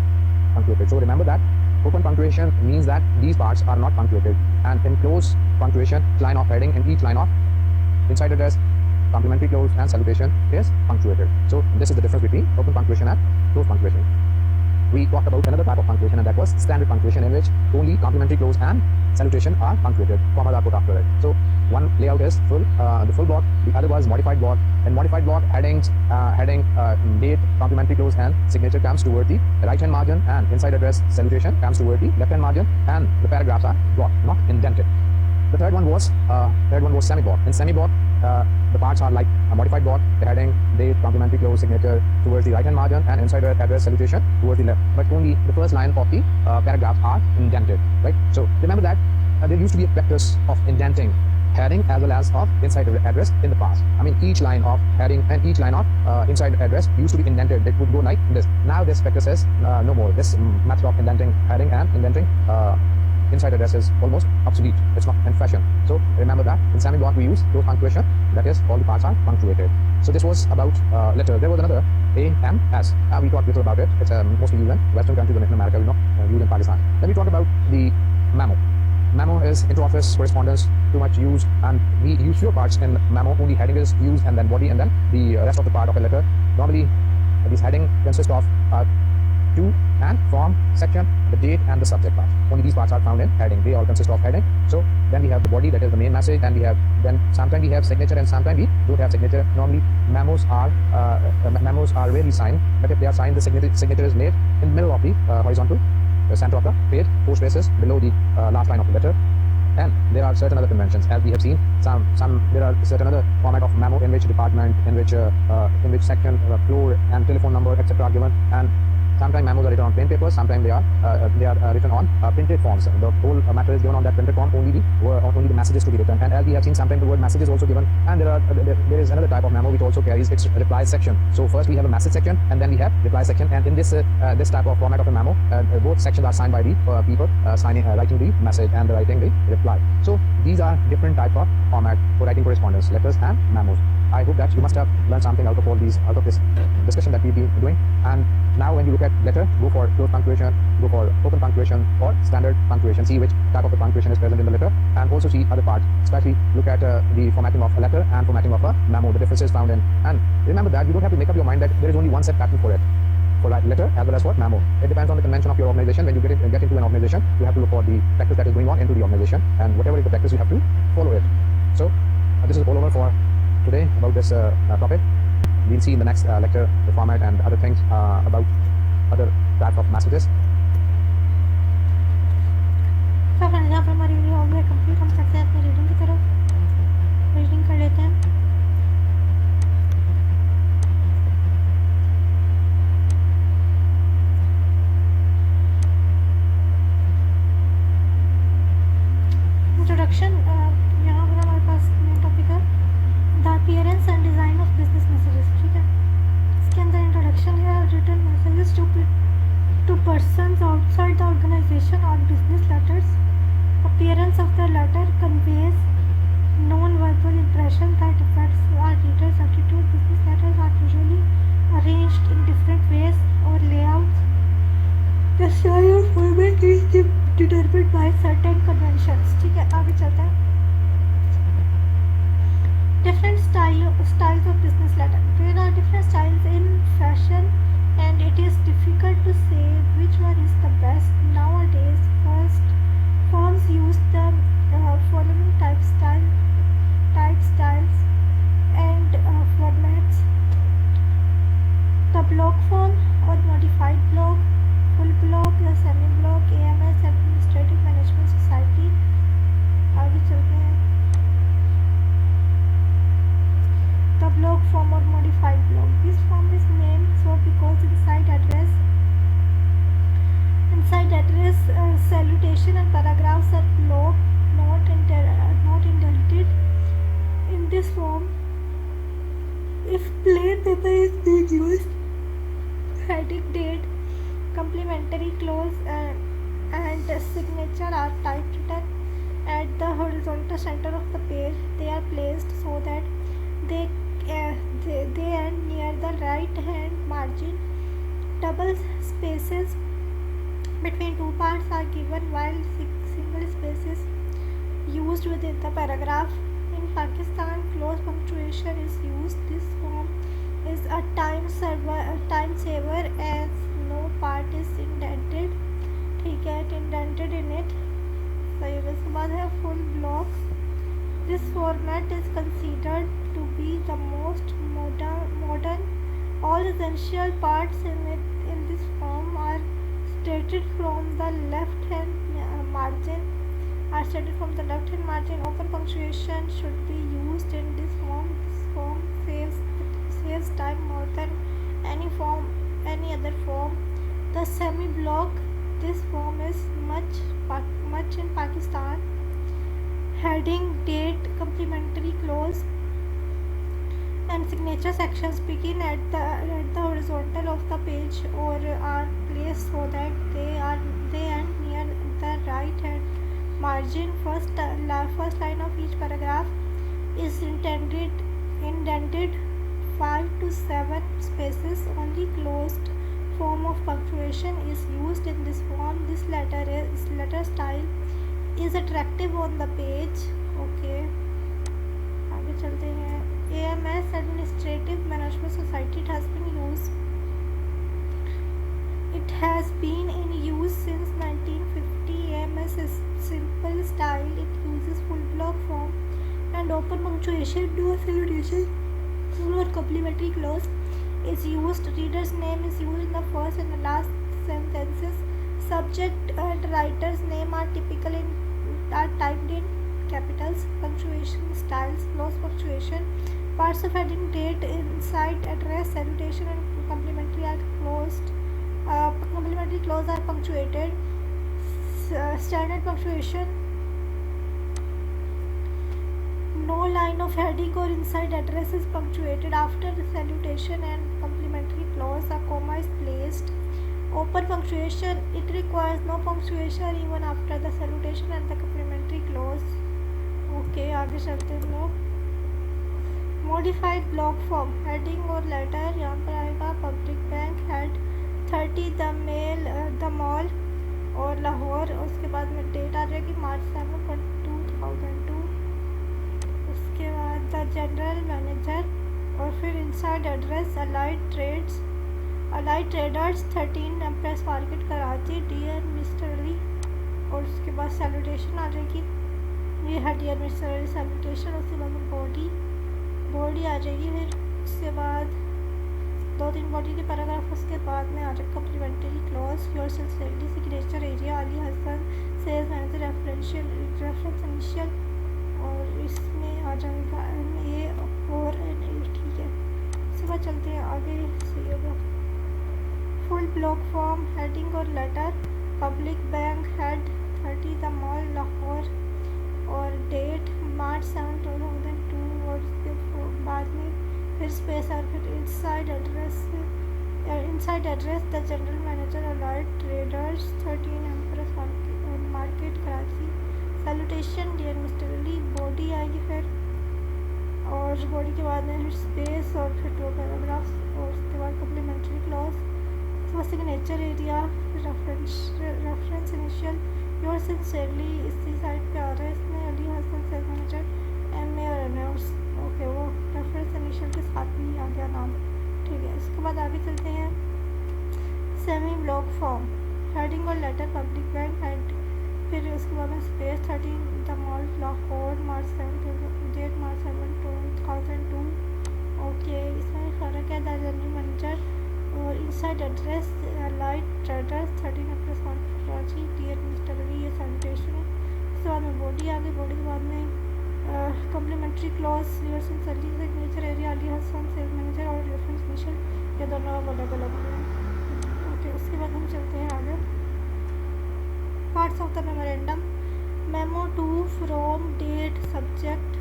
punctuated. So remember that open punctuation means that these parts are not punctuated, and in close punctuation, line of heading and each line of inside address, complimentary close, and salutation is punctuated. So this is the difference between open punctuation and close punctuation. We talked about another type of punctuation, and that was standard punctuation, in which only complimentary close and salutation are punctuated, commas are put after it. So one layout is the full block, the other was modified block. In modified block, headings, date, complimentary close, and signature comes toward the right hand margin, and inside address, salutation comes toward the left hand margin, and the paragraphs are blocked, not indented. The third one was semi-block. In semi-block, the parts are like a modified block, the heading, date, complimentary close, signature towards the right hand margin, and inside address, salutation towards the left. But only the first line of the paragraph are indented, right? So remember that there used to be a practice of indenting heading as well as of inside address in the past. I mean, each line of heading and each line of inside address used to be indented. It would go like this. Now this practice is no more. This method of indenting heading and indenting inside address is almost obsolete. It's not in fashion. So remember that in semi-block we use close punctuation. That is, all the parts are punctuated. So this was about letter. There was another AMS. We talked little about it. It's mostly used in Western countries and in America. We know used in Pakistan. Then we talked about the memo. Memo is inter-office correspondence, too much used, and we use fewer parts in memo. Only heading is used, and then body, and then the rest of the part of a letter. Normally, this heading consists of to and from, section, the date, and the subject part. Only these parts are found in heading. They all consist of heading. So then we have the body, that is the main message. Then sometimes we have signature, and sometimes we don't have signature. Normally memos are rarely signed, but if they are signed, the signature is made in the middle of the horizontal center of the page, 4 spaces below the last line of the letter. And there are certain other conventions, as we have seen. There are certain other format of memo in which department, in which section, floor, and telephone number, etc. are given. And sometimes memos are written on plain paper. Sometimes they are written on printed forms. The whole matter is given on that printed form. Only the messages to be written. And as we have seen, sometimes the word message is also given. And there is another type of memo which also carries its reply section. So first we have a message section, and then we have reply section. And in this type of format of a memo, both sections are signed by the people writing the message and writing the reply. So these are different type of format for writing correspondence, letters and memos. I hope that you must have learned something out of this discussion that we've been doing. And now when you look at letter, go for close punctuation, go for open punctuation or standard punctuation. See which type of a punctuation is present in the letter, and also see other parts. Especially look at the formatting of a letter and formatting of a memo, the differences found in. And remember that you don't have to make up your mind that there is only one set pattern for it, for letter as well as for memo. It depends on the convention of your organization. When you get into an organization, you have to look for the practice that is going on into the organization, and whatever is the practice, you have to follow it. So this is all over for today about this topic. We'll see in the next lecture the format and other things about other types of messages. तो friends, यहाँ पर हमारी video हो गई complete. हम चलते हैं अपनी रीडिंग की तरफ. रीडिंग कर लेते हैं. इंट्रोडक्शन. यहाँ पर हमारे पास मेन टॉपिक है the appearance and design of business messages. ठीक है, इसके अंदर इंट्रोडक्शन है written messages to persons outside the organization or business letters. Appearance of the letter conveys non-verbal impression that affects our reader's attitude. Business letters are usually arranged in different ways or layouts. The style or format is determined by certain conventions. ठीक है, आगे चलते हैं. Different styles of business letter. There are different styles in fashion, and it is difficult to say which one is the best. Nowadays, firms use the following type styles and formats: the block form or modified block, full block, the semi block, AMS, Administrative Management Society. आगे चलते हैं. The block form or modified block. This form is named so because inside address salutation and paragraphs are blocked, not indented. In this form, if plain paper is being used, heading, date, complimentary clause, and signature are typewritten at the horizontal center of the page. They are placed so that they end near the right hand margin. Double spaces between two parts are given, while single spaces used within the paragraph. In Pakistan, close punctuation is used. This form is a time saver as no part is indented. ठीक है, indented in it. सही है. इसके बाद है full block. This format is considered to be the most modern. All essential parts in this form are stated from the left hand margin. Open punctuation should be used in this form. This form saves time more than any other form. The semi block. This form is much in Pakistan. Heading, date, complimentary clause, and signature sections begin at the horizontal of the page or are placed so that they end near the right hand margin. First line of each paragraph is indented 5 to 7 spaces. Only closed form of punctuation is used in this form. This letter style is attractive on the page. Okay, आगे चलते हैं. AMS Administrative Management Society. It has been in use since 1950. AMS is simple style. It uses full block form and open punctuation. No salutation or complimentary clause is used. Reader's name is used in the first and the last sentences. Subject and writer's name are typed in capitals. Punctuation styles: close punctuation. Parts of heading: date, inside address, salutation, and complimentary are closed. Complimentary clause are punctuated. Standard punctuation: no line of heading or inside address is punctuated. After the salutation and complimentary clause, a comma is placed. Open punctuation: it requires no punctuation even after the salutation and the complimentary clause. Okay, आगे चलते हैं लोग. Modified block form: heading और letter यहाँ पर आएगा public bank, head 30 the mall और लाहौर. उसके बाद में डेट आ जाएगी मार्च 7, 2002. उसके बाद द जनरल मैनेजर और फिर inside address allied traders 13 empress market Karachi. Dear mister Ali. और उसके बाद सैल्यूटेशन आ जाएगी. ये है डियर मिस्टर अली सैल्यूटेशन. उसके बाद में बॉडी आ जाएगी. फिर उसके बाद 2-3 बॉडी के पैराग्राफ. उसके बाद में आ जाएगा complimentary clause. Your sincerely signature area Ali Hasan sales manager reference initial. और इसमें आ जाएगा MA और NA. ठीक है, उसके बाद चलते हैं आगे. सही होगा. फुल ब्लॉक फॉर्म: हेडिंग और letter. Public bank, head 30 the mall Lahore और डेट मार्च 7, 2002. और उसके बाद में फिर स्पेस और फिर inside address the general manager allied traders 13 empress market Karachi. Salutation dear mister Ali. Body आएगी फिर, और बॉडी के बाद में फिर स्पेस और फिर 2 पैराग्राफ्स. और उसके बाद कम्प्लीमेंट्री क्लॉज. उसके बाद signature area, reference initial. Your sincerely इसी साइड पे आ रहा है. इसमें Ali Hasan sales manager MA और NA. ओके, वो रेफरेंस इनिशियल के साथ भी आ गया नाम. ठीक है, इसके बाद आगे चलते हैं. सेमी ब्लॉक फॉर्म: हेडिंग और लेटर पब्लिक बैंक, हेड फिर उसके बाद में space 13 the mall Lahore March 7, date March 7, 2002. Okay, इसमें फ़र्क है. द जनरल मैनेजर और inside address allied traders 13 empress market Karachi. Dear mister Ali. ये सैल्यूटेशन है. उसके बाद में बॉडी आ गई. बॉडी के बाद में complimentary clause. Your sincerely signature area Ali Hasan sales manager और रेफरेंस इनिशियल. ये दोनों अलग अलग हैं. ओके, उसके बाद हम चलते हैं आगे. Parts of the memorandum: memo to, from, date, subject.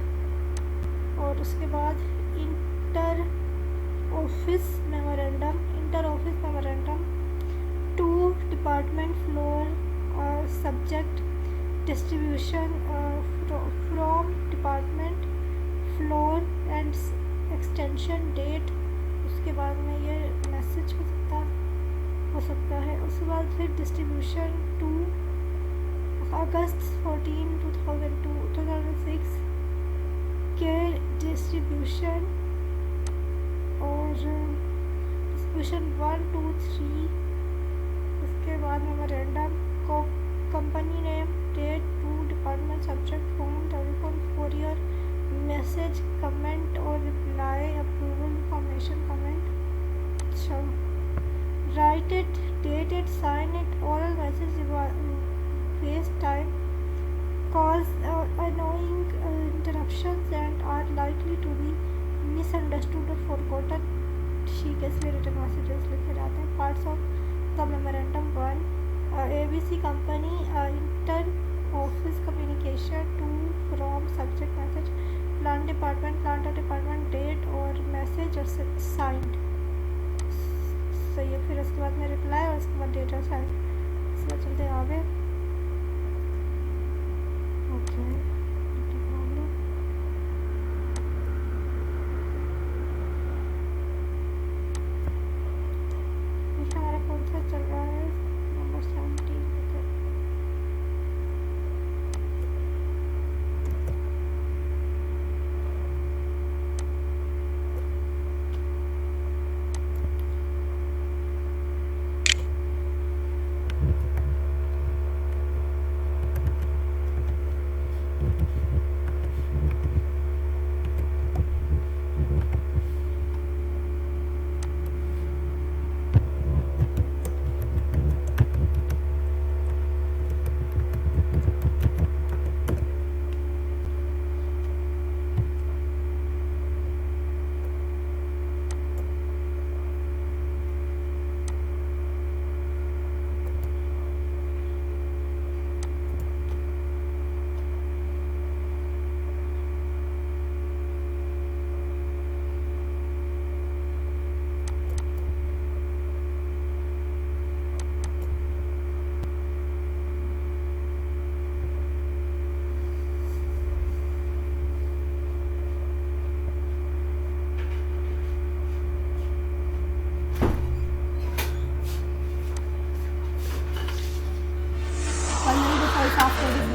और उसके बाद inter office memorandum to department floor subject distribution from department floor and extension date. उसके बाद में ये मैसेज हो सकता है. उसके बाद फिर डिस्ट्रीब्यूशन टू अगस्त 14, 2006 के डिस्ट्रीब्यूशन. और डिस्ट्रीब्यूशन 1, 2, 3. उसके बाद मेमोरेंडम को company name, date, to department, subject, phone, telephone, courier, message, comment और रिप्लाई, अप्रूवल, इंफॉर्मेशन, कमेंट. अच्छा, write it, date it, sign it. Oral message waste time, cause annoying interruptions and are likely to be misunderstood or forgotten. ठीक है, इसलिए return messages लिखे जाते हैं. Parts of the memorandum 1 ABC company inter office communication. 2 from subject message. Plan department date और message और signed. सही है. फिर उसके बाद में रिप्लाई और उसके बाद डेट और साइंड. इसके बाद चलते हैं आगे.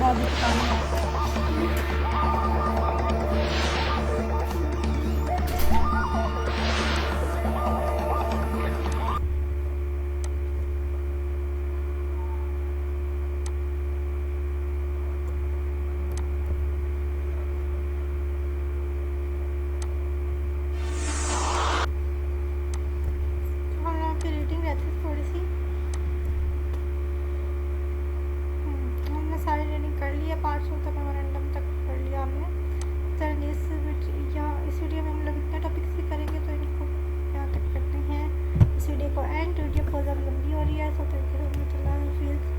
और भी बताऊँगा। हम लोगों की रीडिंग रहती है थोड़ी सी। हमने सारी रीडिंग कर ली है, 500 तक मेमोरेंडम तक कर लिया हमने। चलिए इस वीडियो में हम लोग इतने टॉपिक्स भी करेंगे, तो इनको यहाँ तक करते हैं इस वीडियो को एंड। वीडियो बहुत ज़्यादा लंबी हो रही है, so thank you so much.